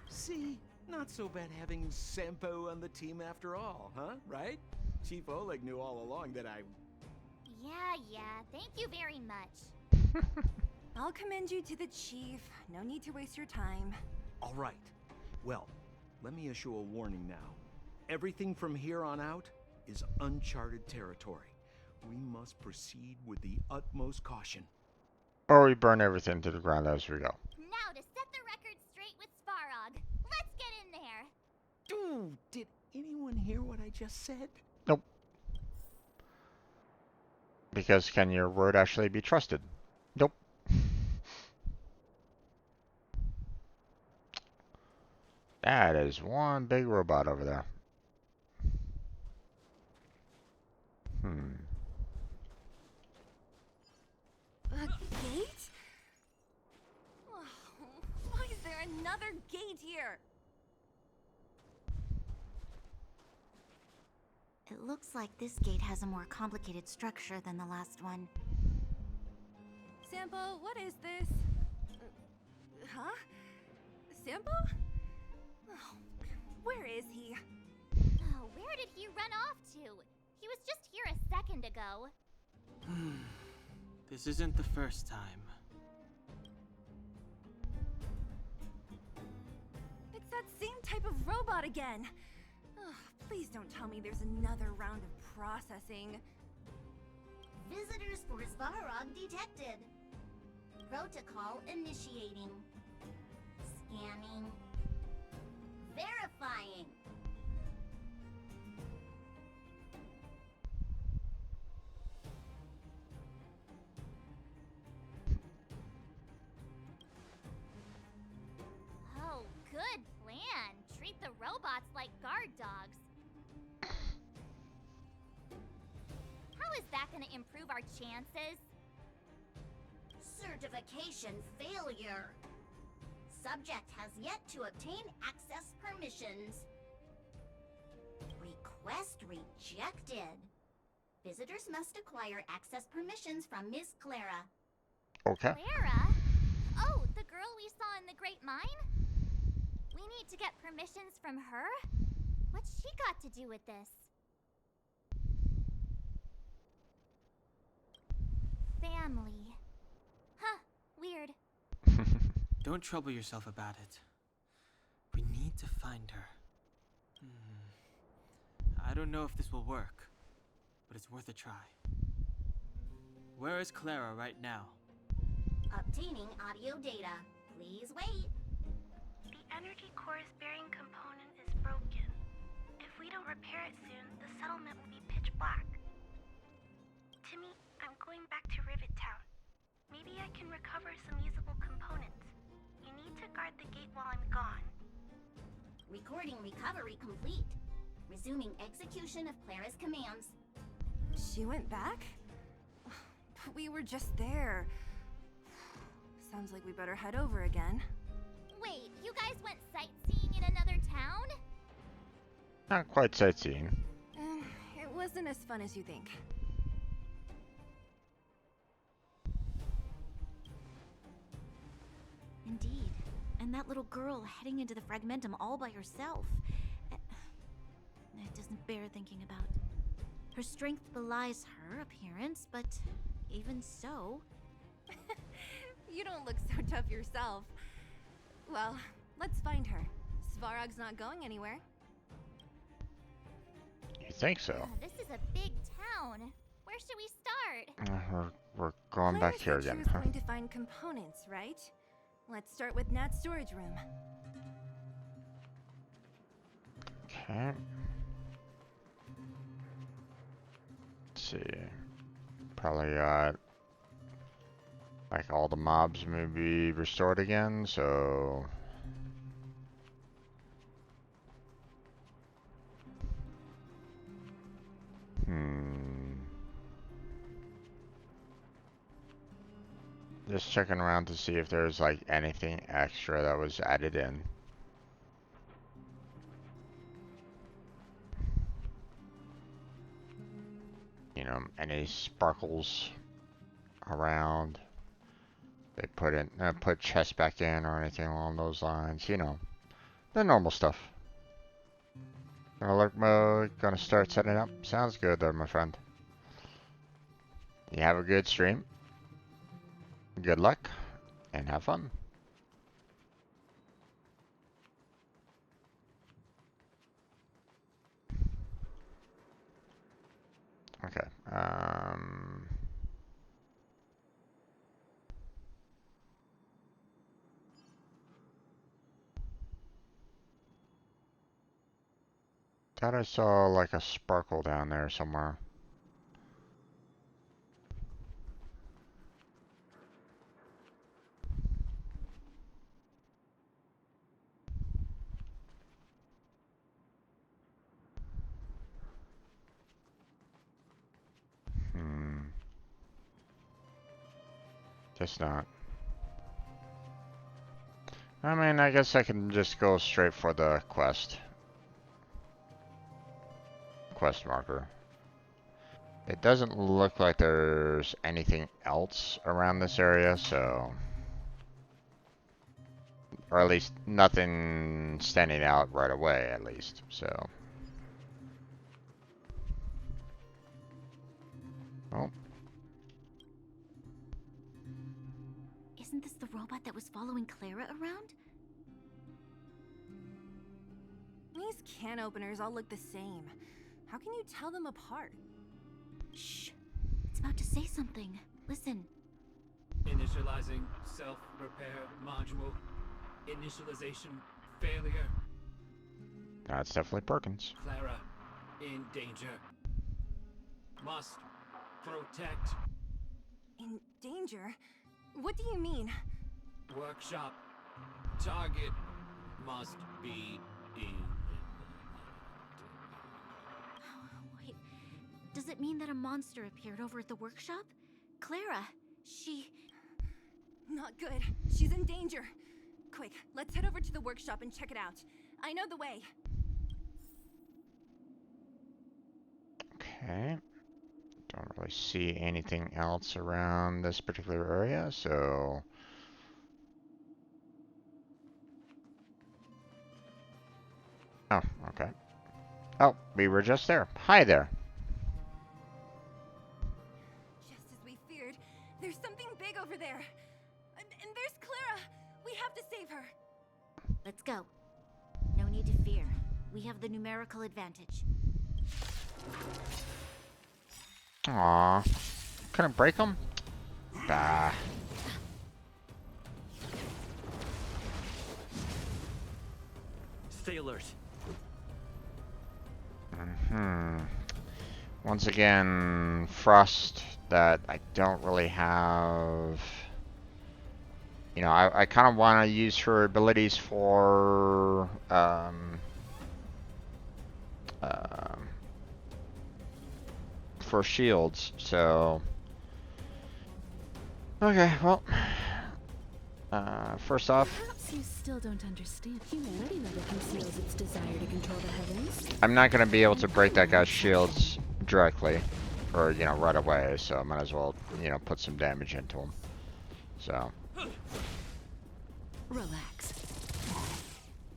See? Not so bad having Sampo on the team after all, huh? Right? Chief Oleg knew all along that I... Yeah, thank you very much. I'll commend you to the chief. No need to waste your time. All right. Well, let me issue a warning now. Everything from here on out is uncharted territory. We must proceed with the utmost caution. Or we burn everything to the ground as we go. Now to set the record straight with Svarog. Let's get in there. Dude, did anyone hear what I just said? Nope. Because can your word actually be trusted? Nope. That is one big robot over there. A gate? Oh, why is there another gate here? It looks like this gate has a more complicated structure than the last one. Sampo, what is this? Huh? Sampo? Oh, where is he? Oh, where did he run off to? He was just here a second ago. This isn't the first time. It's that same type of robot again. Ugh, please don't tell me there's another round of processing. Visitors for Svarog detected. Protocol initiating. Scanning. Verifying. Oh, good plan. Treat the robots like guard dogs. How is that going to improve our chances? Certification failure. Subject has yet to obtain access permissions. Request rejected. Visitors must acquire access permissions from Miss Clara. Okay. Clara? Oh, the girl we saw in the Great Mine? We need to get permissions from her? What's she got to do with this? Family. Huh, weird. Don't trouble yourself about it. We need to find her. I don't know if this will work. but it's worth a try. Where is Clara right now? Obtaining audio data. Please wait. The energy core's bearing component is broken. If we don't repair it soon, the settlement will be pitch black. Timmy, I'm going back to Rivet Town. Maybe I can recover some usable components. You need to guard the gate while I'm gone. Recording recovery complete. Resuming execution of Clara's commands. She went back? But we were just there. Sounds like we better head over again. Wait, you guys went sightseeing in another town? Not quite sightseeing. It wasn't as fun as you think. Indeed. And that little girl heading into the Fragmentum all by herself. It doesn't bear thinking about. Her strength belies her appearance, but even so... You don't look so tough yourself. Well, let's find her. Svarog's not going anywhere. You think so? This is a big town. Where should we start? We're going back here She again. was going to find components, right? Let's start with Nat's storage room. Okay. Let's see. Probably got like all the mobs may be restored again, so just checking around to see if there's like anything extra that was added in. You know, any sparkles around. They put chests back in or anything along those lines, you know. The normal stuff. Alert mode, gonna start setting up. Sounds good there, my friend. You have a good stream. Good luck, and have fun. Okay, thought I saw like a sparkle down there somewhere. Guess not. I mean, I guess I can just go straight for the quest marker. It doesn't look like there's anything else around this area, so... Or at least nothing standing out right away, at least, so... Oh. Isn't this the robot that was following Clara around? These can openers all look the same. How can you tell them apart? Shh. It's about to say something. Listen. Initializing self-repair module. Initialization failure. That's definitely Perkins. Clara in danger. Must protect. In danger? What do you mean? Workshop. Target must be in. Wait. Does it mean that a monster appeared over at the workshop? Clara, she... Not good. She's in danger. Quick, let's head over to the workshop and check it out. I know the way. Okay. Don't really see anything else around this particular area, so... Oh, okay. Oh, we were just there. Hi there. Just as we feared, there's something big over there. And there's Clara. We have to save her. Let's go. No need to fear. We have the numerical advantage. Aw. Couldn't break them? Bah. Stay alert. Once again, Frost that I don't really have. You know, I kind of want to use her abilities for shields, so. Okay, well. First off, Perhaps you still don't understand. Humanity never conceals its desire to control the heavens. I'm not going to be able to break that guy's shields directly, or, you know, right away, so I might as well, you know, put some damage into him. So. Relax.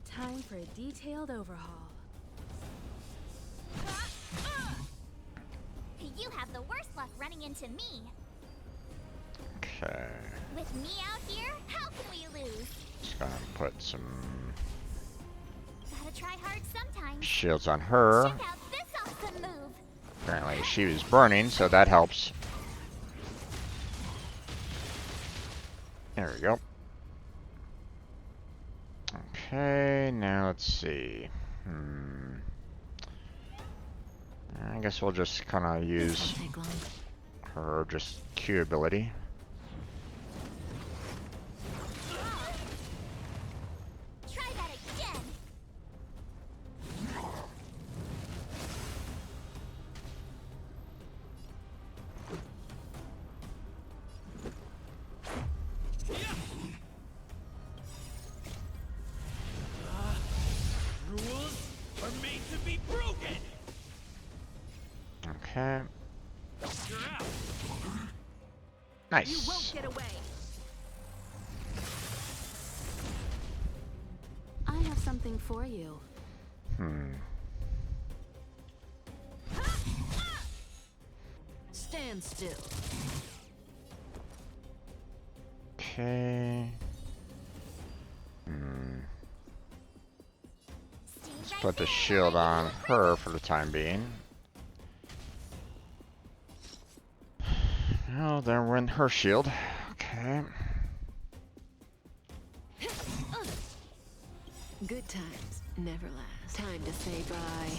Time for a detailed overhaul. You have the worst luck running into me. Okay. With me out here, how can we lose? Just gonna put some Gotta try hard sometimes. shields on her. Check out this awesome move. Apparently she was burning, so that helps. There we go. Okay, now let's see. I guess we'll just kind of use her just Q ability. Try that again. Rules are made to be broken. Okay. You're out. Nice. You won't get away. I have something for you. Stand still. Okay. Let's put the shield on her for the time being. Oh, there went her shield. Okay. Good times never last. Time to say bye.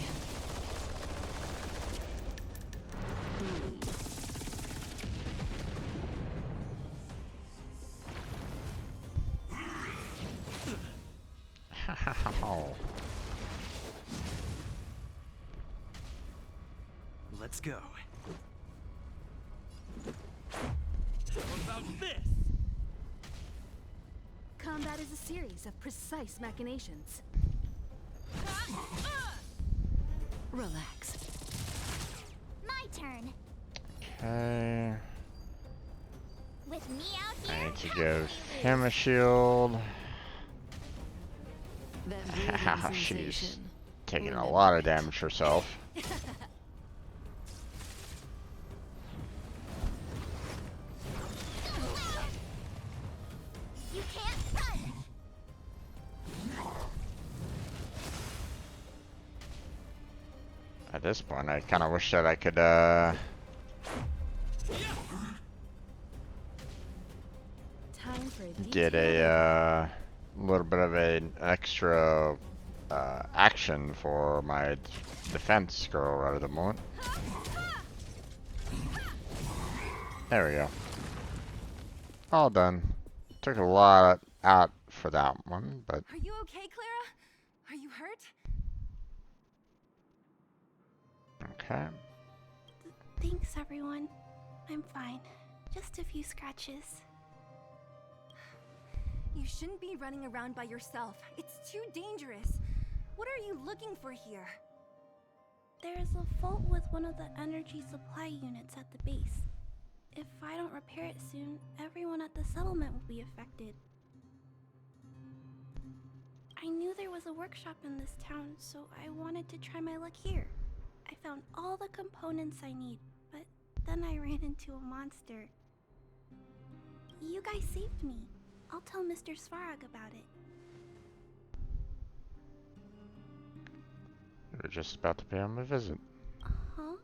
Let's go. What about this? Combat is a series of precise machinations. Relax. My turn. Okay. With me out I here, need to give him a shield. That She's taking a lot of damage herself. you can't run. At this point, I kind of wish that I could, Time for a get a, little bit of an extra, action for my defense girl right at the moment. There we go. All done. Took a lot out for that one, but Are you okay, Clara? Are you hurt? okay. Thanks, everyone. I'm fine. Just a few scratches. You shouldn't be running around by yourself. It's too dangerous. What are you looking for here? There is a fault with one of the energy supply units at the base. If I don't repair it soon, everyone at the settlement will be affected. I knew there was a workshop in this town, so I wanted to try my luck here. I found all the components I need, but then I ran into a monster. You guys saved me. I'll tell Mr. Svarog about it. We were just about to pay him a visit. Huh?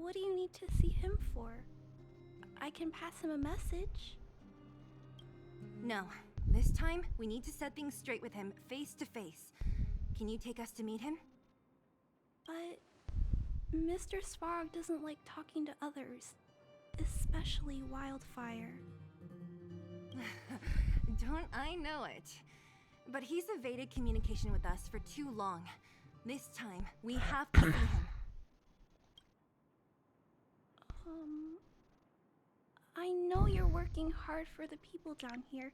What do you need to see him for? I can pass him a message. No. This time, we need to set things straight with him, face to face. Can you take us to meet him? But Mr. Svarog doesn't like talking to others, especially Wildfire. Don't I know it? But he's evaded communication with us for too long. This time, we have to see him. I know you're working hard for the people down here,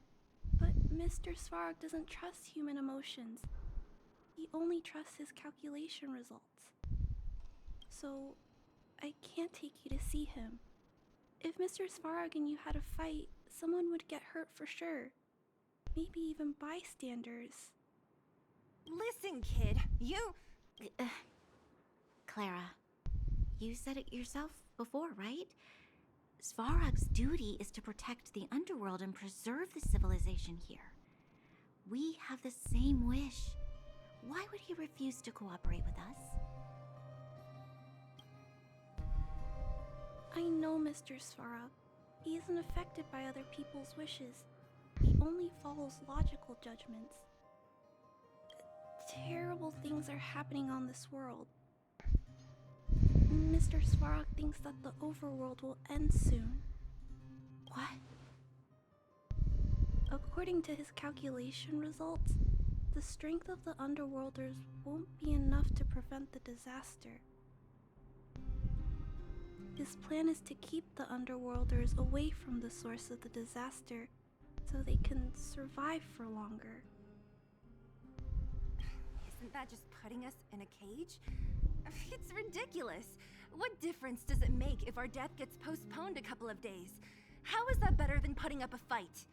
but Mr. Svarog doesn't trust human emotions. He only trusts his calculation results. So, I can't take you to see him. If Mr. Svarog and you had a fight, someone would get hurt for sure. Maybe even bystanders. Listen, kid, you... Clara, you said it yourself before, right? Svarog's duty is to protect the underworld and preserve the civilization here. We have the same wish. Why would he refuse to cooperate with us? I know Mr. Svarog. He isn't affected by other people's wishes. He only follows logical judgments. Terrible things are happening on this world. Mr. Svarog thinks that the overworld will end soon. What? According to his calculation results, the strength of the underworlders won't be enough to prevent the disaster. His plan is to keep the underworlders away from the source of the disaster so they can survive for longer. Isn't that just putting us in a cage? It's ridiculous. What difference does it make if our death gets postponed a couple of days? How is that better than putting up a fight?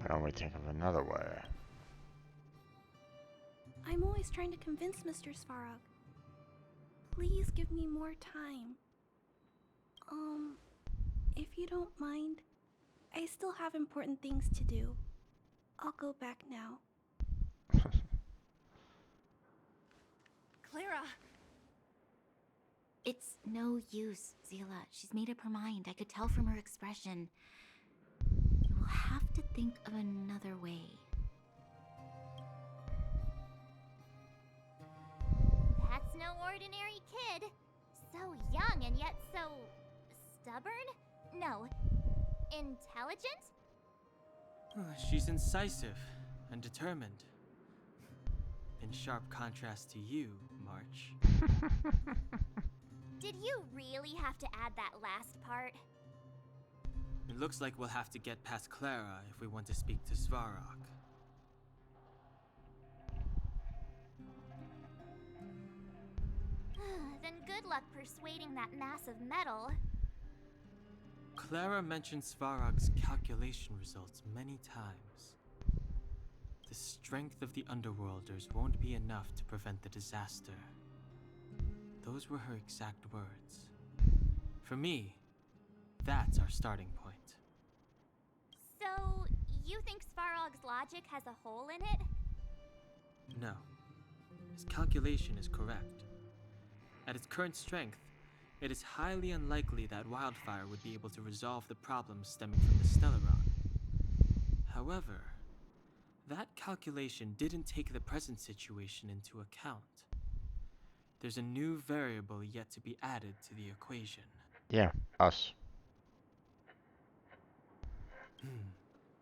Why don't we think of another way? I'm always trying to convince Mr. Svarog. Please give me more time. If you don't mind, I still have important things to do. I'll go back now. Clara! It's no use, Zila. She's made up her mind. I could tell from her expression. We'll have to think of another way. That's no ordinary kid. So young and yet so... stubborn? No. Intelligent? She's incisive and determined. In sharp contrast to you, March. Did you really have to add that last part? It looks like we'll have to get past Clara if we want to speak to Svarog. Then good luck persuading that mass of metal. Clara mentioned Svarog's calculation results many times. The strength of the Underworlders won't be enough to prevent the disaster. Those were her exact words. For me, that's our starting point. So, you think Svarog's logic has a hole in it? No. His calculation is correct. At its current strength, it is highly unlikely that Wildfire would be able to resolve the problems stemming from the Stellaron. However, that calculation didn't take the present situation into account. There's a new variable yet to be added to the equation. Yeah, us.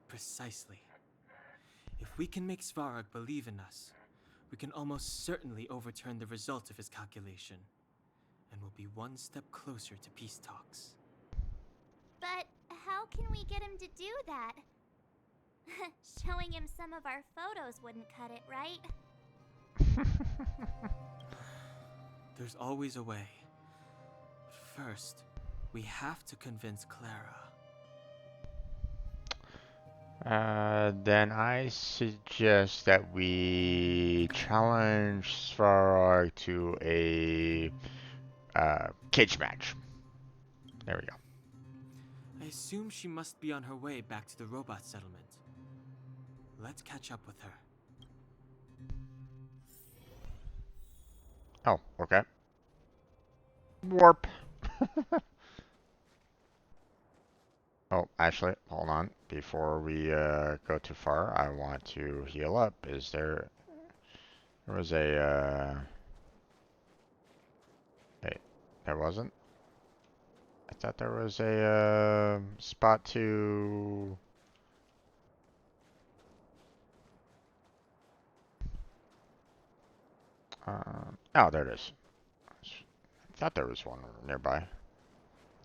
Precisely. If we can make Svarog believe in us, we can almost certainly overturn the result of his calculation, and we'll be one step closer to peace talks. But how can we get him to do that? Showing him some of our photos wouldn't cut it, right? There's always a way. But first, we have to convince Clara. Then I suggest that we challenge Svarog to a cage match. There we go. I assume she must be on her way back to the robot settlement. Let's catch up with her. Oh, okay. Warp. Oh, actually, hold on. Before we go too far, I want to heal up. Is there... There was a... Wait, there wasn't? I thought there was a spot to... oh, there it is. I thought there was one nearby.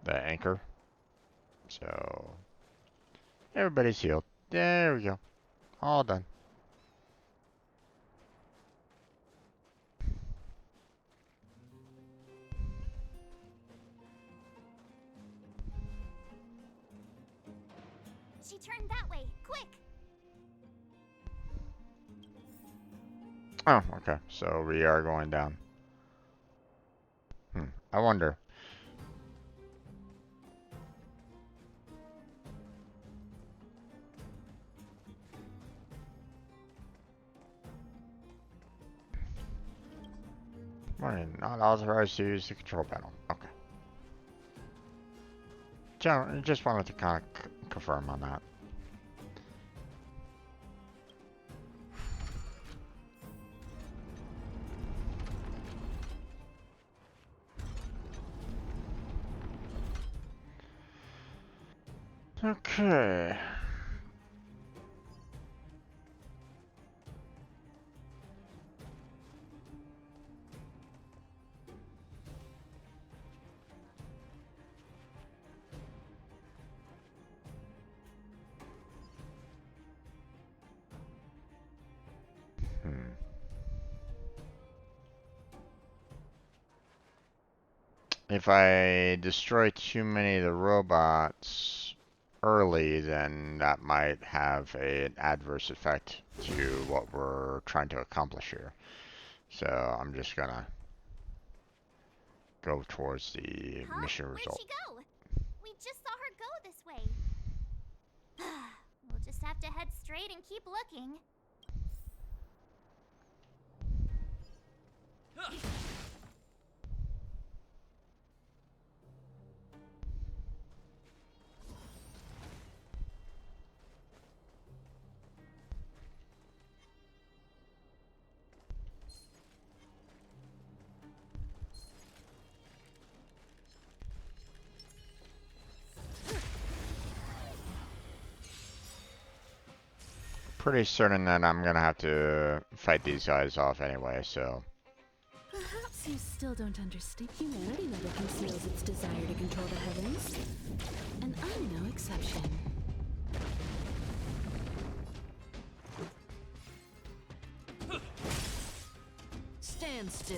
The anchor. So... Everybody's healed. There we go. All done. She turned that way. Quick! Oh, okay. So we are going down. I wonder. Warning, not authorized to use the control panel. Okay. Just wanted to kind of confirm on that. Okay. If I destroy too many of the robots early, then that might have an adverse effect to what we're trying to accomplish here. So I'm just gonna go towards the mission result. Where'd she go? We just saw her go this way. We'll just have to head straight and keep looking. Pretty certain that I'm gonna have to fight these guys off anyway, so... Perhaps you still don't understand. Humanity never conceals its desire to control the heavens. And I'm no exception. Stand still.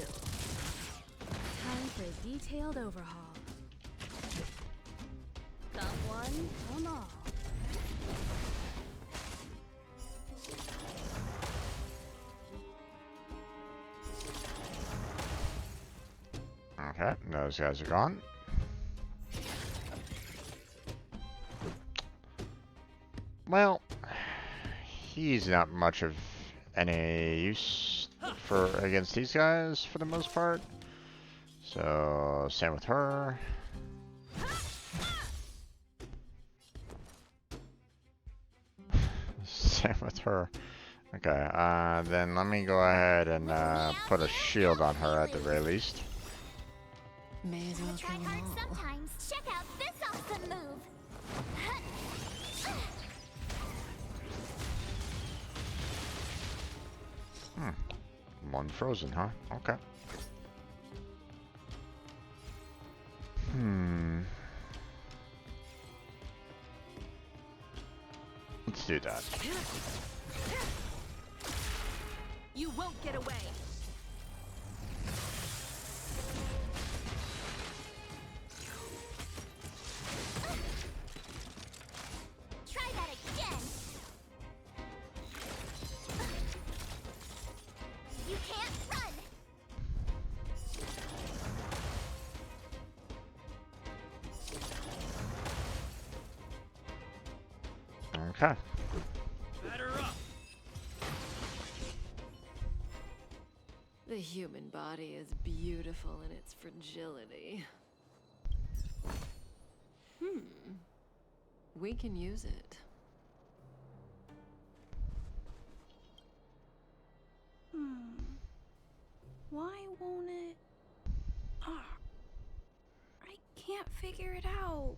Time for a detailed overhaul. Come one, come all. Okay, those guys are gone. Well, he's not much of any use for against these guys for the most part. So same with her. Same with her. Okay, then let me go ahead and put a shield on her at the very least. May as well Try hard sometimes. Check out this awesome move. One frozen, huh? Okay. Let's do that. You won't get away. Try that again. You can't run. Okay. Batter up. The human body is beautiful in its fragility. We can use it. Why won't it? I can't figure it out.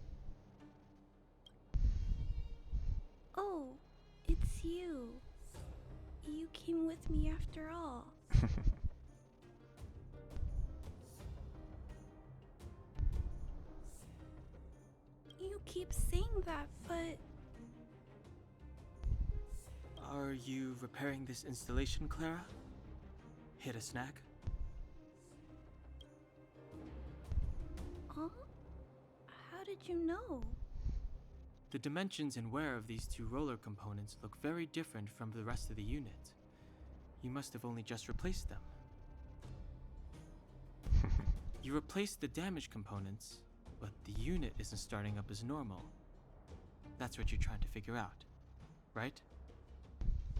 Oh, it's you. You came with me after all. You keep saying that, but... Are you repairing this installation, Clara? Hit a snag? Huh? How did you know? The dimensions and wear of these two roller components look very different from the rest of the unit. You must have only just replaced them. You replaced the damaged components, but the unit isn't starting up as normal. That's what you're trying to figure out, right?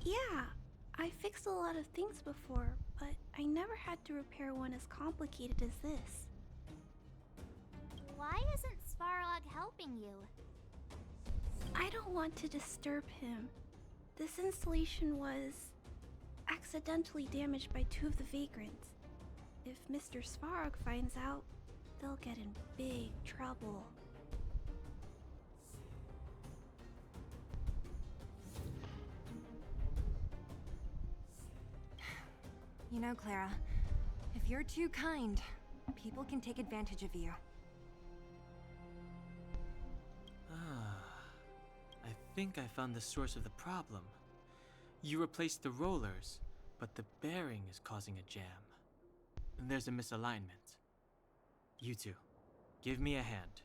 Yeah, I fixed a lot of things before, but I never had to repair one as complicated as this. Why isn't Svarog helping you? I don't want to disturb him. This installation was accidentally damaged by two of the vagrants. If Mr. Svarog finds out, they'll get in big trouble. You know, Clara, if you're too kind, people can take advantage of you. I think I found the source of the problem. You replaced the rollers, but the bearing is causing a jam. There's a misalignment. You two, give me a hand.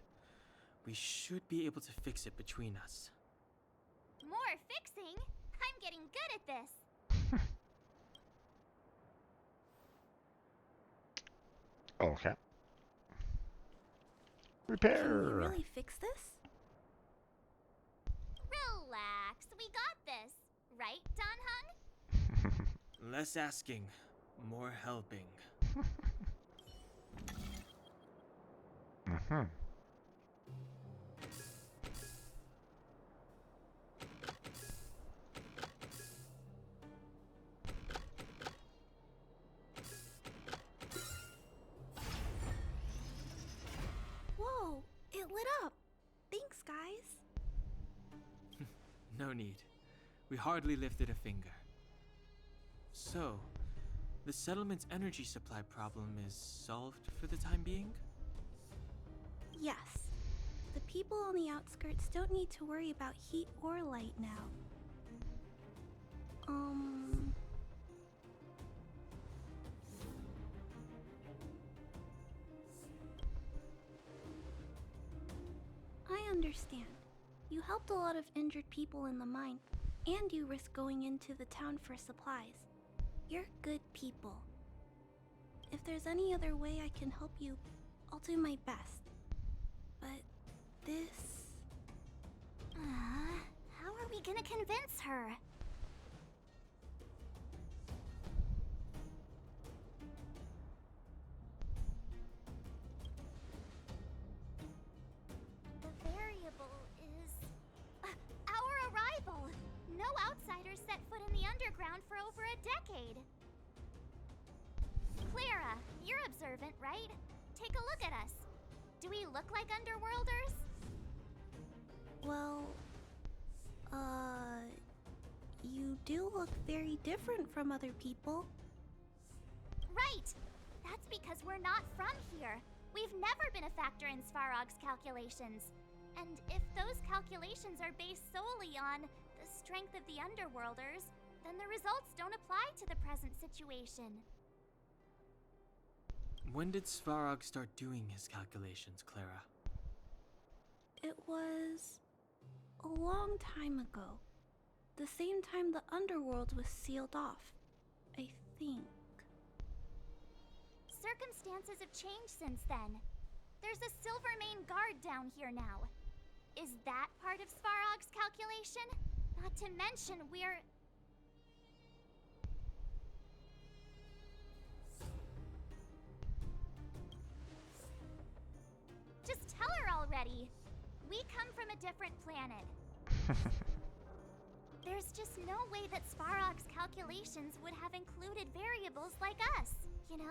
We should be able to fix it between us. More fixing? I'm getting good at this. Okay. Can Repair. we really fix this? Relax, we got this. Right, Don Hung? Less asking, more helping. Whoa, it lit up. Thanks, guys. No need. We hardly lifted a finger. So, the settlement's energy supply problem is solved for the time being? Yes. The people on the outskirts don't need to worry about heat or light now. I understand. You helped a lot of injured people in the mine, and you risked going into the town for supplies. You're good people. If there's any other way I can help you, I'll do my best. But this... How are we gonna convince her? The variable is... our arrival! No outsiders set foot in the underground for over a decade. Clara, you're observant, right? Take a look at us. Do we look like underworlders? Well, you do look very different from other people. Right! That's because we're not from here. We've never been a factor in Svarog's calculations. And if those calculations are based solely on the strength of the underworlders, then the results don't apply to the present situation. When did Svarog start doing his calculations, Clara? It was a long time ago. The same time the underworld was sealed off, I think. Circumstances have changed since then. There's a Silvermane guard down here now. Is that part of Svarog's calculation? Not to mention, we're... Just tell her already. We come from a different planet. There's just no way that Svarog's calculations would have included variables like us, you know?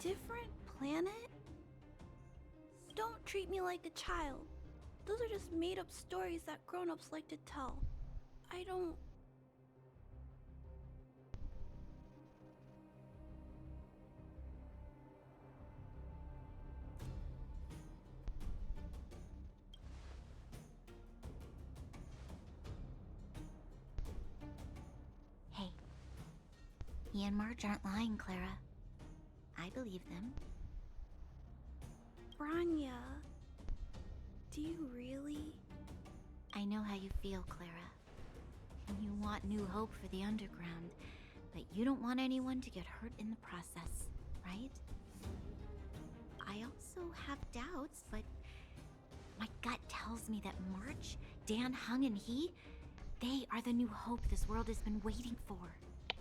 Different planet? Don't treat me like a child. Those are just made-up stories that grown-ups like to tell. I don't... Hey, he and Marge aren't lying, Clara. I believe them. Branya, do you really? I know how you feel, Clara. You want new hope for the underground, but you don't want anyone to get hurt in the process, right? I also have doubts, but my gut tells me that March, Dan, Hung, and he, they are the new hope this world has been waiting for.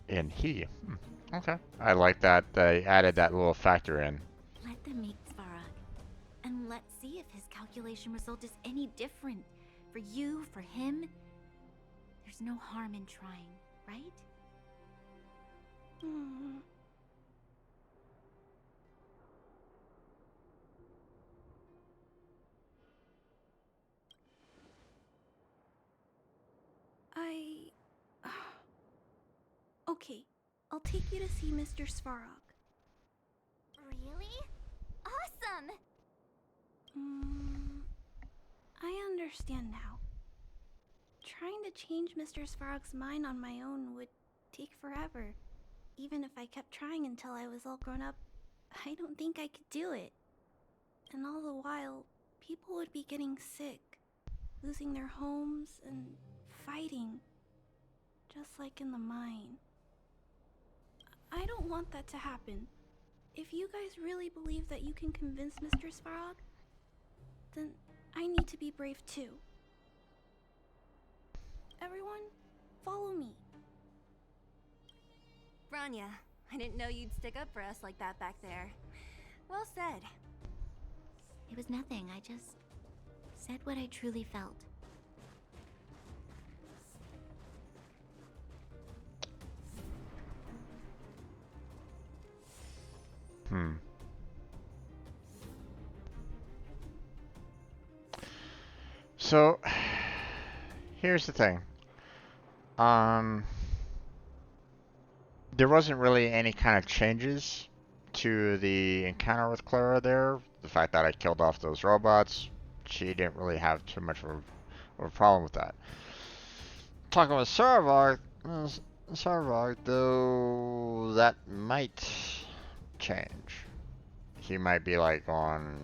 And he. Okay. I like that they added that little factor in. Let them meet Svarog, and let's see if his calculation result is any different. For you, for him, there's no harm in trying, right? Okay, I'll take you to see Mr. Svarog. Really? Awesome! I understand now. Trying to change Mr. Svarog's mind on my own would take forever. Even if I kept trying until I was all grown up, I don't think I could do it. And all the while, people would be getting sick, losing their homes, and fighting. Just like in the mine. I don't want that to happen. If you guys really believe that you can convince Mr. Svarog, then I need to be brave too. Everyone, follow me. Branya, I didn't know you'd stick up for us like that back there. Well said. It was nothing. I just said what I truly felt. So, here's the thing. There wasn't really any kind of changes to the encounter with Clara there. The fact that I killed off those robots, she didn't really have too much of a problem with that. Talking with Svarog, though, that might change. He might be like on,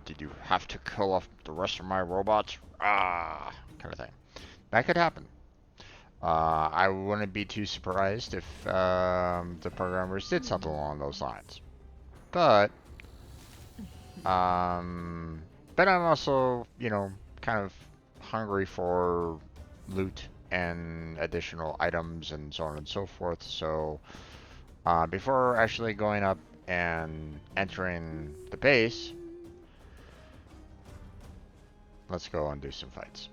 did you have to kill off the rest of my robots? Kind of thing. That could happen. I wouldn't be too surprised if the programmers did something along those lines. But I'm also, you know, kind of hungry for loot and additional items and so on and so forth. So before actually going up and entering the base, let's go and do some fights.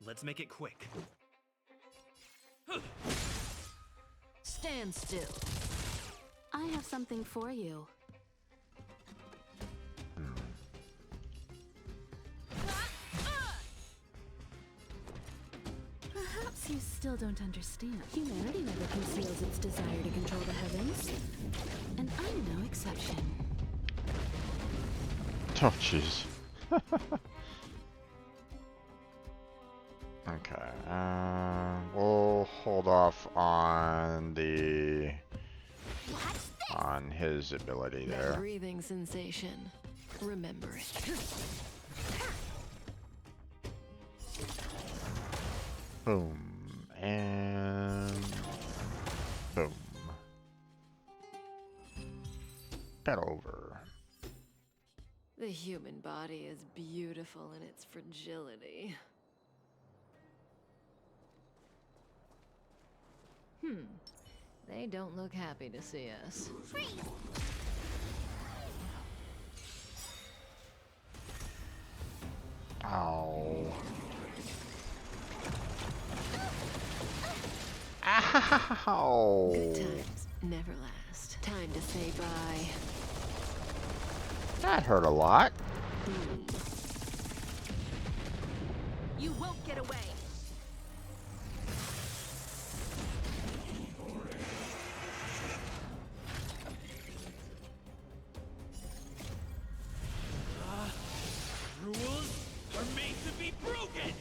Let's make it quick. Stand still. I have something for you. Perhaps you still don't understand. Humanity never conceals its desire to control the heavens. And I'm no exception. Oh, jeez. Okay, we'll hold off on his ability there. That breathing sensation. Remember it. Boom. And boom. Got over. human body is beautiful in its fragility. They don't look happy to see us. Freeze! Oh. Ow! Good times never last. Time to say bye. That hurt a lot. You won't get away. Rules are made to be broken!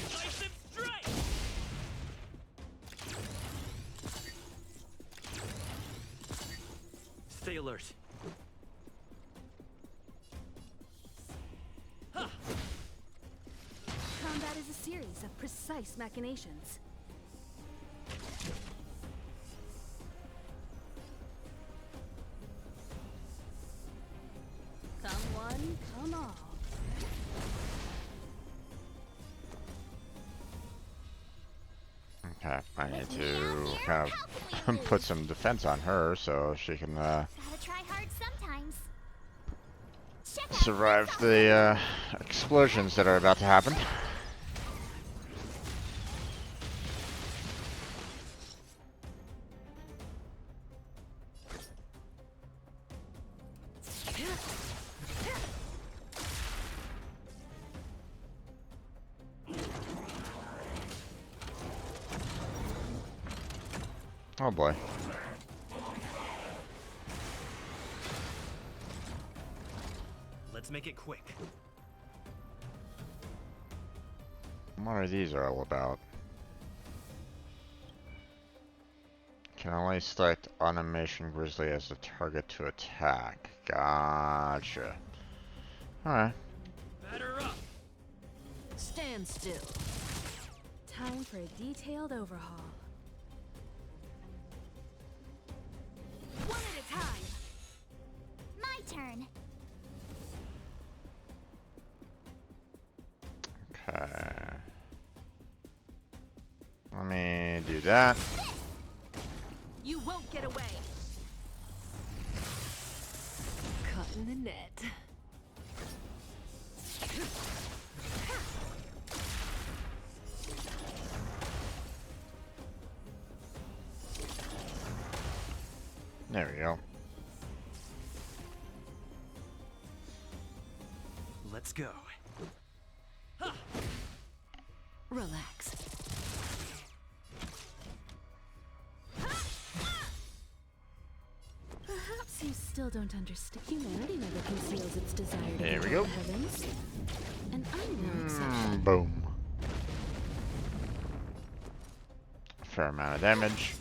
Slice and strike! Stay alert. Combat is a series of precise machinations. Come one, come all. Okay, I need to kind of put some defense on her so she can Gotta try hard sometimes. survive the explosions that are about to happen. Oh boy. Let's make it quick. What are these all about? Can only select Automation Grizzly as the target to attack. Gotcha. Alright. Batter up! Stand still. Time for a detailed overhaul. One at a time. My turn. Okay. Let me do that. You won't get away. Caught in the net. There we go. Let's go. Relax. Perhaps you still don't understand. Humanity never conceals its desire to There we control go. the heavens. And I'm no exception. Boom. Fair amount of damage.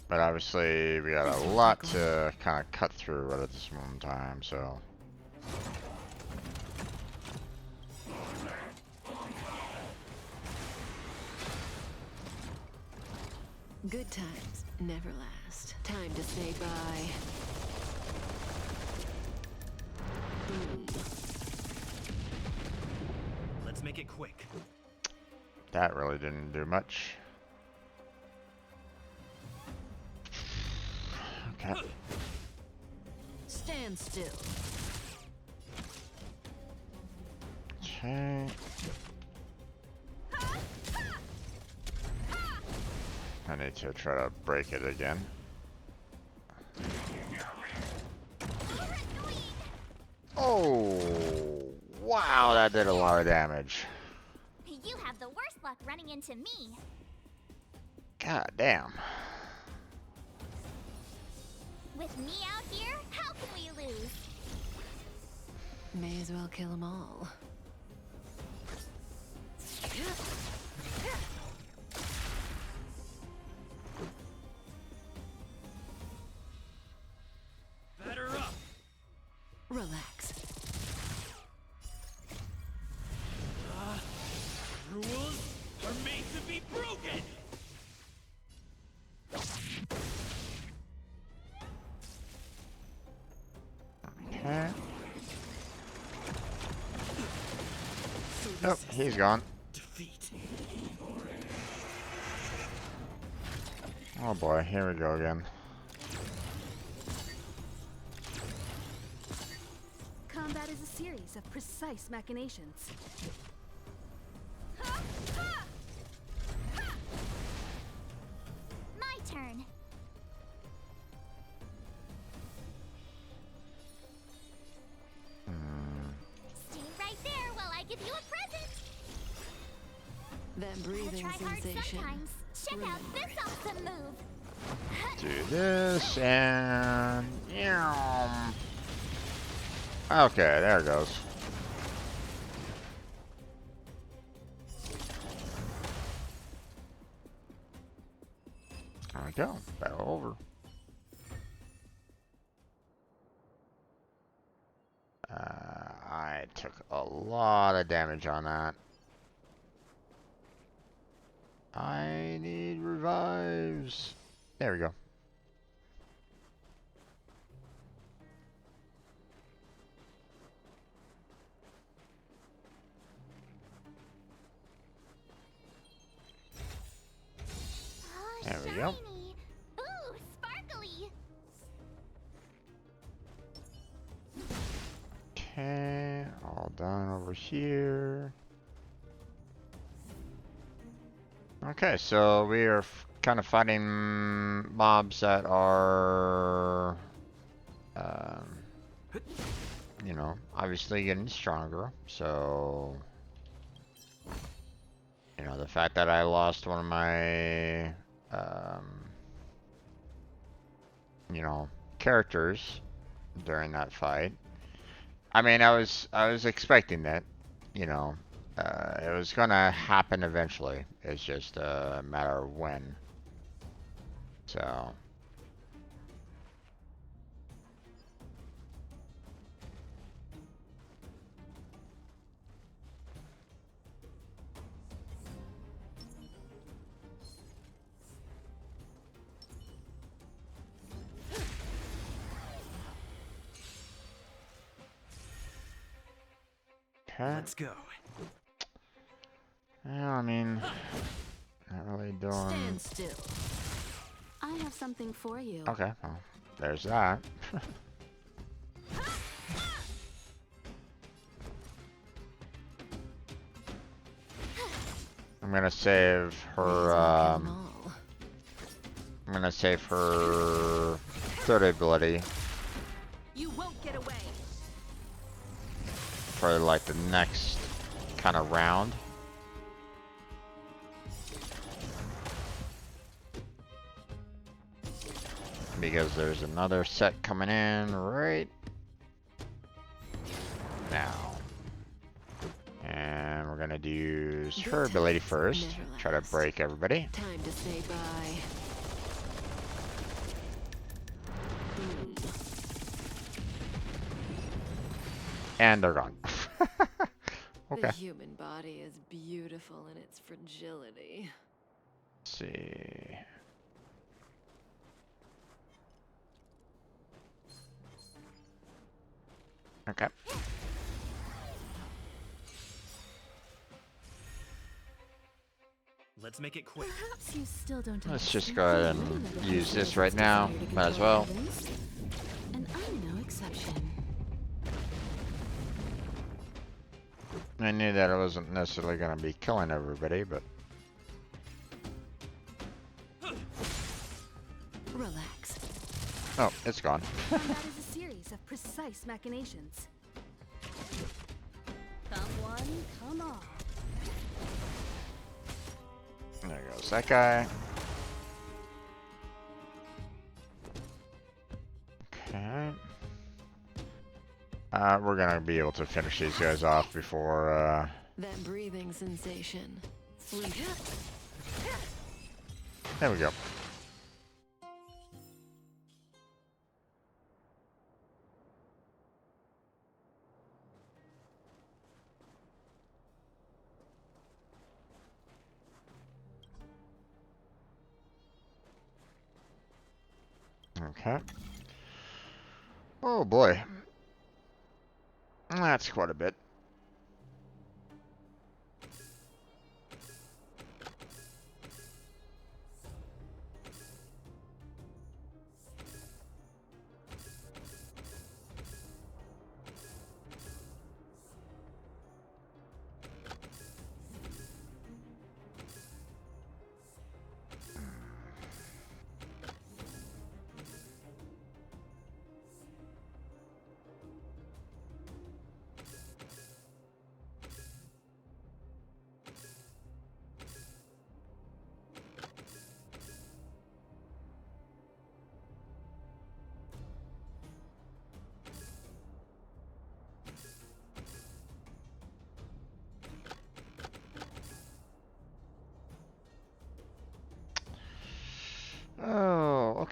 But obviously, we got a lot to kind of cut through right at this moment in time, so. Good times never last. Time to say bye. Let's make it quick. That really didn't do much. Okay. Stand still. Okay. I need to try to break it again. Oh, wow, that did a lot of damage. You have the worst luck running into me. God damn. With me out here, how can we lose? May as well kill them all. Batter up! Relax. Rules are made to be broken! Oh, he's gone. Oh boy, here we go again. Combat is a series of precise machinations. My turn. Stay right there while I give you a present. That breathing Gotta try hard sensation. sometimes. Check out this awesome move. Do this and okay, there it goes. There we go. Battle over. I took a lot of damage on that. I need revives. There we go. There we go. Ooh, sparkly. Okay, all done over here. Okay, so we are kind of fighting mobs that are, you know, obviously getting stronger. So, you know, the fact that I lost one of my, you know, characters during that fight. I mean, I was expecting that, you know. It was gonna happen eventually. It's just a matter of when. So. Okay. Let's go. Yeah, I mean, not really doing. Stand still. I have something for you. Okay, well, there's that. I'm gonna save her. I'm gonna save her third ability You won't get away. for like the next kind of round. Because there's another set coming in right now. And we're gonna use her ability first. Try to break everybody. Time to say bye. And they're gone. Okay. The human body is beautiful in its fragility. Let's see. Okay. Let's make it quick. Perhaps you still don't Let's understand. just go ahead and use this right now. Might as well. And I'm no exception. I knew that I wasn't necessarily going to be killing everybody, but... Relax. Oh, it's gone. Combat is a series of precise machinations. Come one, come all. There goes that guy. Okay. We're gonna be able to finish these guys off before, That breathing sensation. Sleep. There we go. Okay. Oh boy. That's quite a bit.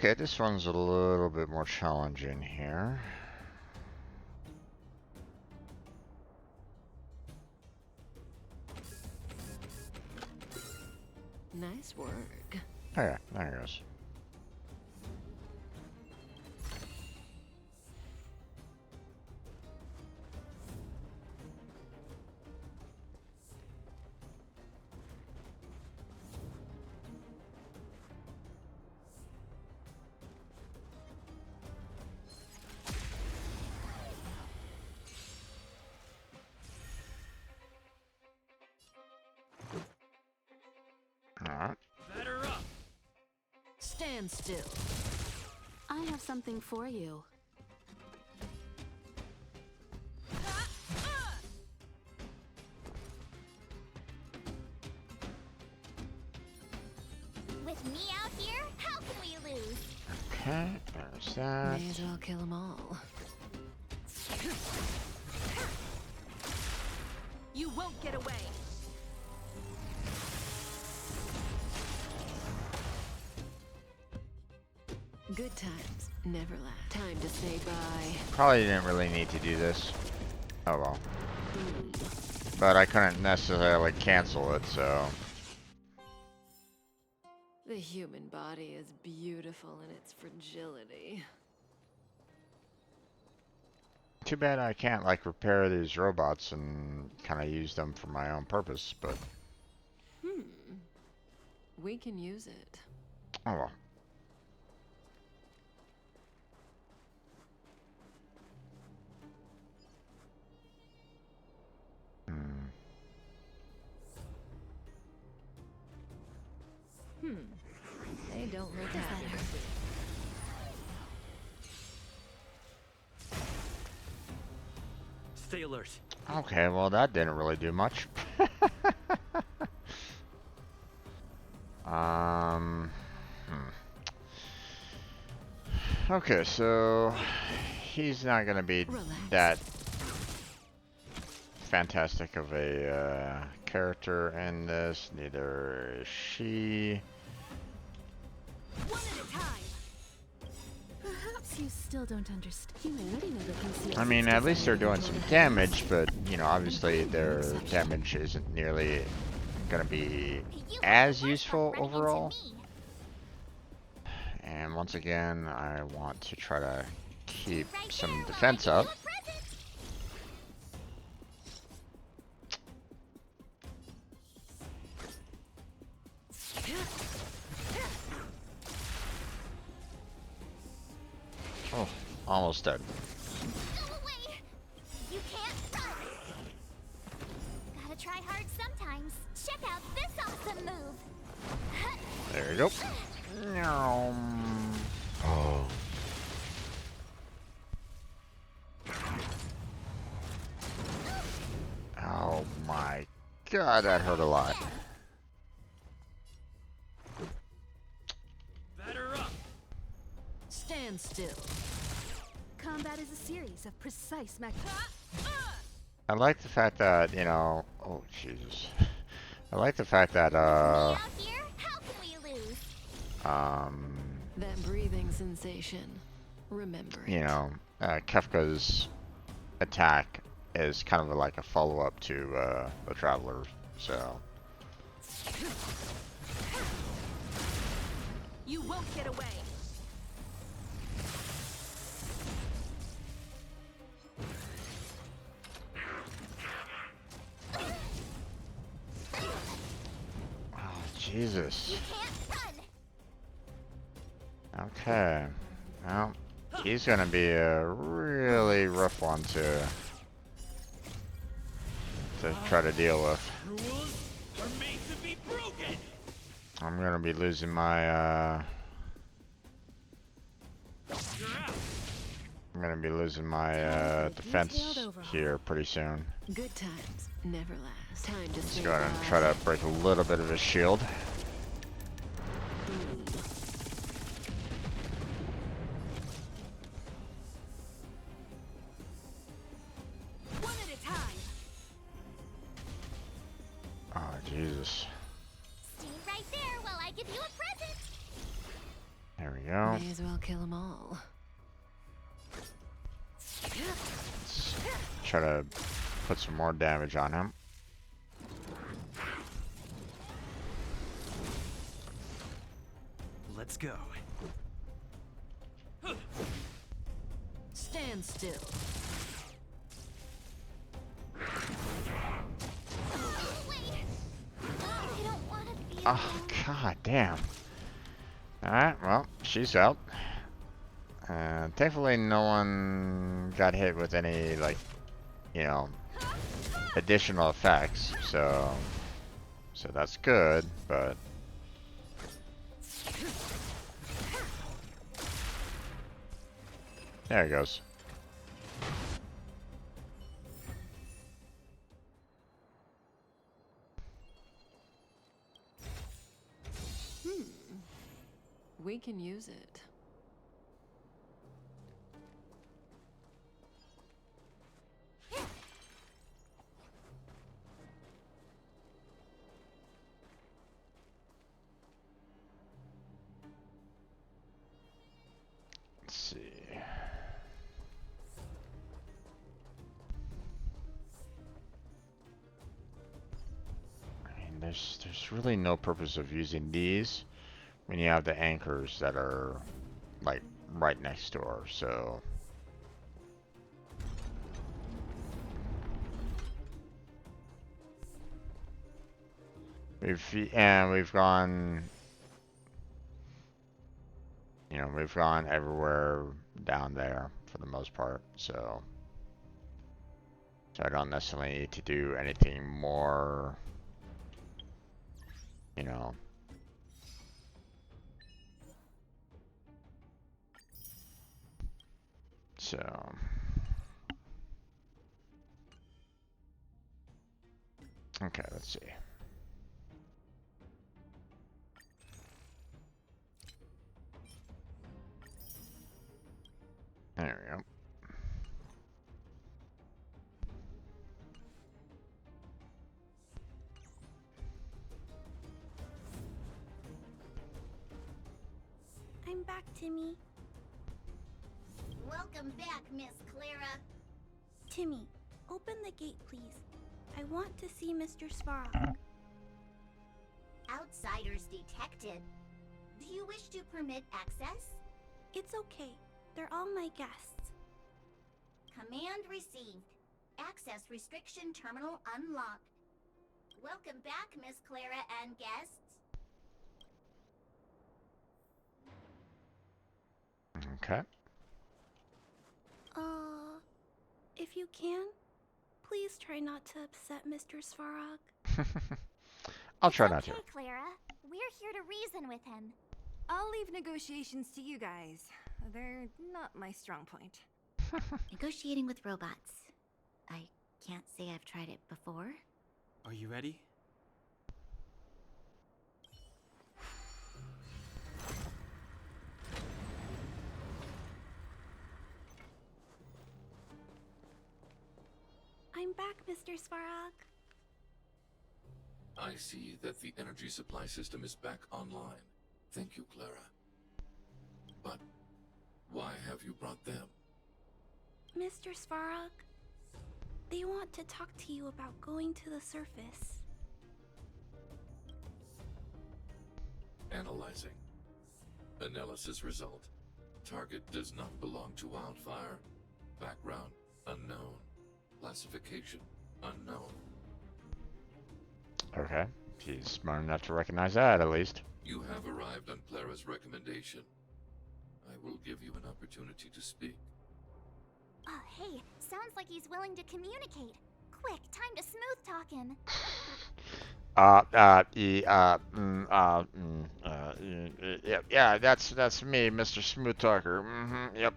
Okay, this one's a little bit more challenging here. Nice work. Oh yeah, there it goes. Alright. Better up. Stand still. I have something for you. With me out here, how can we lose? Okay, there's that. May as well kill them all. You won't get away. Good times never last. Time to say bye. Probably didn't really need to do this. Oh well. But I couldn't necessarily cancel it, so. The human body is beautiful in its fragility. Too bad I can't like repair these robots and kind of use them for my own purpose, but. We can use it. Oh well. They don't look happy. Stay alert. Okay, well that didn't really do much. Okay, so he's not gonna be that fantastic of a character in this. Neither is she. One at a time. Perhaps you still don't understand. Humanity never conceals. I mean, at least they're doing some damage, but you know, obviously their damage isn't nearly gonna be as useful overall. And once again, I want to try to keep some defense up. Oh, almost dead. Go away! You can't run! Gotta try hard sometimes. Check out this awesome move! There you go. Oh. Oh my god, that hurt a lot. Better up. Stand still. Combat is a series of precise I like the fact that, you know, oh Jesus. I like the fact that That breathing sensation. Remember it. you know, Kefka's attack is kind of like a follow-up to the Traveler, so. You won't get away. Oh, Jesus. Okay. Well, he's gonna be a really rough one to try to deal with. Rules are made to be broken. I'm gonna be losing my I'm gonna be losing my defense here pretty soon. Good times never last. Time to Let's say go ahead and bye. try to break a little bit of his shield. One at a time. Oh, Jesus. Stay right there while I give you a present. There we we go. May as well kill them all. Let's try to put some more damage on him. Let's go. Stand still. Oh, god damn. Alright, well, she's out. Thankfully no one got hit with any, like, you know, additional effects, so that's good, but there it goes. We can use it. Let's see. I mean, there's really no purpose of using these when you have the anchors that are like right next door, so we've gone, you know, we've gone everywhere down there for the most part, so I don't necessarily need to do anything more, you know. So okay, let's see. There we go. I'm back, Timmy. Welcome back, Miss Clara. Timmy, open the gate, please. I want to see Mr. Svarog. Outsiders detected. Do you wish to permit access? It's okay. They're all my guests. Command received. Access restriction terminal unlocked. Welcome back, Miss Clara and guests. Okay. If you can, please try not to upset Mr. Svarog. I'll try not to. Okay, Clara. We're here to reason with him. I'll leave negotiations to you guys. They're not my strong point. Negotiating with robots. I can't say I've tried it before. Are you ready? I'm back, Mr. Svarog. I see that the energy supply system is back online. Thank you, Clara. But why have you brought them? Mr. Svarog, they want to talk to you about going to the surface. Analyzing. Analysis result. Target does not belong to Wildfire. Background unknown. Classification unknown. Okay. He's smart enough to recognize that, at least. You have arrived on Clara's recommendation. I will give you an opportunity to speak. Oh, hey, sounds like he's willing to communicate. Quick, time to smooth talk him. Yeah, that's me, Mr. Smooth Talker. Yep,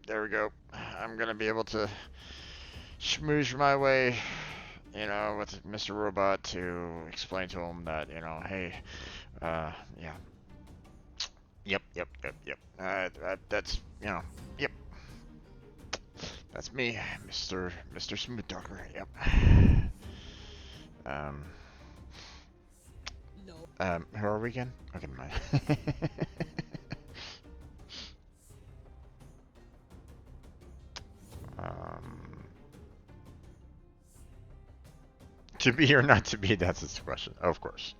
there we go. I'm gonna be able to schmooze my way, you know, with Mr. Robot to explain to him that, you know, hey, yeah. Yep. That's, you know, yep. That's me, Mr. Smooth Talker, yep. Who are we again? Okay, never mind. To be or not to be, that's the question, of course.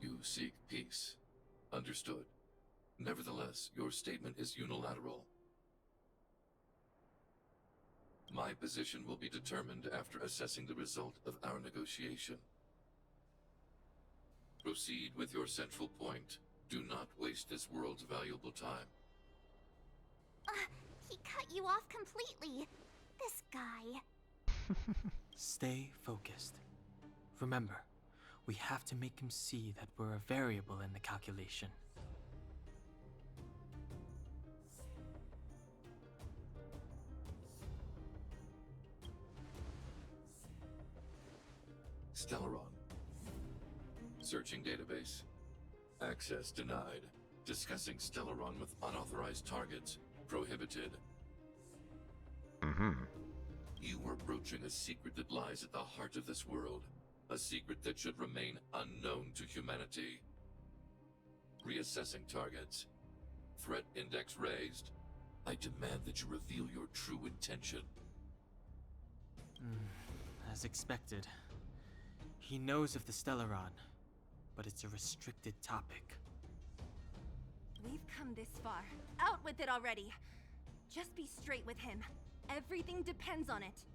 You seek peace. Understood. Nevertheless, your statement is unilateral. My position will be determined after assessing the result of our negotiation. Proceed with your central point. Do not waste this world's valuable time. He cut you off completely. This guy. Stay focused. Remember, we have to make him see that we're a variable in the calculation. Stellaron. Searching database. Access denied. Discussing Stellaron with unauthorized targets. Prohibited. You are broaching a secret that lies at the heart of this world. A secret that should remain unknown to humanity. Reassessing targets. Threat index raised. I demand that you reveal your true intention. As expected. He knows of the Stellaron, but it's a restricted topic. We've come this far. Out with it already. Just be straight with him. Everything depends on it.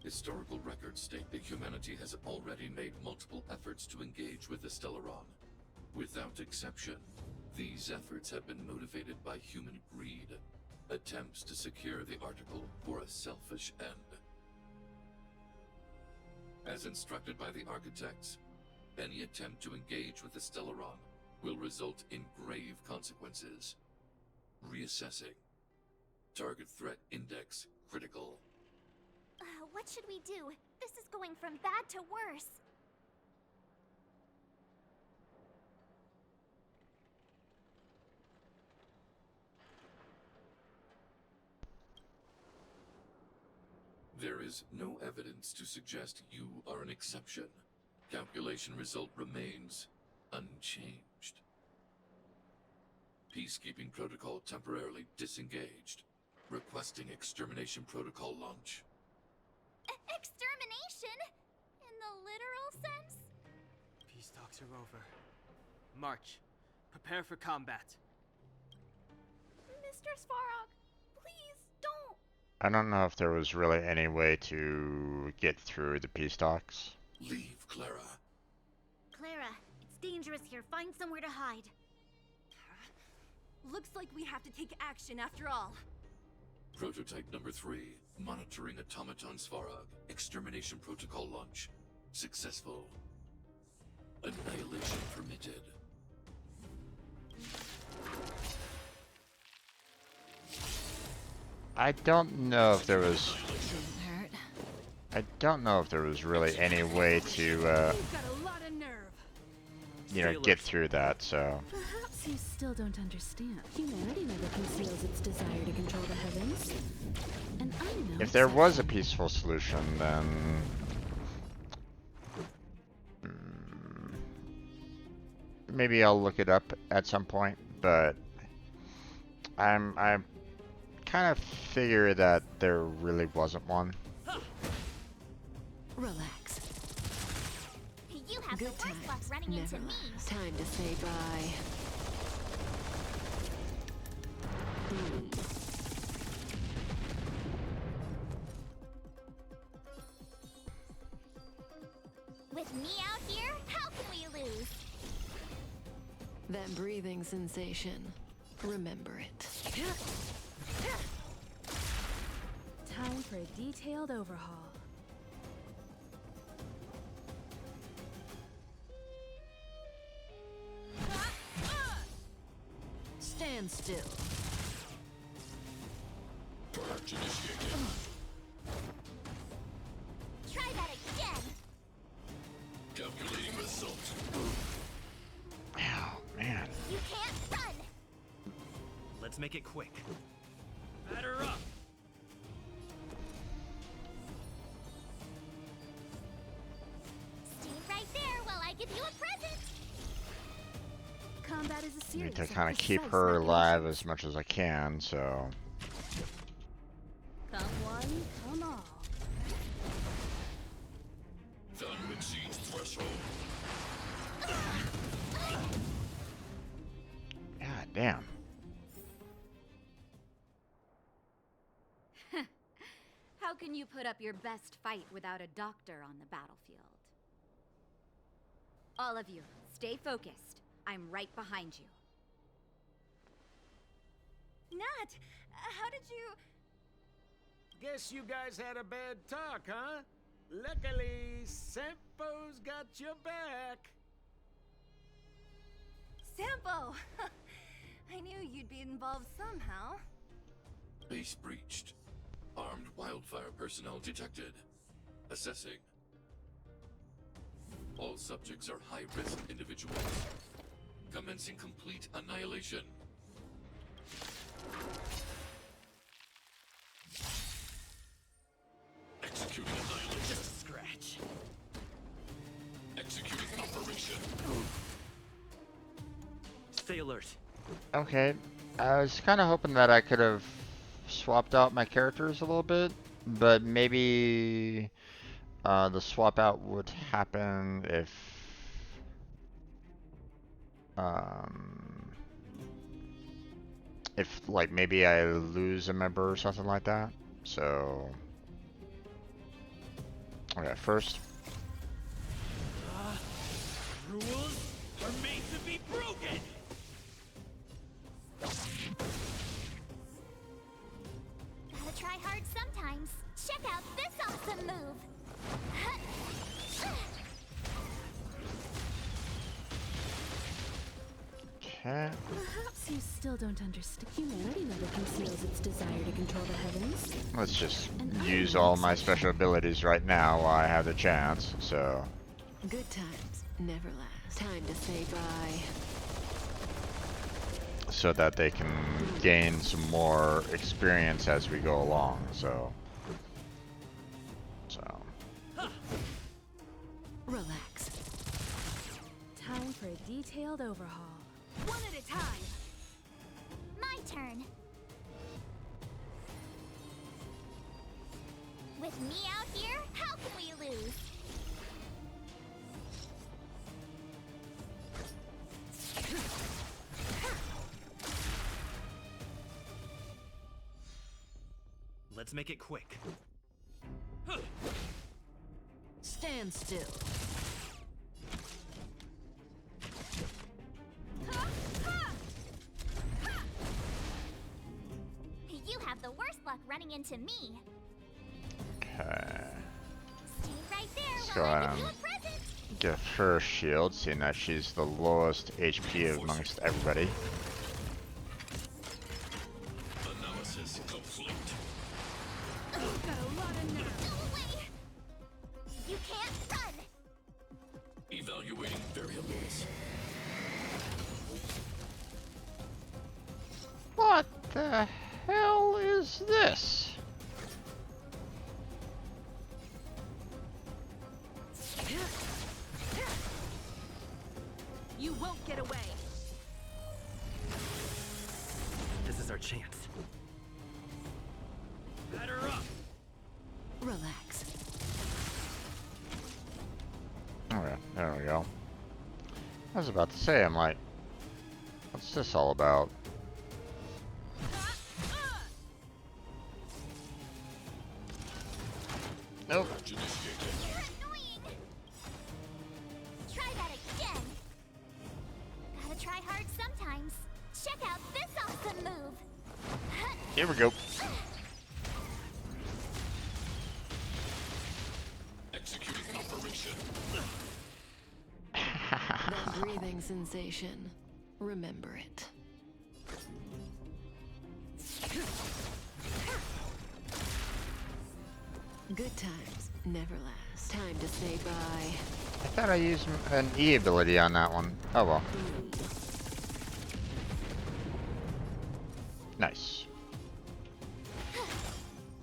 Historical records state that humanity has already made multiple efforts to engage with the Stellaron. Without exception, these efforts have been motivated by human greed, attempts to secure the article for a selfish end. As instructed by the architects, any attempt to engage with the Stellaron will result in grave consequences. Reassessing. Target threat index critical. What should we do? This is going from bad to worse. There is no evidence to suggest you are an exception. Calculation result remains unchanged. Peacekeeping protocol temporarily disengaged. Requesting extermination protocol launch. Extermination? In the literal sense? Peace talks are over. March. Prepare for combat. Mr. Svarog, please don't. I don't know if there was really any way to get through the peace talks. Leave, Clara. Clara, it's dangerous here. Find somewhere to hide. Looks like we have to take action after all. Prototype number 3. Monitoring automaton Svarog. Extermination protocol launch. Successful. Annihilation permitted. I don't know if there was... I don't know if there was really any way to, you know, get through that, so... Perhaps you still don't understand. Humanity never conceals its desire to control the heavens. And I know If there was a peaceful solution, then... maybe I'll look it up at some point, but... I kind of figure that there really wasn't one. Relax. You have Good the worst luck times. running Never into me. last. Time to say bye. With me out here, how can we lose? That breathing sensation. Remember it. time for a detailed overhaul. Stand still. Purge initiated. Try that again. Calculating result. make it quick. Batter up! Stay right there while I give you a present. Combat is a I series need to of kind of keep precise her alive machinations. as much as I can, so... Come one, come all. Done exceeds threshold. God damn. How can you put up your best fight without a doctor on the battlefield? All of you, stay focused. I'm right behind you. Nat, how did you... Guess you guys had a bad talk, huh? Luckily, Sampo's got your back. Sampo! I knew you'd be involved somehow. Base breached. Armed wildfire personnel detected. Assessing. All subjects are high-risk individuals. Commencing complete annihilation. Executing annihilation. Just a scratch. Executing operation. Stay alert. Okay, I was kind of hoping that I could have swapped out my characters a little bit, but maybe the swap out would happen if like maybe I lose a member or something like that. So okay, first Rules are made to be broken! Gotta try hard sometimes. Check out this awesome move. okay. Perhaps you still don't understand. Humanity never conceals its desire to control the heavens. Let's just use all my special abilities right now while I have the chance. So Good times never last. Time to say bye. so that they can gain some more experience as we go along. So Relax. Time for a detailed overhaul. One at a time. My turn. With me out here, how can we lose? Let's make it quick. Stand still. You have the worst luck running into me. okay, Stay right there let's go while I ahead give you and a present. give her a shield, seeing that she's the lowest HP amongst everybody. Analysis complete. Got a lot of nerve. Go away. You can't run. Evaluating variables. What the hell is this? You won't get away. This is our chance. Batter up! Relax. Okay, there we go. I was about to say, I'm like, what's this all about? Nope. Charge initiated. You're annoying. Try that again. Gotta try hard sometimes. Check out this awesome move. Here we go. Executing operation. That breathing sensation. Remember it. Good times never last. Time to say bye. I thought I used an E ability on that one. Oh well. Nice.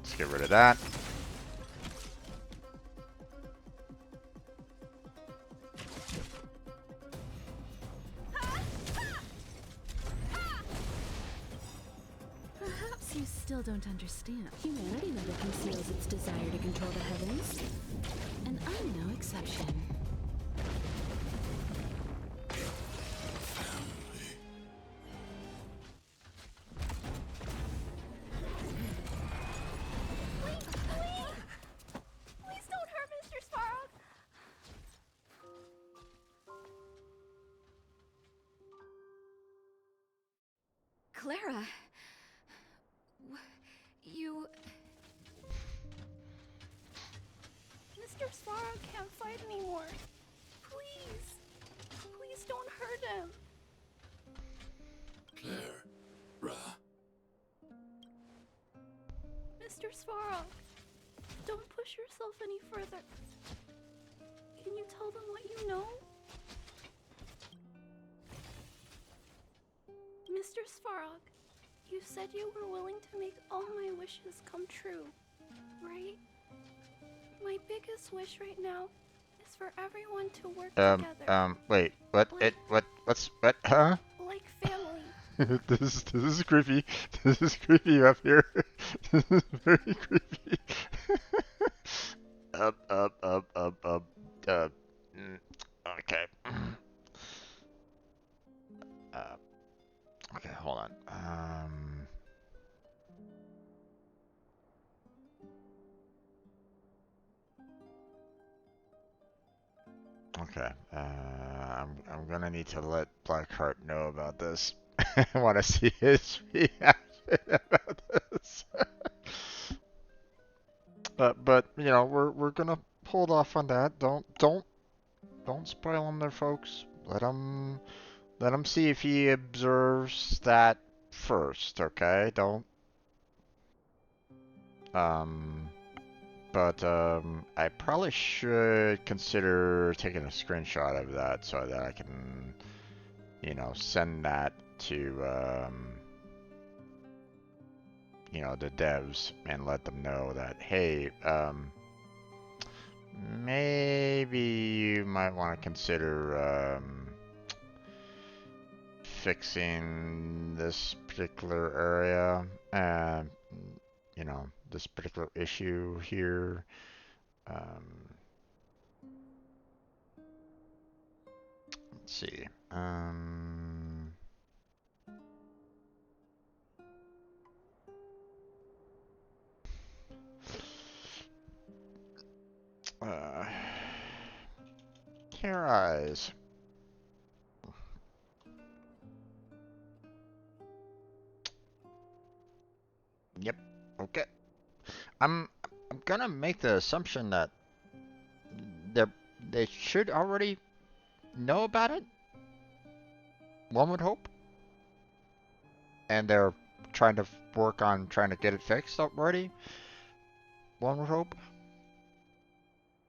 Let's get rid of that. Perhaps you still don't understand. Humanity never conceals its desire to control the heavens. And I'm no exception. Please don't hurt Mr. Svarog. Clara. You. Mr. Svarog can't fight anymore. Please. Please don't hurt him. Claire. Brah. Mr. Svarog, don't push yourself any further. Can you tell them what you know? Mr. Svarog, you said you were willing to make all my wishes come true, right? My biggest wish right now is for everyone to work together. Wait, what? What? Huh? Like family. This is creepy. This is creepy up here. This is very creepy. Up. Okay. Okay, hold on. Okay. I'm gonna need to let Blackheart know about this. I want to see his reaction about this. But you know, we're gonna hold off on that. Don't spoil him there, folks. Let him see if he observes that first. Okay? Don't. But I probably should consider taking a screenshot of that so that I can, you know, send that to, you know, the devs and let them know that, hey, maybe you might want to consider fixing this particular area, you know, this particular issue here. Let's see. Care eyes. Yep. Okay. I'm gonna make the assumption that they should already know about it. One would hope. And they're trying to work on trying to get it fixed already. One would hope.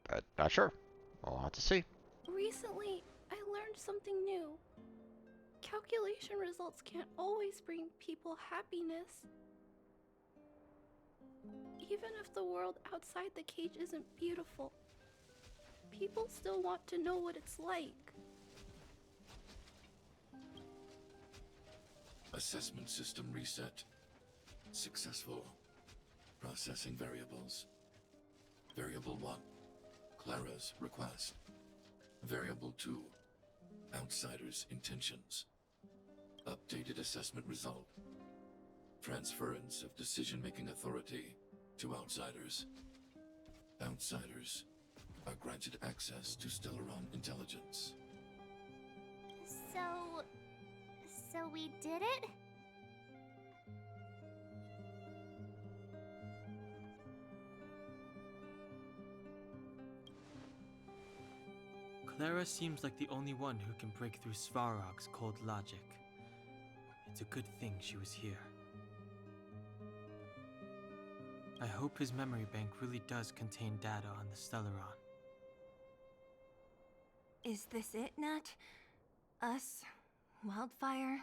But not sure. We'll have to see. Recently, I learned something new. Calculation results can't always bring people happiness. Even if the world outside the cage isn't beautiful, people still want to know what it's like. Assessment system reset. Successful. Processing variables. Variable 1. Clara's request. Variable 2. Outsider's intentions. Updated assessment result. Transference of decision-making authority to outsiders. Outsiders are granted access to Stellaron intelligence. So we did it? Clara seems like the only one who can break through Svarog's cold logic. It's a good thing she was here. I hope his memory bank really does contain data on the Stellaron. Is this it, Nat? Us? Wildfire?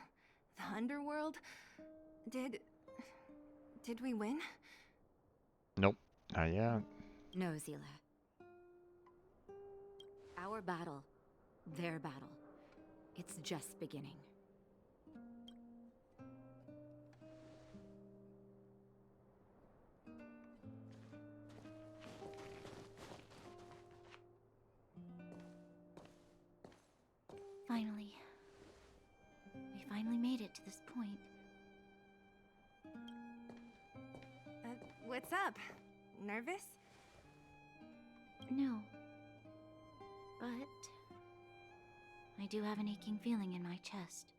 The underworld? Did Did we win? Nope, not yet. No, Zila. Our battle, their battle, it's just beginning. Finally. We finally made it to this point. What's up? Nervous? No. But I do have an aching feeling in my chest.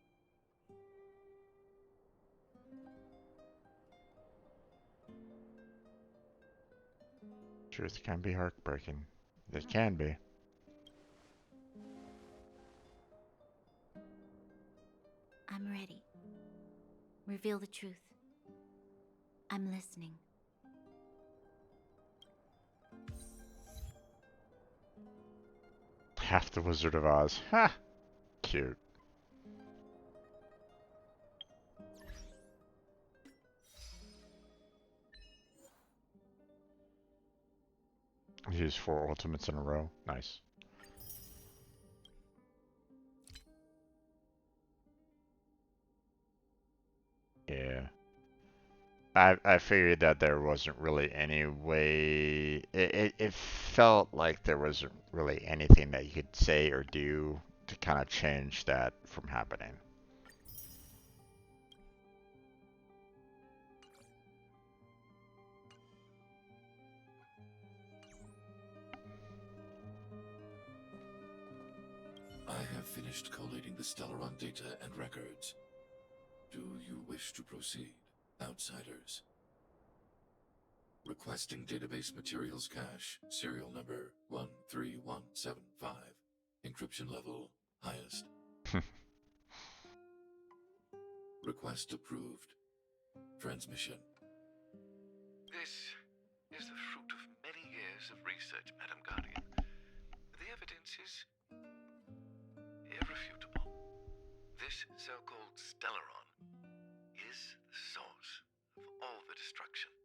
Truth can be heartbreaking. It can be. I'm ready. Reveal the truth. I'm listening. Half the Wizard of Oz. Ha! Cute. Use 4 ultimates in a row. Nice. Yeah. I figured that there wasn't really any way. It felt like there wasn't really anything that you could say or do to kind of change that from happening. I have finished collating the Stellaron data and records. Do you wish to proceed, outsiders? Requesting database materials cache, serial number 13175. Encryption level highest. Request approved. Transmission. This is the fruit of many years of research, Madam Guardian. The evidence is irrefutable. This so-called Stellaron is the source of all the destruction.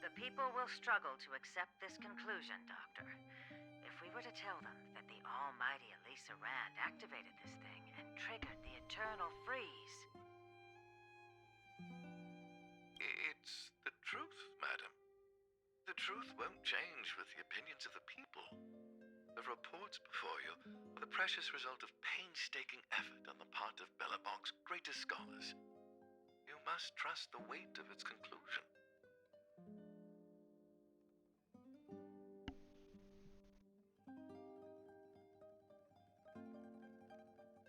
The people will struggle to accept this conclusion, Doctor. If we were to tell them that the almighty Elisa Rand activated this thing and triggered the eternal freeze. It's the truth, madam. The truth won't change with the opinions of the people. The reports before you are the precious result of painstaking effort on the part of Bellabog's greatest scholars. You must trust the weight of its conclusion.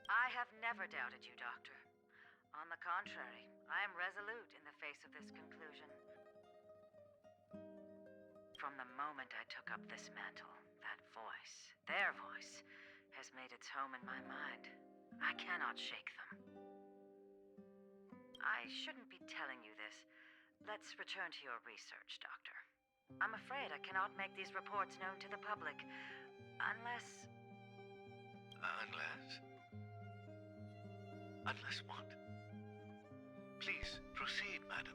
I have never doubted you, Doctor. On the contrary, I am resolute in the face of this conclusion. From the moment I took up this mantle, that voice, their voice, has made its home in my mind. I cannot shake them. I shouldn't be telling you this. Let's return to your research, Doctor. I'm afraid I cannot make these reports known to the public, unless... Unless what? Please, proceed, madam.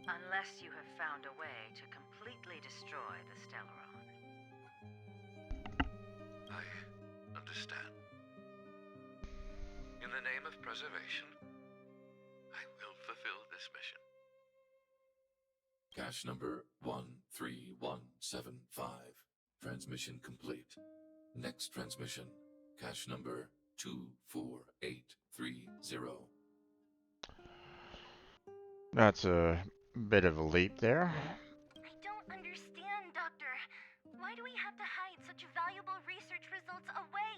Unless you have found a way to completely destroy the Stellaron. I understand. In the name of preservation, I will fulfill this mission. Cache number 13175. Transmission complete. Next transmission. Cache number 24830. That's a bit of a leap there. I don't understand, Doctor. Why do we have to hide such valuable research results away?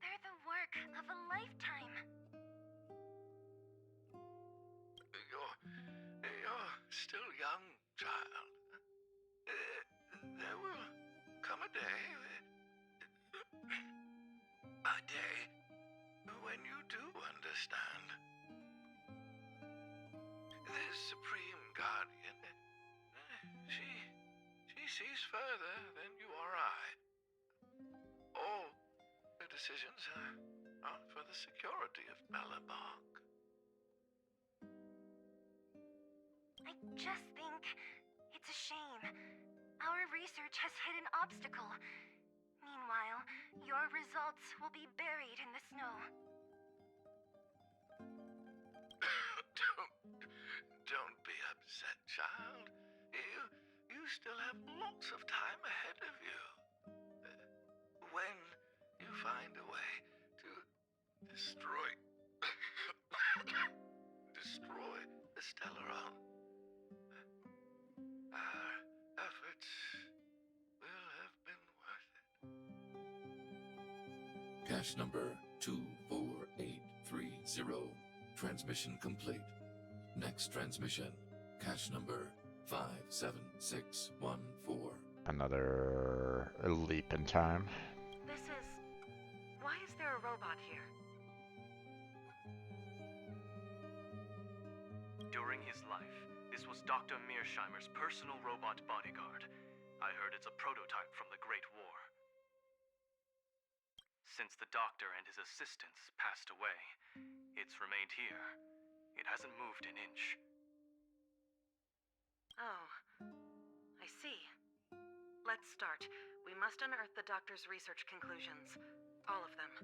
They're the work of a lifetime. You're still young, child. There will come a day when you do understand. This Supreme Guardian, she sees further than you or I. All her decisions are are for the security of Bellebark. I just think it's a shame. Our research has hit an obstacle. Meanwhile, your results will be buried in the snow. Don't be upset, child. You still have lots of time ahead of you. When you find a way to destroy the Stellaron, our efforts will have been worth it. Cache number 24830. Transmission complete. Next transmission. Cache number 57614. Another leap in time. Why is there a robot here? During his life, this was Dr. Mearsheimer's personal robot bodyguard. I heard it's a prototype from the Great War. Since the doctor and his assistants passed away, it's remained here. It hasn't moved an inch. Oh, I see. Let's start. We must unearth the doctor's research conclusions. All of them.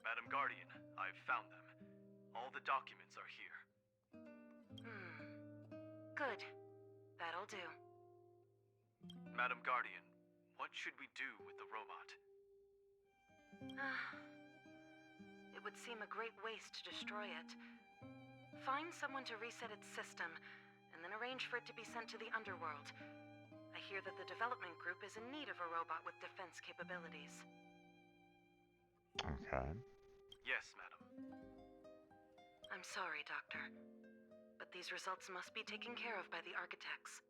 Madam Guardian, I've found them. All the documents are here. Good. That'll do. Madam Guardian, what should we do with the robot? It would seem a great waste to destroy it. Find someone to reset its system, and then arrange for it to be sent to the underworld. I hear that the development group is in need of a robot with defense capabilities. Okay. Yes, madam. I'm sorry, Doctor, but these results must be taken care of by the architects.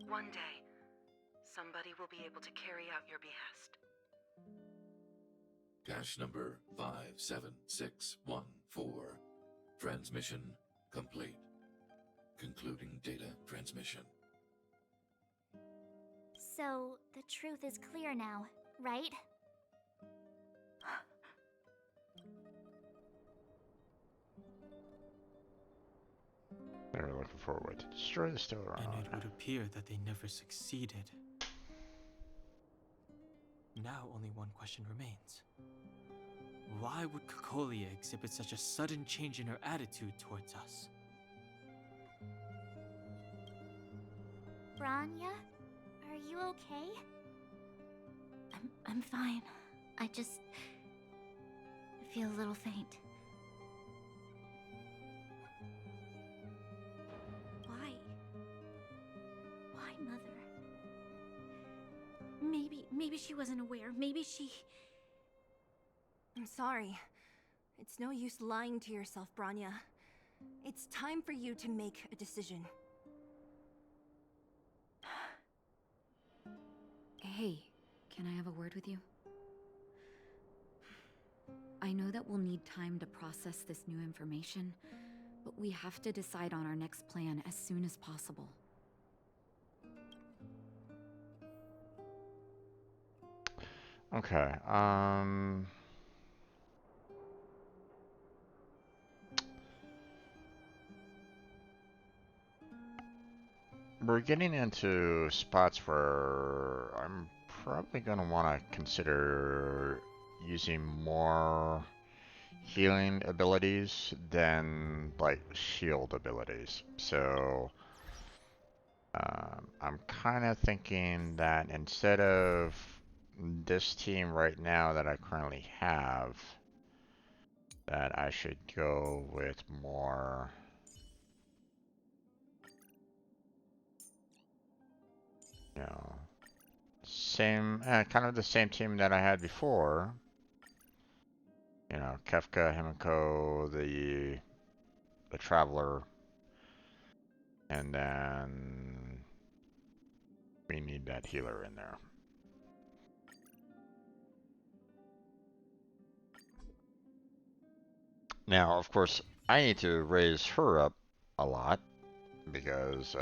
One day, somebody will be able to carry out your behest. Cache number 57614. Transmission complete. Concluding data transmission. So, the truth is clear now, right? They're looking for a way to destroy the Stellaron. And it would appear that they never succeeded. Now only one question remains. Why would Cocolia exhibit such a sudden change in her attitude towards us? Branya? Are you okay? I'm fine. I feel a little faint. Why, Mother? Maybe she wasn't aware. Maybe she... I'm sorry. It's no use lying to yourself, Branya. It's time for you to make a decision. Hey, can I have a word with you? I know that we'll need time to process this new information, but we have to decide on our next plan as soon as possible. Okay, we're getting into spots where I'm probably going to want to consider using more healing abilities than like shield abilities. So I'm kind of thinking that instead of this team right now that I currently have, that I should go with more same, kind of the same team that I had before. You know, Kefka, Himiko, the Traveler, and then we need that healer in there. Now, of course, I need to raise her up a lot because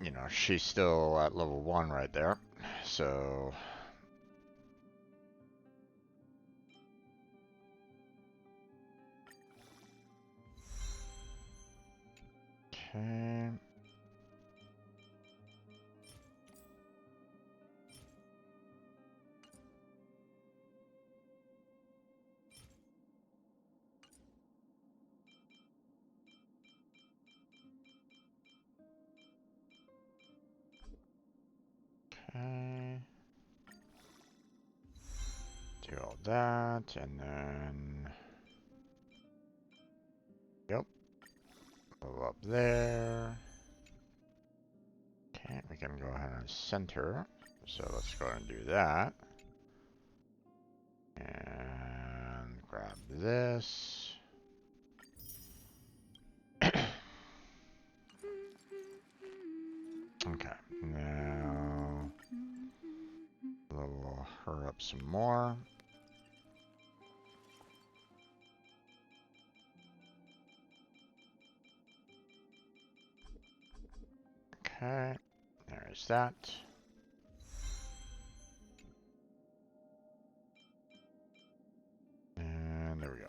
you know, she's still at level 1 right there. So okay. Okay. Do all that, and then yep, move up there. Okay, we can go ahead and center. So let's go ahead and do that. And grab this. Okay, now level her up some more. Okay, there's that. And there we go.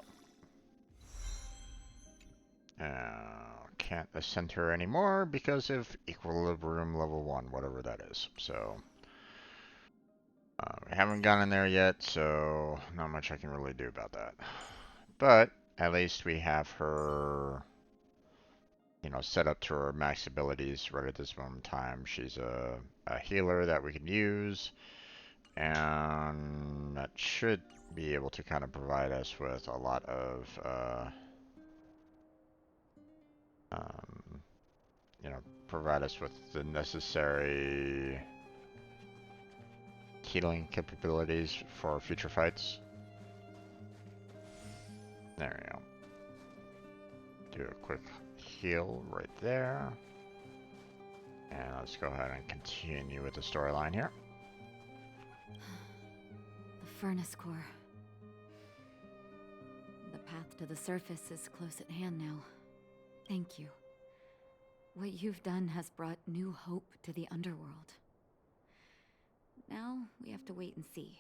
Can't ascend her anymore because of equilibrium level 1, whatever that is. So we haven't gotten there yet, so not much I can really do about that. But at least we have her, you know, set up to her max abilities right at this moment in time. She's a healer that we can use, and that should be able to kind of provide us with a lot of, you know, provide us with the necessary healing capabilities for future fights. There we go. Do a quick heal right there. And let's go ahead and continue with the storyline here. The furnace core. The path to the surface is close at hand now. Thank you. What you've done has brought new hope to the underworld. Now, we have to wait and see.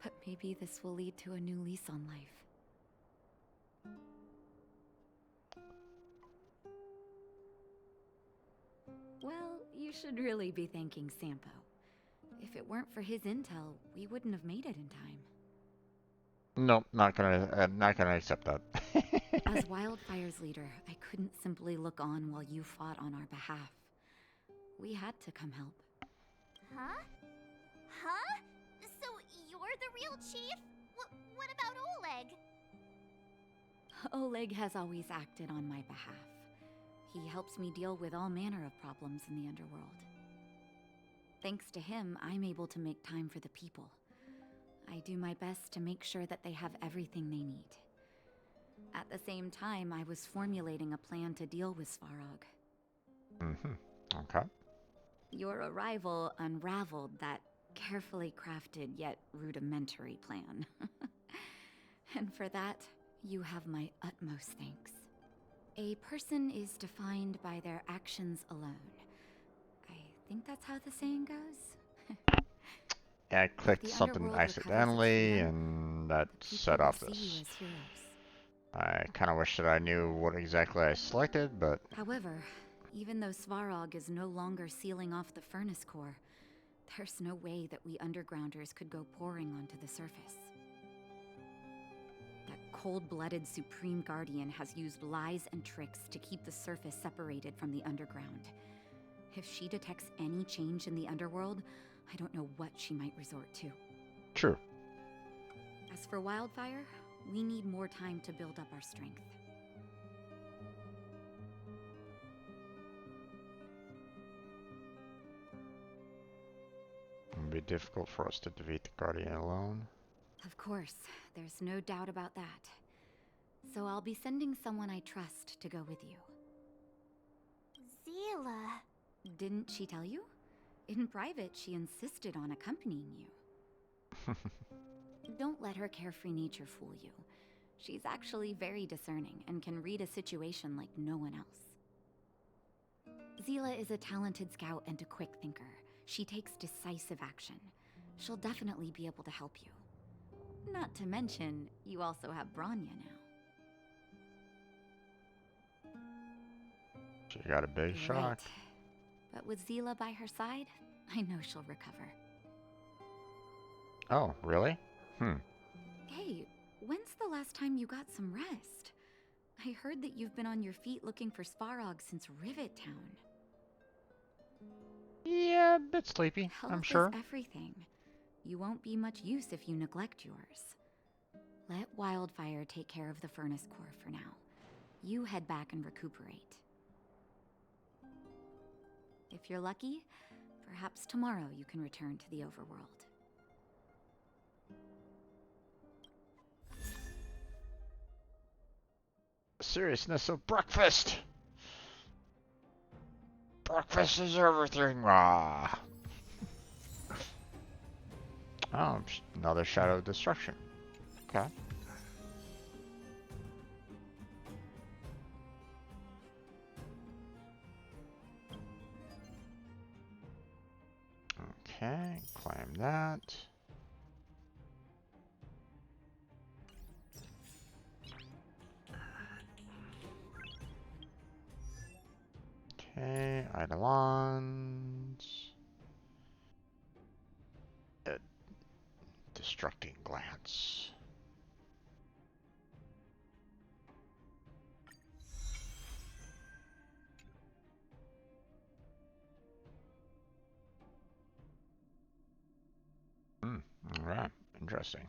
But maybe this will lead to a new lease on life. Well, you should really be thanking Sampo. If it weren't for his intel, we wouldn't have made it in time. Nope, not gonna accept that. As Wildfire's leader, I couldn't simply look on while you fought on our behalf. We had to come help. Huh? Huh? So you're the real chief? What about Oleg? Oleg has always acted on my behalf. He helps me deal with all manner of problems in the underworld. Thanks to him, I'm able to make time for the people. I do my best to make sure that they have everything they need. At the same time, I was formulating a plan to deal with Svarog. Okay. Your arrival unraveled that carefully crafted yet rudimentary plan. And for that, you have my utmost thanks. A person is defined by their actions alone. I think that's how the saying goes. Yeah, I clicked something accidentally, and that set off this. I kind of wish that I knew what exactly I selected, but... However, even though Svarog is no longer sealing off the furnace core, there's no way that we undergrounders could go pouring onto the surface. That cold-blooded Supreme Guardian has used lies and tricks to keep the surface separated from the underground. If she detects any change in the underworld, I don't know what she might resort to. True. As for Wildfire, we need more time to build up our strength. It'll be difficult for us to defeat the Guardian alone. Of course, there's no doubt about that. So I'll be sending someone I trust to go with you. Zila. Didn't she tell you? In private, she insisted on accompanying you. Don't let her carefree nature fool you. She's actually very discerning and can read a situation like no one else. Zila is a talented scout and a quick thinker. She takes decisive action. She'll definitely be able to help you. Not to mention, you also have Branya now. She got a big shock. But with Zila by her side, I know she'll recover. Oh, really? Hey, when's the last time you got some rest? I heard that you've been on your feet looking for Svarog since Rivet Town. Yeah, a bit sleepy, Health I'm sure. is everything. You won't be much use if you neglect yours. Let Wildfire take care of the furnace core for now. You head back and recuperate. If you're lucky, perhaps tomorrow you can return to the overworld. Seriousness of breakfast! Breakfast is everything! Ah. Oh, another Shadow of Destruction. Okay. Okay, claim that. Okay, Eidolons. Destructing glance. Alright, interesting.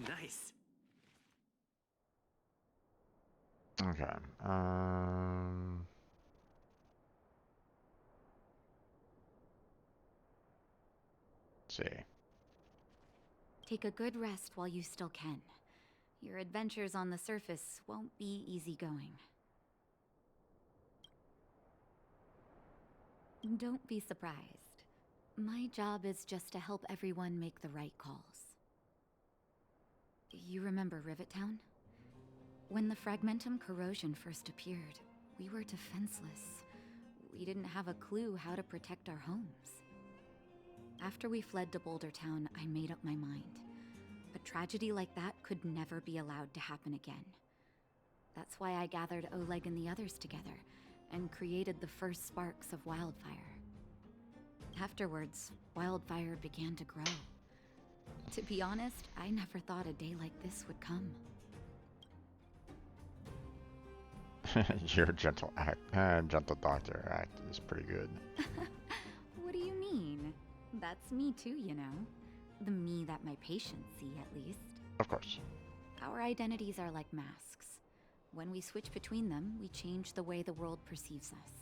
Nice. Okay. Let's see. Take a good rest while you still can. Your adventures on the surface won't be easygoing. Don't be surprised. My job is just to help everyone make the right calls. You remember Rivet Town? When the fragmentum corrosion first appeared, we were defenseless. We didn't have a clue how to protect our homes. After we fled to Boulder Town, I made up my mind. A tragedy like that could never be allowed to happen again. That's why I gathered Oleg and the others together and created the first sparks of wildfire. Afterwards, wildfire began to grow. To be honest, I never thought a day like this would come. Your gentle doctor act is pretty good. What do you mean? That's me too, you know. The me that my patients see, at least. Of course. Our identities are like masks. When we switch between them, we change the way the world perceives us.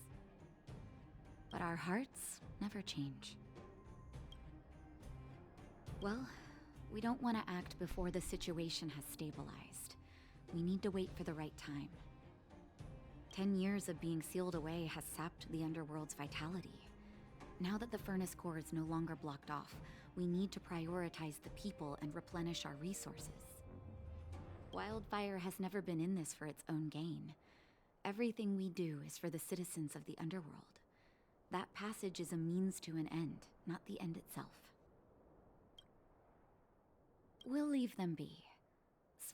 But our hearts never change. Well, we don't want to act before the situation has stabilized. We need to wait for the right time. 10 years of being sealed away has sapped the underworld's vitality. Now that the furnace core is no longer blocked off, we need to prioritize the people and replenish our resources. Wildfire has never been in this for its own gain. Everything we do is for the citizens of the underworld. That passage is a means to an end, not the end itself. We'll leave them be.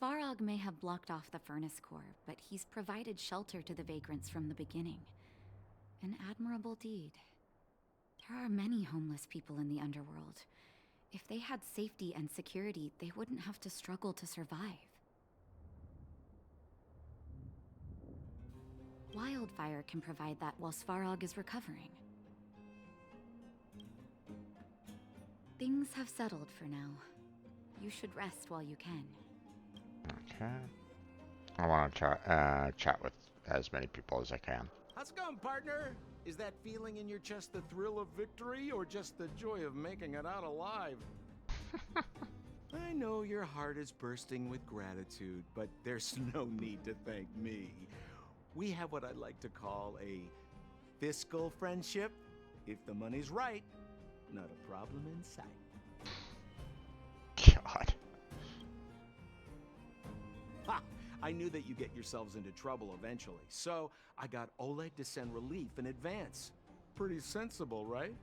Svarog may have blocked off the furnace core, but he's provided shelter to the vagrants from the beginning. An admirable deed. There are many homeless people in the underworld. If they had safety and security, they wouldn't have to struggle to survive. Wildfire can provide that while Svarog is recovering. Things have settled for now. You should rest while you can. Okay. I want to chat with as many people as I can. How's it going, partner? Is that feeling in your chest the thrill of victory or just the joy of making it out alive? I know your heart is bursting with gratitude, but there's no need to thank me. We have what I'd like to call a fiscal friendship. If the money's right, not a problem in sight. God. I knew that you get yourselves into trouble eventually, so I got Oleg to send relief in advance. Pretty sensible, right?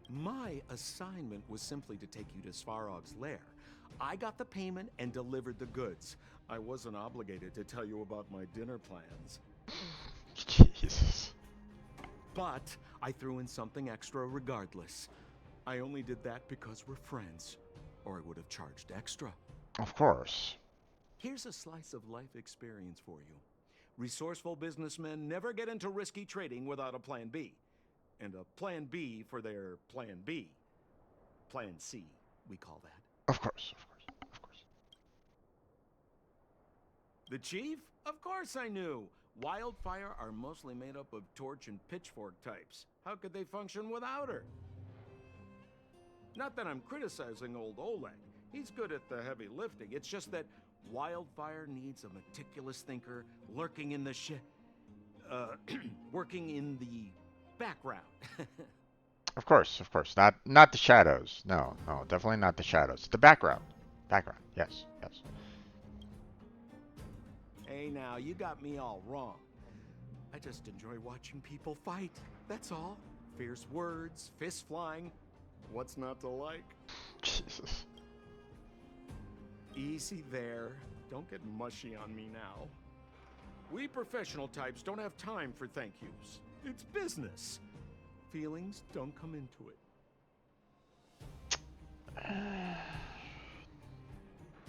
My assignment was simply to take you to Svarog's lair. I got the payment and delivered the goods. I wasn't obligated to tell you about my dinner plans. Jesus. But I threw in something extra regardless. I only did that because we're friends, or I would have charged extra. Of course. Here's a slice of life experience for you. Resourceful businessmen never get into risky trading without a plan B. And a plan B for their plan B. Plan C, we call that. Of course, of course, of course. The chief? Of course I knew. Wildfire are mostly made up of torch and pitchfork types. How could they function without her? Not that I'm criticizing old Oleg. He's good at the heavy lifting. It's just that Wildfire needs a meticulous thinker lurking in the working in the background. Of course, of course. Not the shadows. No, no, definitely not the shadows. The background. Background. Yes, yes. Hey now, you got me all wrong. I just enjoy watching people fight. That's all. Fierce words, fists flying. What's not to like? Jesus. Easy there. Don't get mushy on me now. We professional types don't have time for thank yous. It's business. Feelings don't come into it.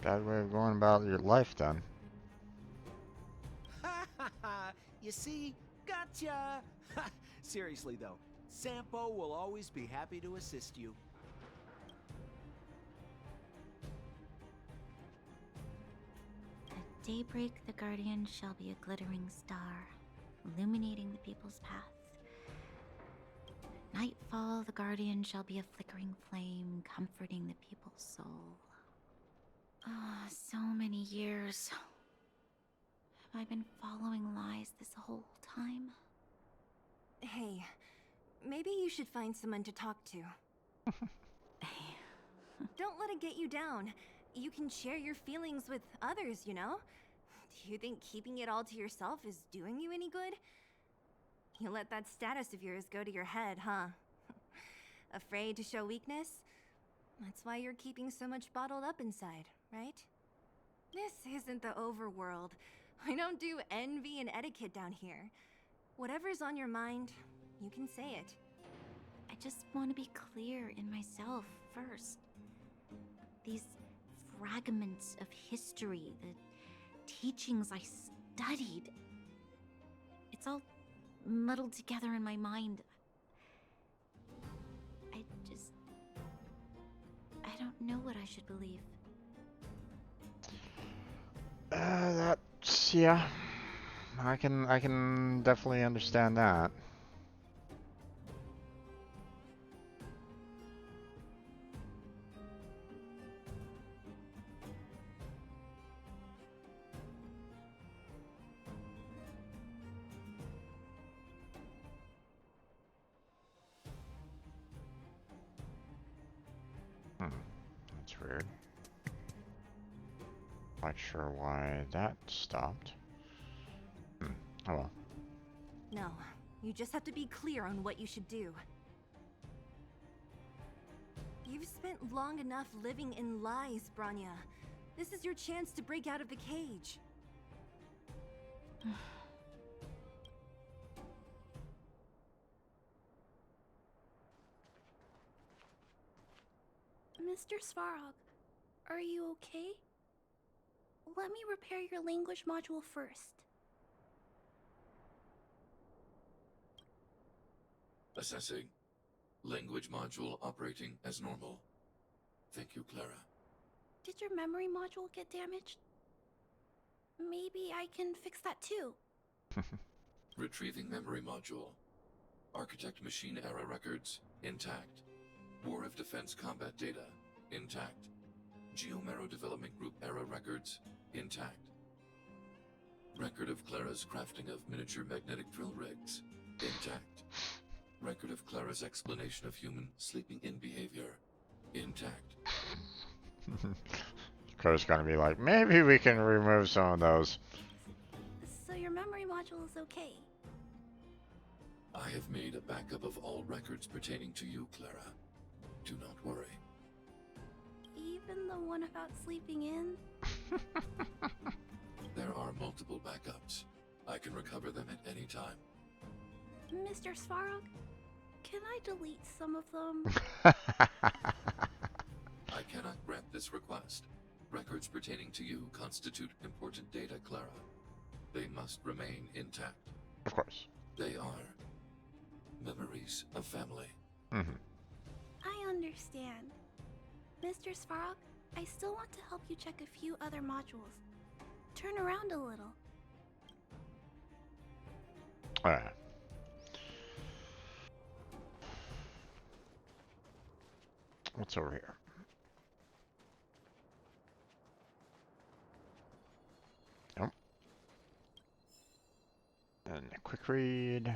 Bad way of going about your life, then. You see? Gotcha! Seriously, though, Sampo will always be happy to assist you. At daybreak, the Guardian shall be a glittering star, illuminating the people's path. At nightfall, the Guardian shall be a flickering flame, comforting the people's soul. Ah, so many years. Have I been following lies this whole time? Hey, maybe you should find someone to talk to. Don't let it get you down. You can share your feelings with others, you know? Do you think keeping it all to yourself is doing you any good? You let that status of yours go to your head, huh? Afraid to show weakness? That's why you're keeping so much bottled up inside, right? This isn't the overworld. I don't do envy and etiquette down here. Whatever's on your mind, you can say it. I just want to be clear in myself first. These fragments of history, the teachings I studied, it's all muddled together in my mind. I don't know what I should believe. That's, yeah. I can definitely understand that. That's weird. Not sure why that stopped. Oh well. No, you just have to be clear on what you should do. You've spent long enough living in lies, Branya. This is your chance to break out of the cage. Mr. Svarog, are you okay? Let me repair your language module first. Assessing. Language module operating as normal. Thank you, Clara. Did your memory module get damaged? Maybe I can fix that too. Retrieving memory module. Architect machine era records, intact. War of Defense combat data, intact. Geomero Development Group era records, intact. Record of Clara's crafting of miniature magnetic drill rigs, intact. Record of Clara's explanation of human sleeping in behavior, intact. Code's gonna be like, maybe we can remove some of those. So your memory module is okay? I have made a backup of all records pertaining to you, Clara. Do not worry. Even the one about sleeping in? There are multiple backups. I can recover them at any time. Mr. Svarog, can I delete some of them? I cannot grant this request. Records pertaining to you constitute important data, Clara. They must remain intact. Of course. They are memories of family. I understand. Mr. Svarog, I still want to help you check a few other modules. Turn around a little. Alright. What's over here? Nope. And a quick read.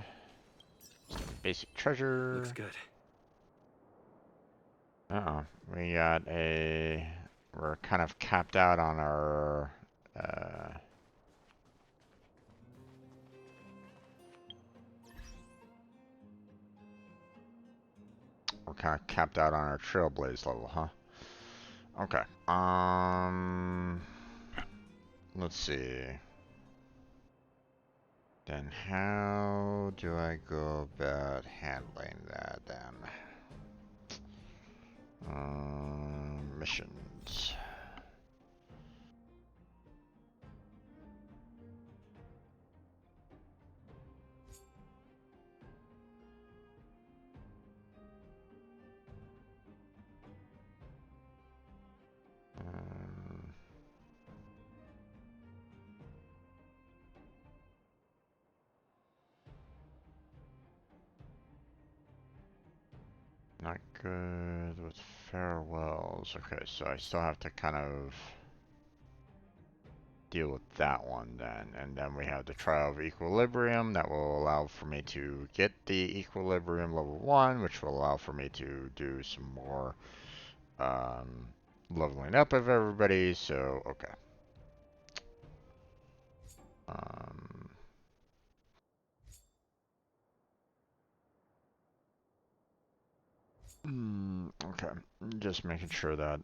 Some basic treasure. Looks good. Uh-oh. We got a... We're kind of capped out on our... We're kind of capped out on our Trailblaze level, huh? Okay. Let's see. Then how do I go about handling that then? Missions. Not good with farewells. Okay, so I still have to kind of deal with that one then. And then we have the Trial of Equilibrium that will allow for me to get the Equilibrium level 1, which will allow for me to do some more leveling up of everybody. So, okay. Okay, just making sure that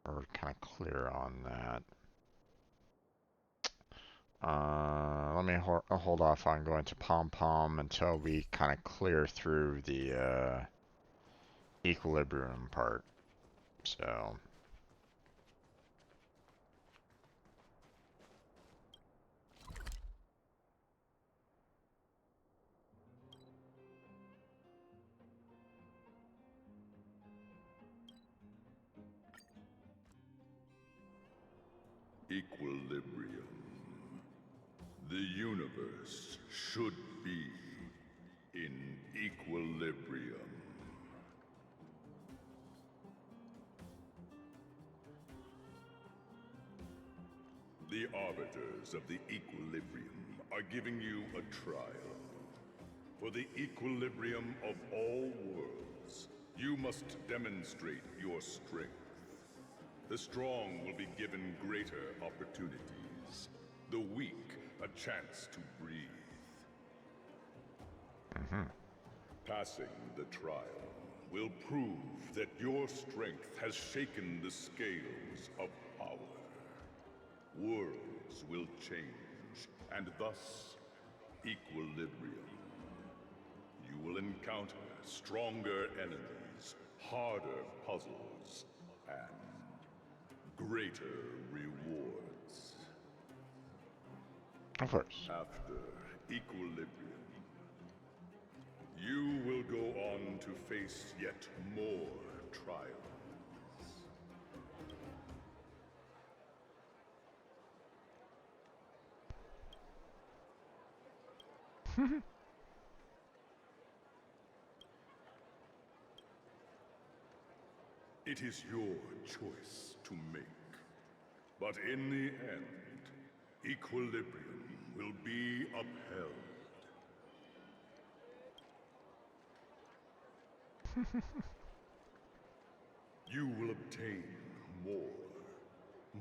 we're kind of clear on that. Let me hold off on going to Pom Pom until we kind of clear through the equilibrium part. So. Equilibrium. The universe should be in equilibrium. The arbiters of the equilibrium are giving you a trial. For the equilibrium of all worlds, you must demonstrate your strength. The strong will be given greater opportunities. The weak, a chance to breathe. Passing the trial will prove that your strength has shaken the scales of power. Worlds will change, and thus, equilibrium. You will encounter stronger enemies, harder puzzles, and greater rewards. Of course. After equilibrium, you will go on to face yet more trials. It is your choice to make. But in the end, equilibrium will be upheld. You will obtain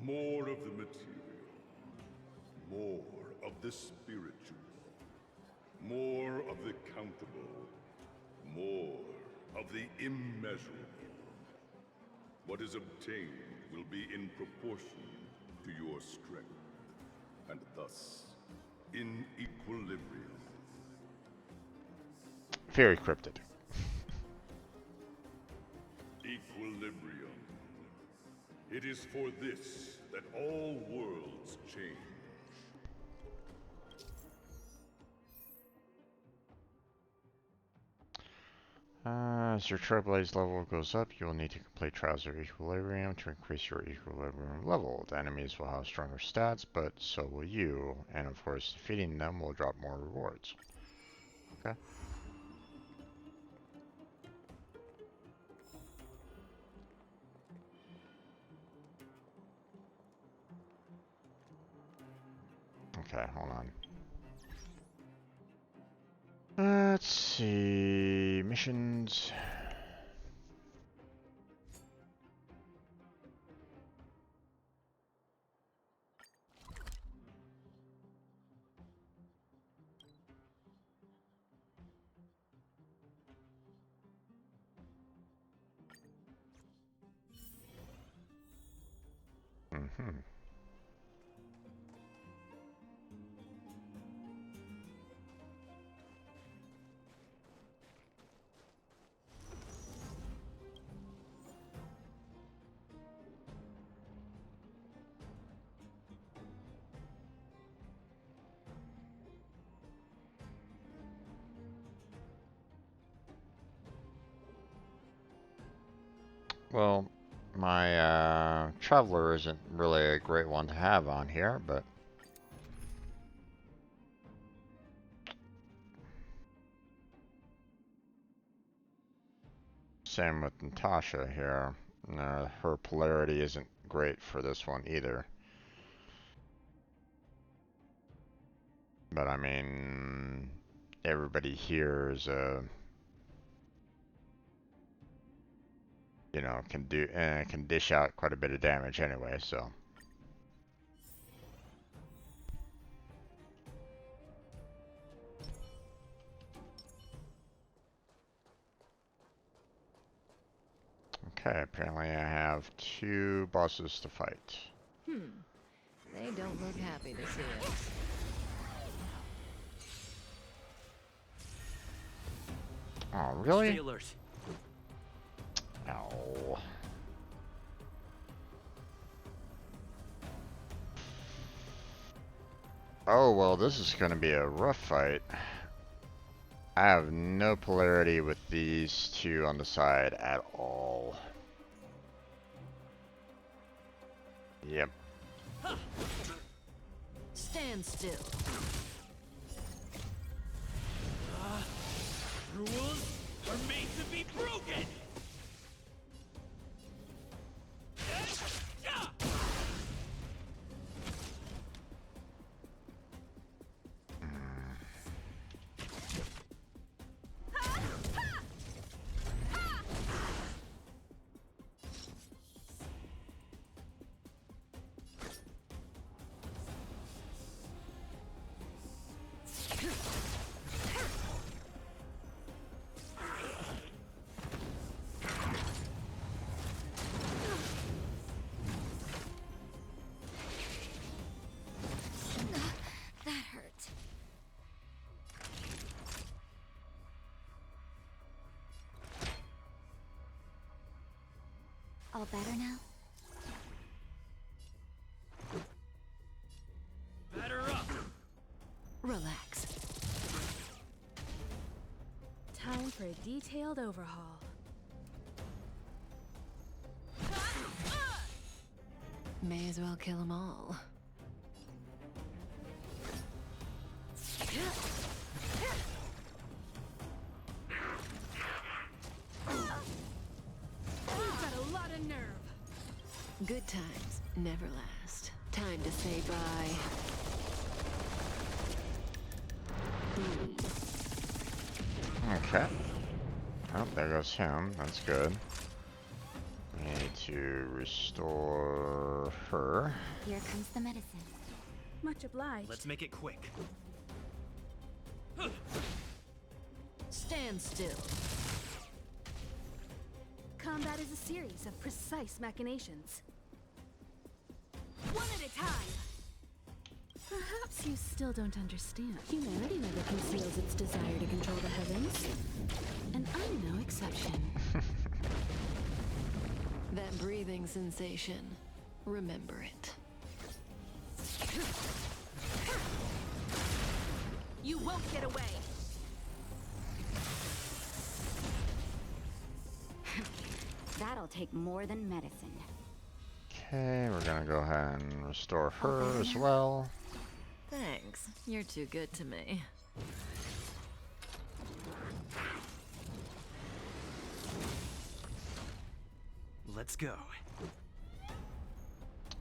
more of the material, more of the spiritual, more of the countable, more of the immeasurable. What is obtained will be in proportion to your strength, and thus in equilibrium. Very cryptic. Equilibrium. It is for this that all worlds change. As your Trailblaze level goes up, you will need to complete Trials of Equilibrium to increase your Equilibrium level. The enemies will have stronger stats, but so will you, and of course defeating them will drop more rewards. Okay. Okay, hold on. Let's see. Missions. Mm-hmm. Well, my Traveler isn't really a great one to have on here, but same with Natasha here. Her polarity isn't great for this one either. But I mean, everybody here is you know, can dish out quite a bit of damage anyway, so. Okay, apparently I have 2 bosses to fight. They don't look happy to see us. Oh, really? Stay alert. Ow. Oh, well, this is going to be a rough fight. I have no polarity with these 2 on the side at all. Yep. Stand still. Rules are made to be broken. All better now? Batter up. Relax. Time for a detailed overhaul. May as well kill them all. You've got a lot of nerve. Good times never last. Time to say bye. clean. Okay. Oh, there goes him. That's good. We need to restore her. Here comes the medicine. Much obliged. Let's make it quick. Stand still. Combat is a series of precise machinations. One at a time. Perhaps you still don't understand. Humanity never conceals its desire to control the heavens. And I'm no exception. That breathing sensation. Remember it. You won't get away. That'll take more than medicine. Okay, we're gonna go ahead and restore her as well. Thanks. You're too good to me. Let's go.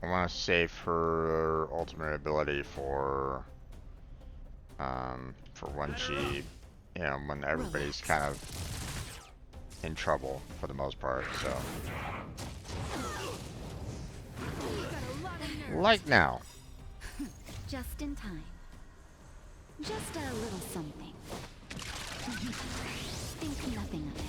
I want to save her ultimate ability for when she, you know, when everybody's kind of in trouble for the most part. So, like now. Just in time. Just a little something. Think nothing of it.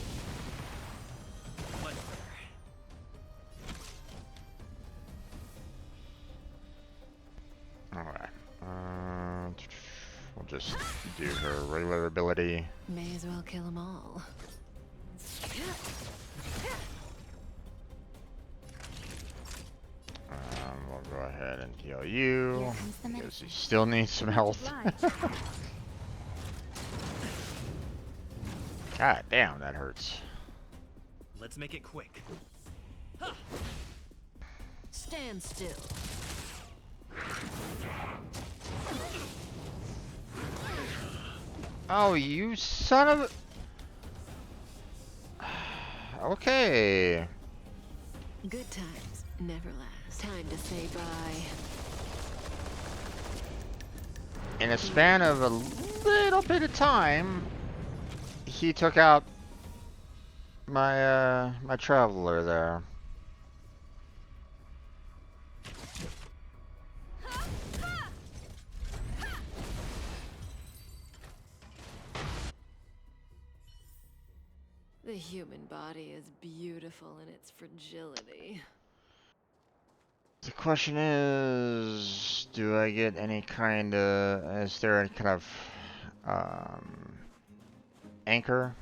Alright. We'll just do her regular ability. May as well kill them all. We'll go ahead and heal you, because you still need some health. God damn, that hurts. Let's make it quick. Stand still. Oh, you son of a... Okay. Good times never last. Time to say bye. In a span of a little bit of time, he took out my my traveler there. The human body is beautiful in its fragility. The question is, do I get any kind of, is there any kind of anchor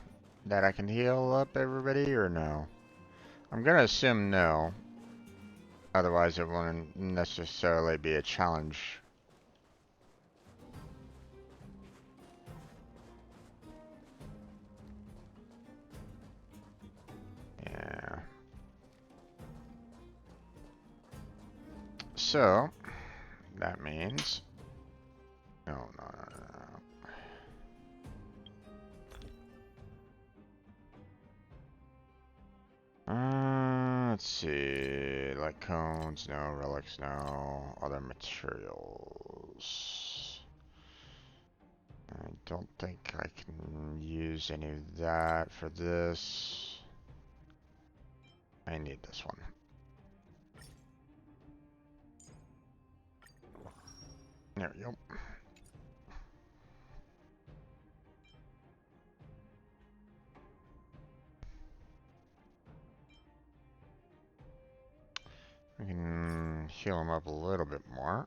that I can heal up everybody, or no? I'm gonna assume no. Otherwise it wouldn't necessarily be a challenge. Yeah. So, that means... No. Let's see, like cones, no, relics, no, other materials. I don't think I can use any of that for this. I need this one. There we go. We can heal him up a little bit more.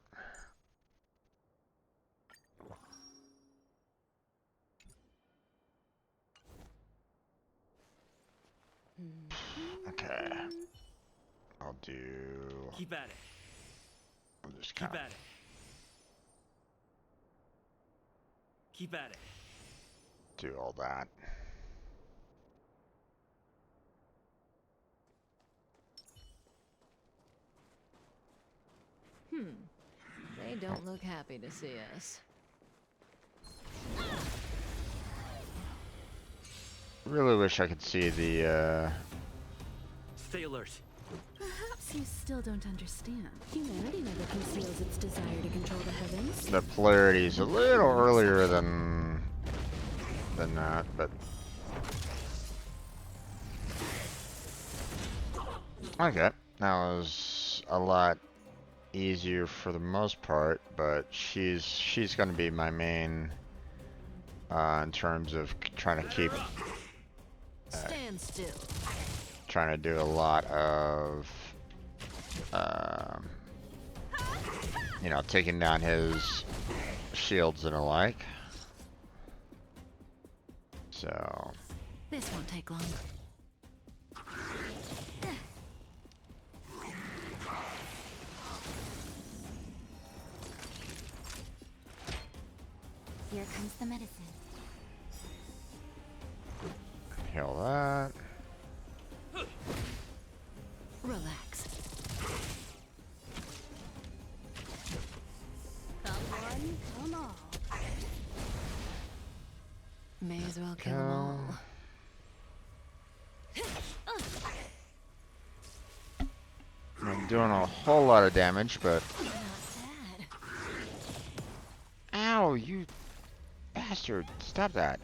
Okay. I'll do... Keep at it. I'll just Keep kind at it. Keep at it. do all that. They don't look happy to see us. Really wish I could see the Stay alert. Perhaps you still don't understand. Humanity never conceals its desire to control the heavens. polarities a little earlier than than that, but okay, that was a lot easier for the most part, but she's gonna be my main in terms of trying to keep Stand still. trying to do a lot of you know, taking down his shields and the like. So This won't take long. Here comes the medicine. heal that. Relax. Come on, come on. May as well kill them all. I'm doing a whole lot of damage, but ow, you bastard! Stop that!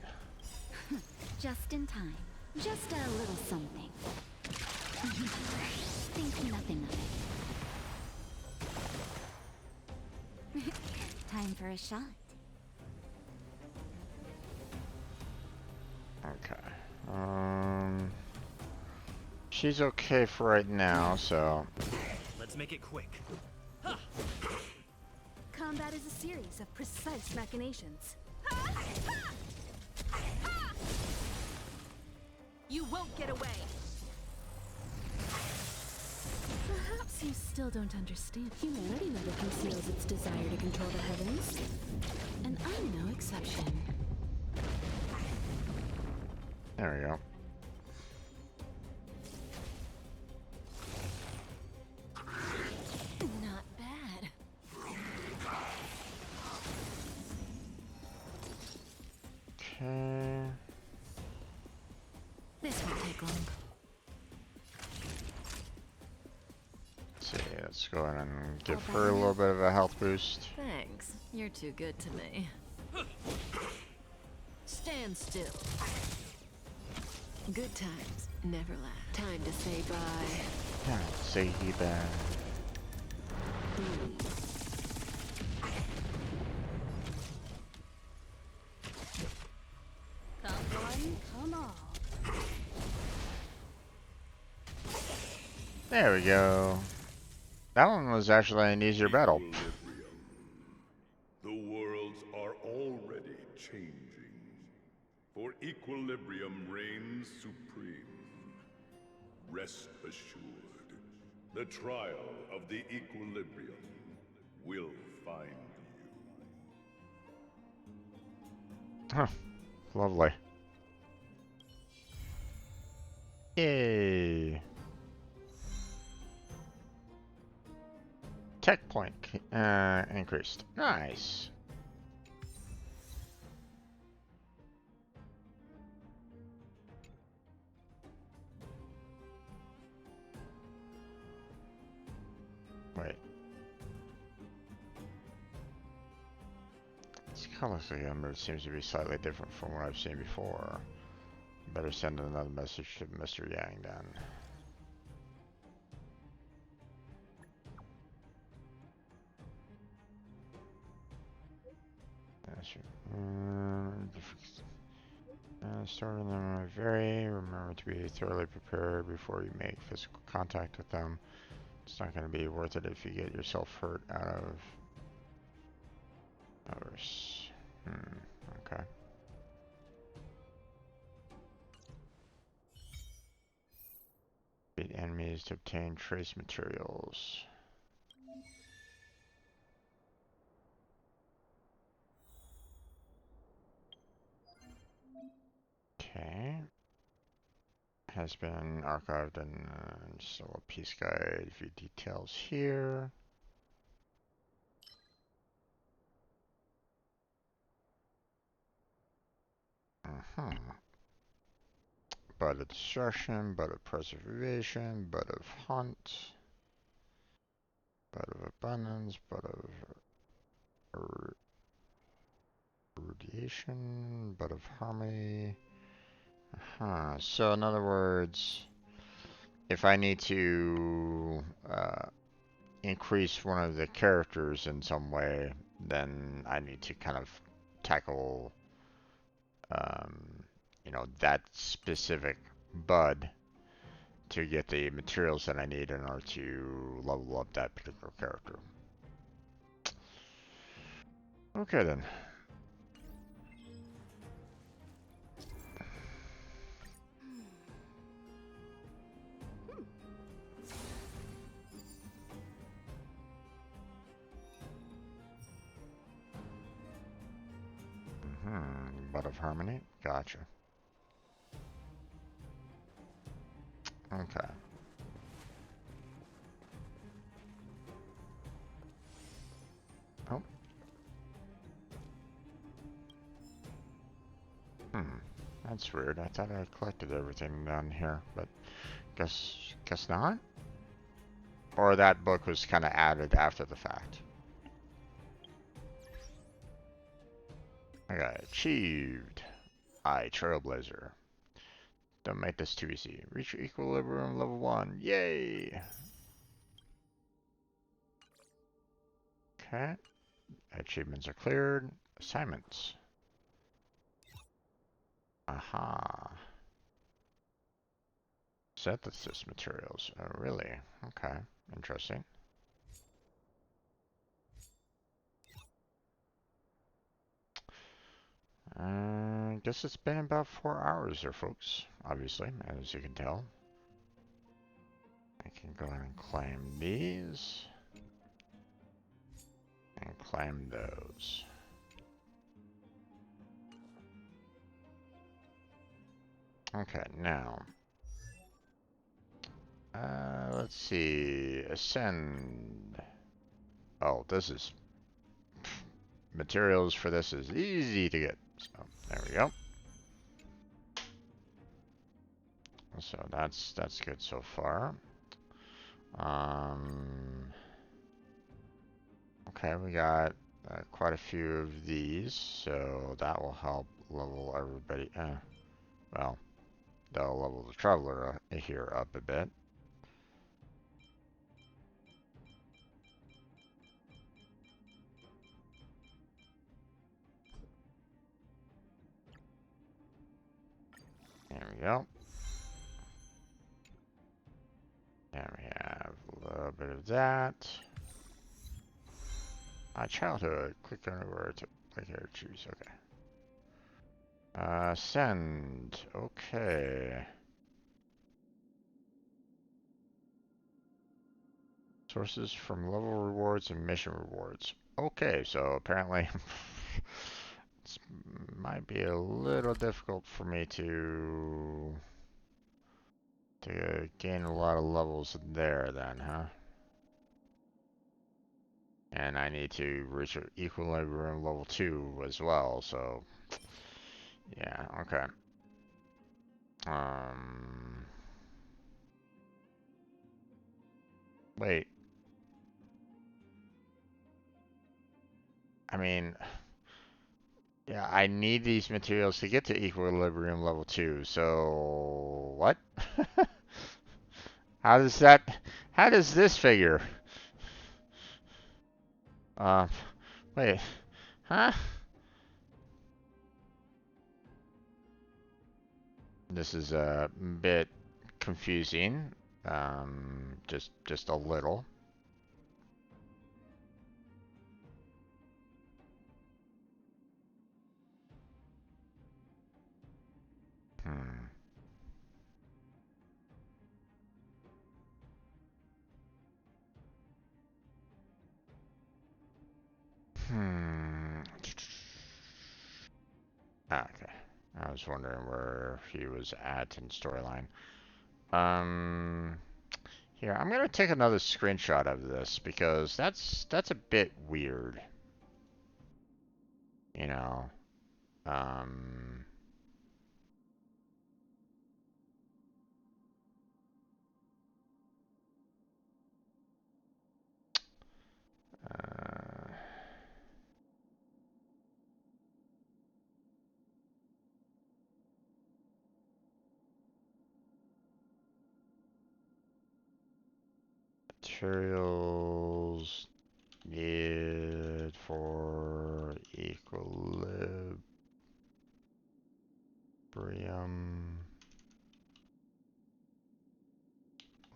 Just in time. Just a little something. Think nothing of it. Time for a shot. Okay. She's okay for right now, so. Let's make it quick. Combat is a series of precise machinations. You won't get away! Perhaps you still don't understand. Humanity never conceals its desire to control the heavens. And I'm no exception. There we go. Not bad. Okay. This won't take long. Let's see, let's go ahead and give her a little bit of a health boost. Thanks. You're too good to me. Stand still. Good times never last. Time to say bye. Yeah, say bye. Come on, come on. There we go. That one was actually an easier battle. The worlds are already changing, for equilibrium reigns supreme. Rest assured, the trial of the equilibrium will find you. Huh. Lovely. Yay. Tech point increased. Nice. Wait. This color scheme seems to be slightly different from what I've seen before. Better send another message to Mr. Yang then. Starting them with remember to be thoroughly prepared before you make physical contact with them. It's not going to be worth it if you get yourself hurt out of others. Okay. Beat enemies to obtain trace materials. Okay. Has been archived in just a little piece guide. View details here. Bud of destruction, bud of preservation, bud of hunt, bud of abundance, bud of Location, but of harmony. So in other words, if I need to increase one of the characters in some way, then I need to kind of tackle, you know, that specific bud to get the materials that I need in order to level up that particular character. Okay then. Bud of Harmony. Gotcha. Okay. Oh. That's weird. I thought I collected everything down here, but guess not? Or that book was kind of added after the fact. Okay, achieved. Trailblazer. Don't make this too easy. Reach equilibrium level 1. Yay! Okay. Achievements are cleared. Assignments. Aha. Synthesis materials. Oh, really? Okay. Interesting. I guess it's been about 4 hours there, folks. Obviously, as you can tell. I can go ahead and claim these. And claim those. Okay, now. Let's see. Ascend. Oh, this is... materials for this is easy to get. So, there we go. So that's good so far. Okay, we got quite a few of these, so that will help level everybody. Well, that'll level the traveler here up a bit. There we go. And we have a little bit of that. My childhood. Click anywhere to click here to choose. Okay. Send. Okay. Sources from level rewards and mission rewards. Okay, so apparently this might be a little difficult for me to gain a lot of levels there then, huh? And I need to reach equilibrium level 2 as well, so yeah, okay. Wait. I mean, yeah, I need these materials to get to equilibrium level 2, so what? How does this figure? Wait, huh? This is a bit confusing, just a little. Okay. I was wondering where he was at in storyline. Here, I'm gonna take another screenshot of this because that's a bit weird. You know. materials needed for equilibrium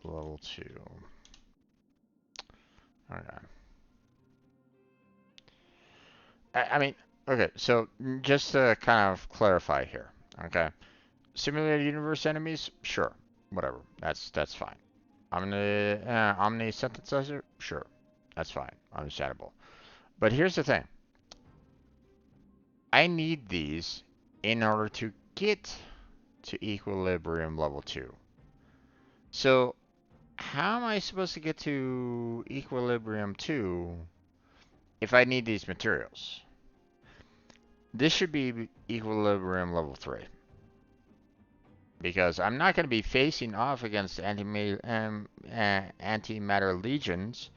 level 2. Okay. I mean, okay, so just to kind of clarify here, okay? Simulated universe enemies, sure, whatever, that's fine. Omni synthesizer, sure, that's fine, understandable. But here's the thing. I need these in order to get to equilibrium level 2. So, how am I supposed to get to equilibrium 2 if I need these materials? This should be equilibrium level 3. Because I'm not going to be facing off against antimatter legions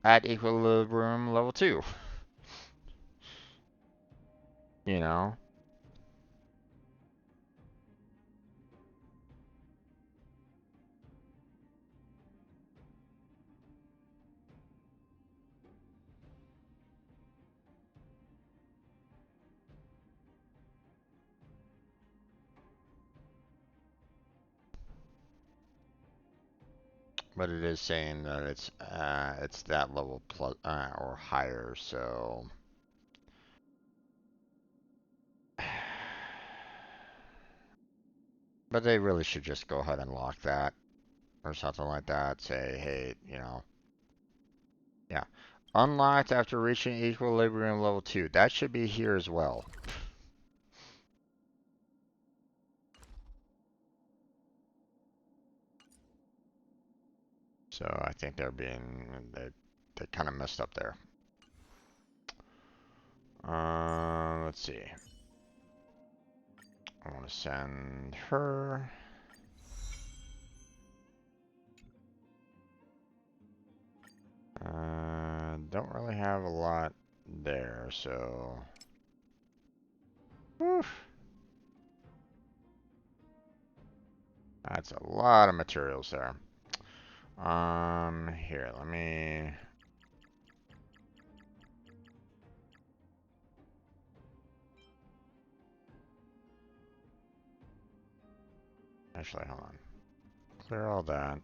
at equilibrium level 2. You know? But it is saying that it's that level plus or higher, so but they really should just go ahead and lock that or something like that. Say, hey, you know, yeah, unlocked after reaching equilibrium level 2. That should be here as well. So I think they kind of messed up there. Let's see. I want to send her. Don't really have a lot there, so. Whew. That's a lot of materials there. Here, let me. Actually, hold on. Clear all that.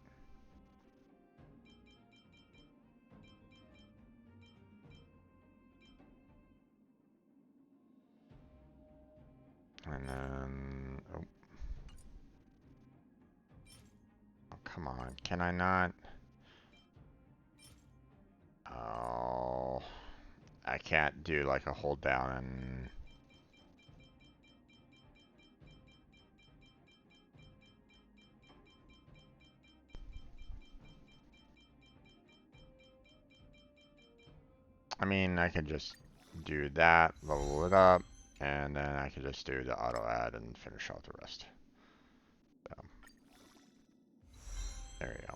And then, oh. Oh, come on. Can I not? Oh, I can't do like a hold down and. I mean, I could just do that, level it up, and then I could just do the auto add and finish out the rest. So, there you go.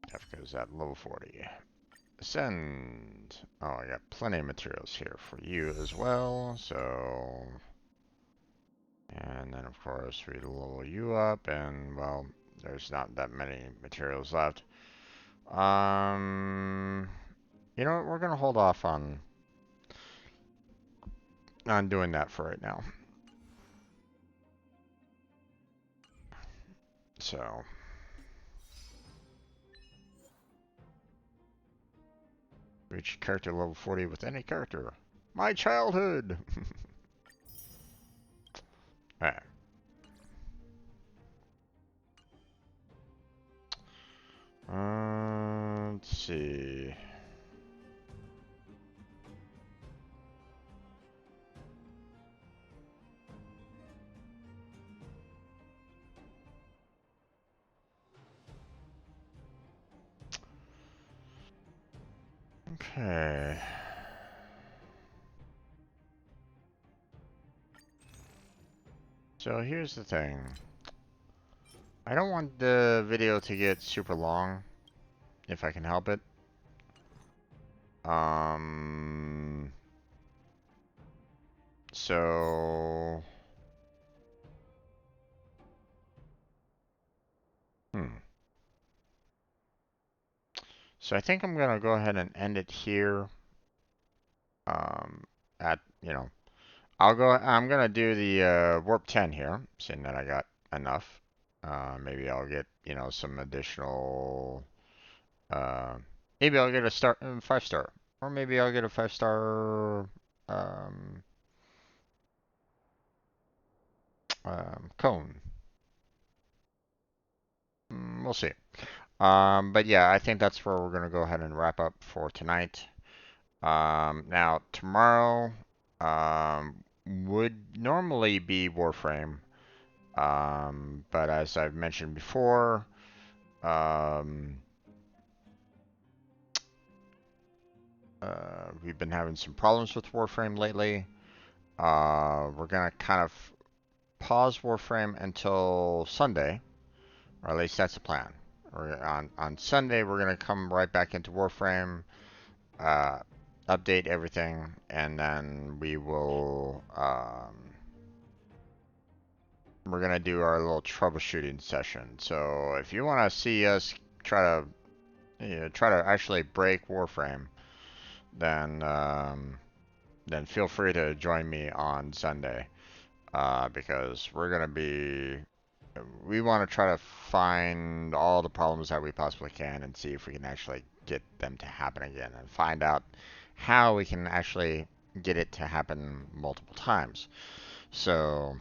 Kefka's at level 40. Ascend. Oh, I got plenty of materials here for you as well, so. And then, of course, we level you up, and, well, there's not that many materials left. You know what? We're gonna hold off on doing that for right now. So. Reach character level 40 with any character. My childhood! Alright. Let's see. Okay. So here's the thing. I don't want the video to get super long, if I can help it. So Hmm. So I think I'm gonna go ahead and end it here. At I'm gonna do the warp 10 here, seeing that I got enough. Maybe I'll get some additional. Uh, Maybe I'll get a 5-star, or maybe I'll get a 5-star um, cone. We'll see. But yeah, I think that's where we're gonna go ahead and wrap up for tonight. Now tomorrow would normally be Warframe, but as I've mentioned before, we've been having some problems with Warframe lately. We're gonna kind of pause Warframe until Sunday, or at least that's the plan. On Sunday, we're gonna come right back into Warframe, uh, update everything, and then we're gonna do our little troubleshooting session. So if you want to see us try to actually break Warframe, then feel free to join me on Sunday, because we want to try to find all the problems that we possibly can and see if we can actually get them to happen again, and find out how we can actually get it to happen multiple times. So,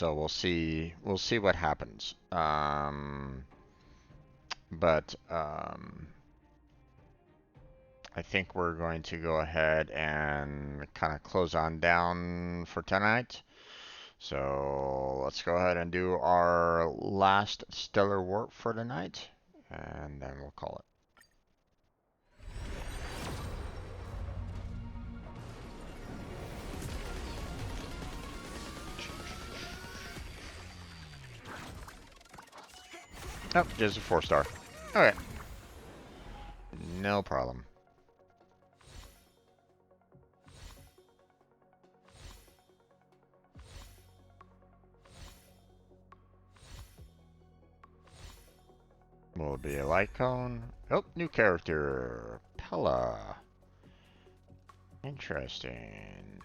we'll see what happens. But I think we're going to go ahead and kind of close on down for tonight. So let's go ahead and do our last stellar warp for tonight, and then we'll call it. Oh, just a 4-star. Okay. No problem. Will it be a light cone? Oh, new character. Pella. Interesting.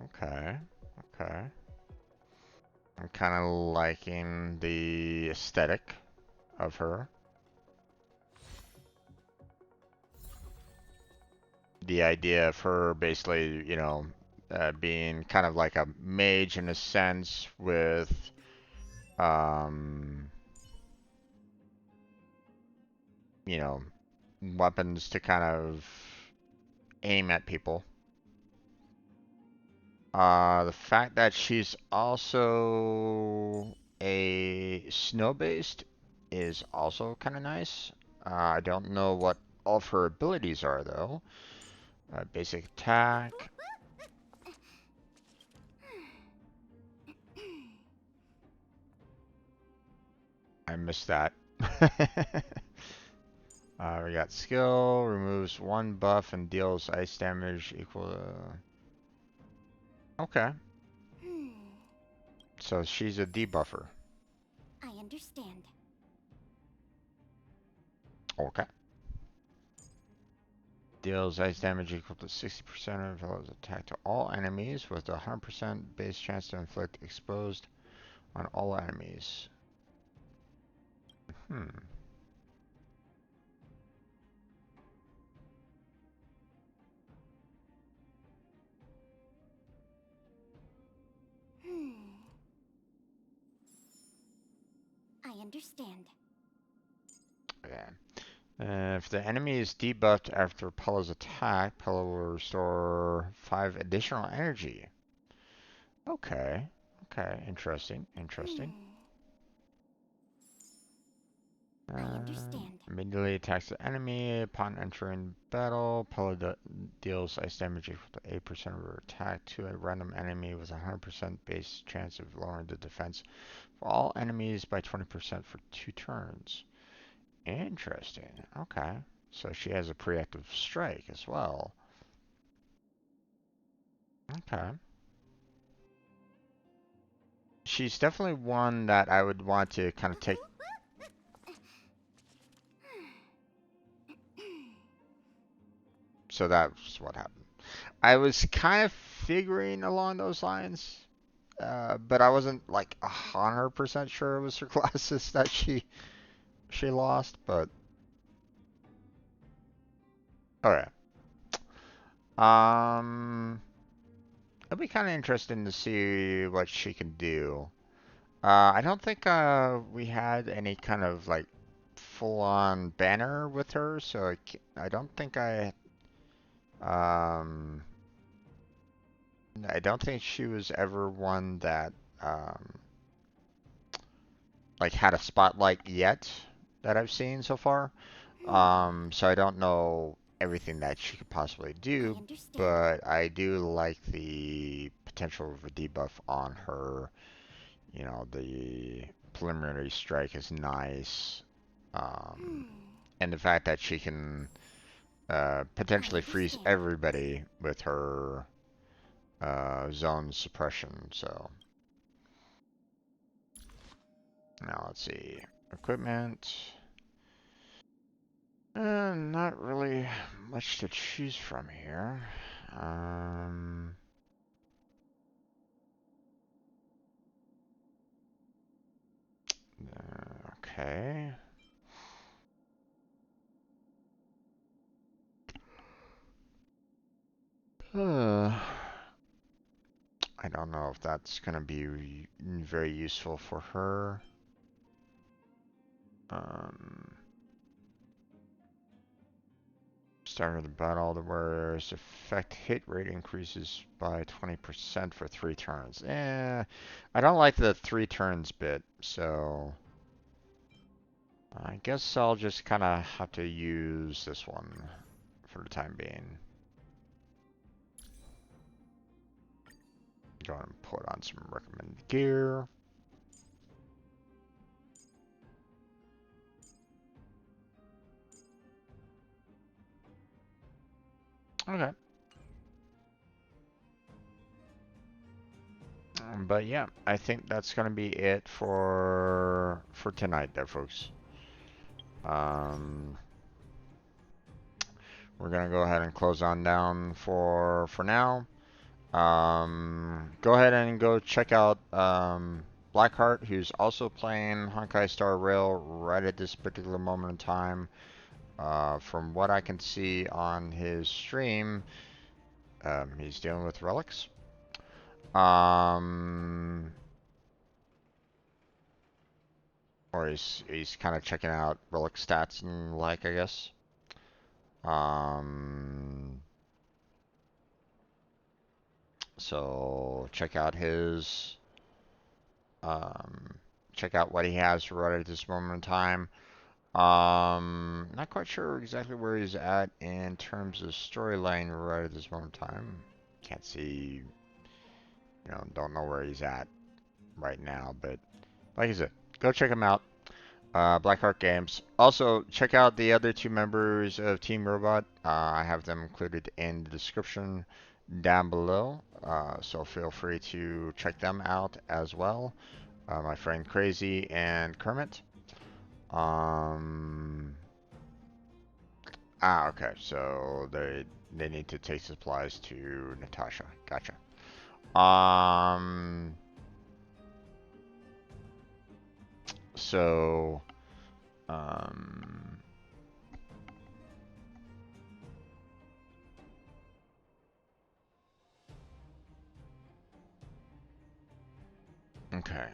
Okay. Okay. I'm kind of liking the aesthetic of her. The idea of her basically, being kind of like a mage in a sense with, um, weapons to kind of aim at people. The fact that she's also a snow-based is also kind of nice. I don't know what all of her abilities are, though. Basic attack. I missed that. We got skill, removes 1 buff and deals ice damage equal to... Okay. So she's a debuffer. I understand. Okay. Deals ice damage equal to 60% of his attack to all enemies with a 100% base chance to inflict exposed on all enemies. I understand. Okay. If the enemy is debuffed after Pella's attack, Pella will restore 5 additional energy. Okay. Okay. Interesting. Interesting. I understand. Immediately attacks the enemy upon entering battle. Pella deals ice damage equal to 8% of her attack to a random enemy with a 100% base chance of lowering the defense for all enemies by 20% for 2 turns. Interesting. Okay. So she has a preactive strike as well. Okay. she's definitely one that I would want to kind of take. So that's what happened. I was kind of figuring along those lines, but I wasn't like 100% sure it was her glasses that she lost. But okay, it'll be kind of interesting to see what she can do. I don't think we had any kind of like full-on banner with her, so I don't think um I don't think she was ever one that like had a spotlight yet that I've seen so far. So I don't know everything that she could possibly do, but I do like the potential of a debuff on her. You know, the preliminary strike is nice. And the fact that she can potentially freeze everybody with her zone suppression. So now let's see. Equipment. Not really much to choose from here. Okay. I don't know if that's going to be very useful for her. Start of the battle, the warrior's effect hit rate increases by 20% for 3 turns. I don't like the 3 turns bit, so I guess I'll just kind of have to use this one for the time being. Go ahead and put on some recommended gear. Okay. But yeah, I think that's gonna be it for tonight, there, folks. We're gonna go ahead and close on down for now. Go ahead and go check out Blackheart, who's also playing Honkai Star Rail right at this particular moment in time. From what I can see on his stream, he's dealing with relics. Or he's kind of checking out relic stats and like, I guess. So check out his check out what he has right at this moment in time. Not quite sure exactly where he's at in terms of storyline right at this moment in time. Can't see, you know, don't know where he's at right now, but like I said, go check him out. Blackheart Games. Also, check out the other 2 members of Team Robot. I have them included in the description down below, so feel free to check them out as well. My friend Crazy and Kermit. Okay, so they need to take supplies to Natasha. Gotcha. So, okay,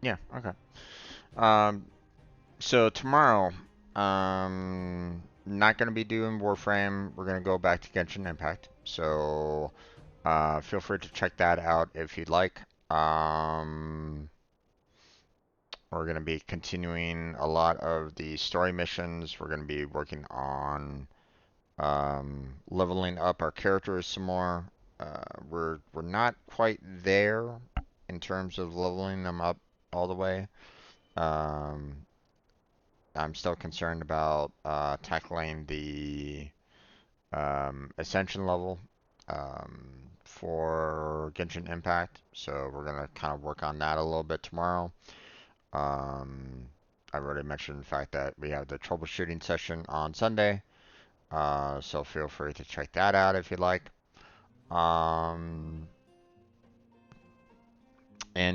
yeah, okay. So tomorrow, not gonna be doing Warframe. We're gonna go back to Genshin Impact. So, feel free to check that out if you'd like. We're gonna be continuing a lot of the story missions. We're gonna be working on leveling up our characters some more. We're not quite there in terms of leveling them up all the way. I'm still concerned about tackling the Ascension level for Genshin Impact. So we're gonna kind of work on that a little bit tomorrow. I've already mentioned the fact that we have the troubleshooting session on Sunday. So feel free to check that out if you'd like. And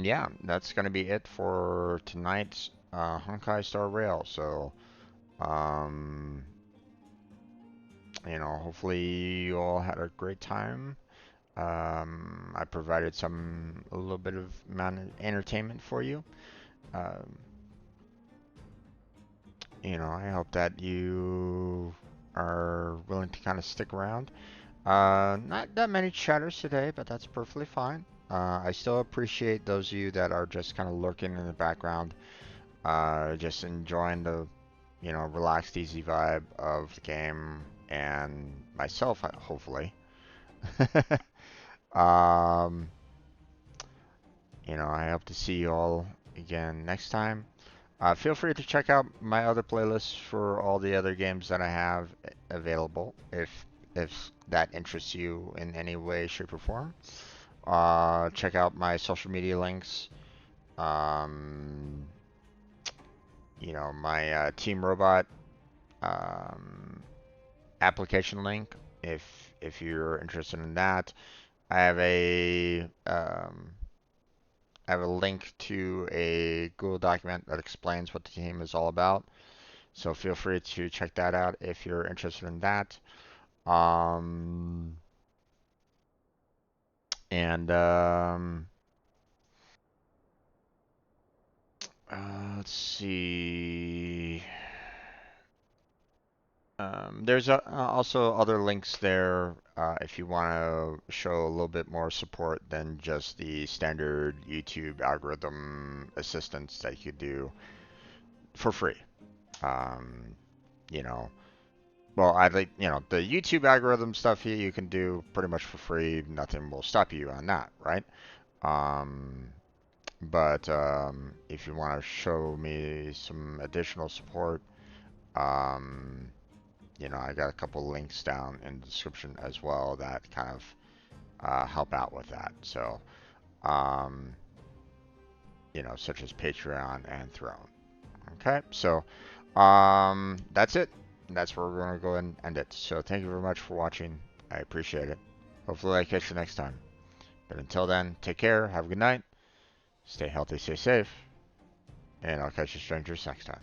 yeah, that's going to be it for tonight's Honkai Star Rail. So, you know, hopefully you all had a great time. I provided a little bit of entertainment for you. You know, I hope that you are willing to kind of stick around. Not that many chatters today, but that's perfectly fine. I still appreciate those of you that are just kind of lurking in the background, just enjoying the, you know, relaxed, easy vibe of the game and myself, hopefully. You know, I hope to see you all again next time. Feel free to check out my other playlists for all the other games that I have available, if that interests you in any way, shape, or form. Check out my social media links. You know, my Team Robot application link, if you're interested in that. I have a link to a Google document that explains what the team is all about. So feel free to check that out if you're interested in that. Let's see. There's also other links there if you want to show a little bit more support than just the standard YouTube algorithm assistance that you do for free. You know, well, I think, you know, the YouTube algorithm stuff here you can do pretty much for free. Nothing will stop you on that, right? But if you want to show me some additional support, you know, I got a couple links down in the description as well that kind of help out with that. So, you know, such as Patreon and Throne. Okay, so that's it. That's where we're going to go and end it. So thank you very much for watching. I appreciate it. Hopefully I catch you next time. But until then, take care, have a good night, stay healthy, stay safe, and I'll catch you strangers next time.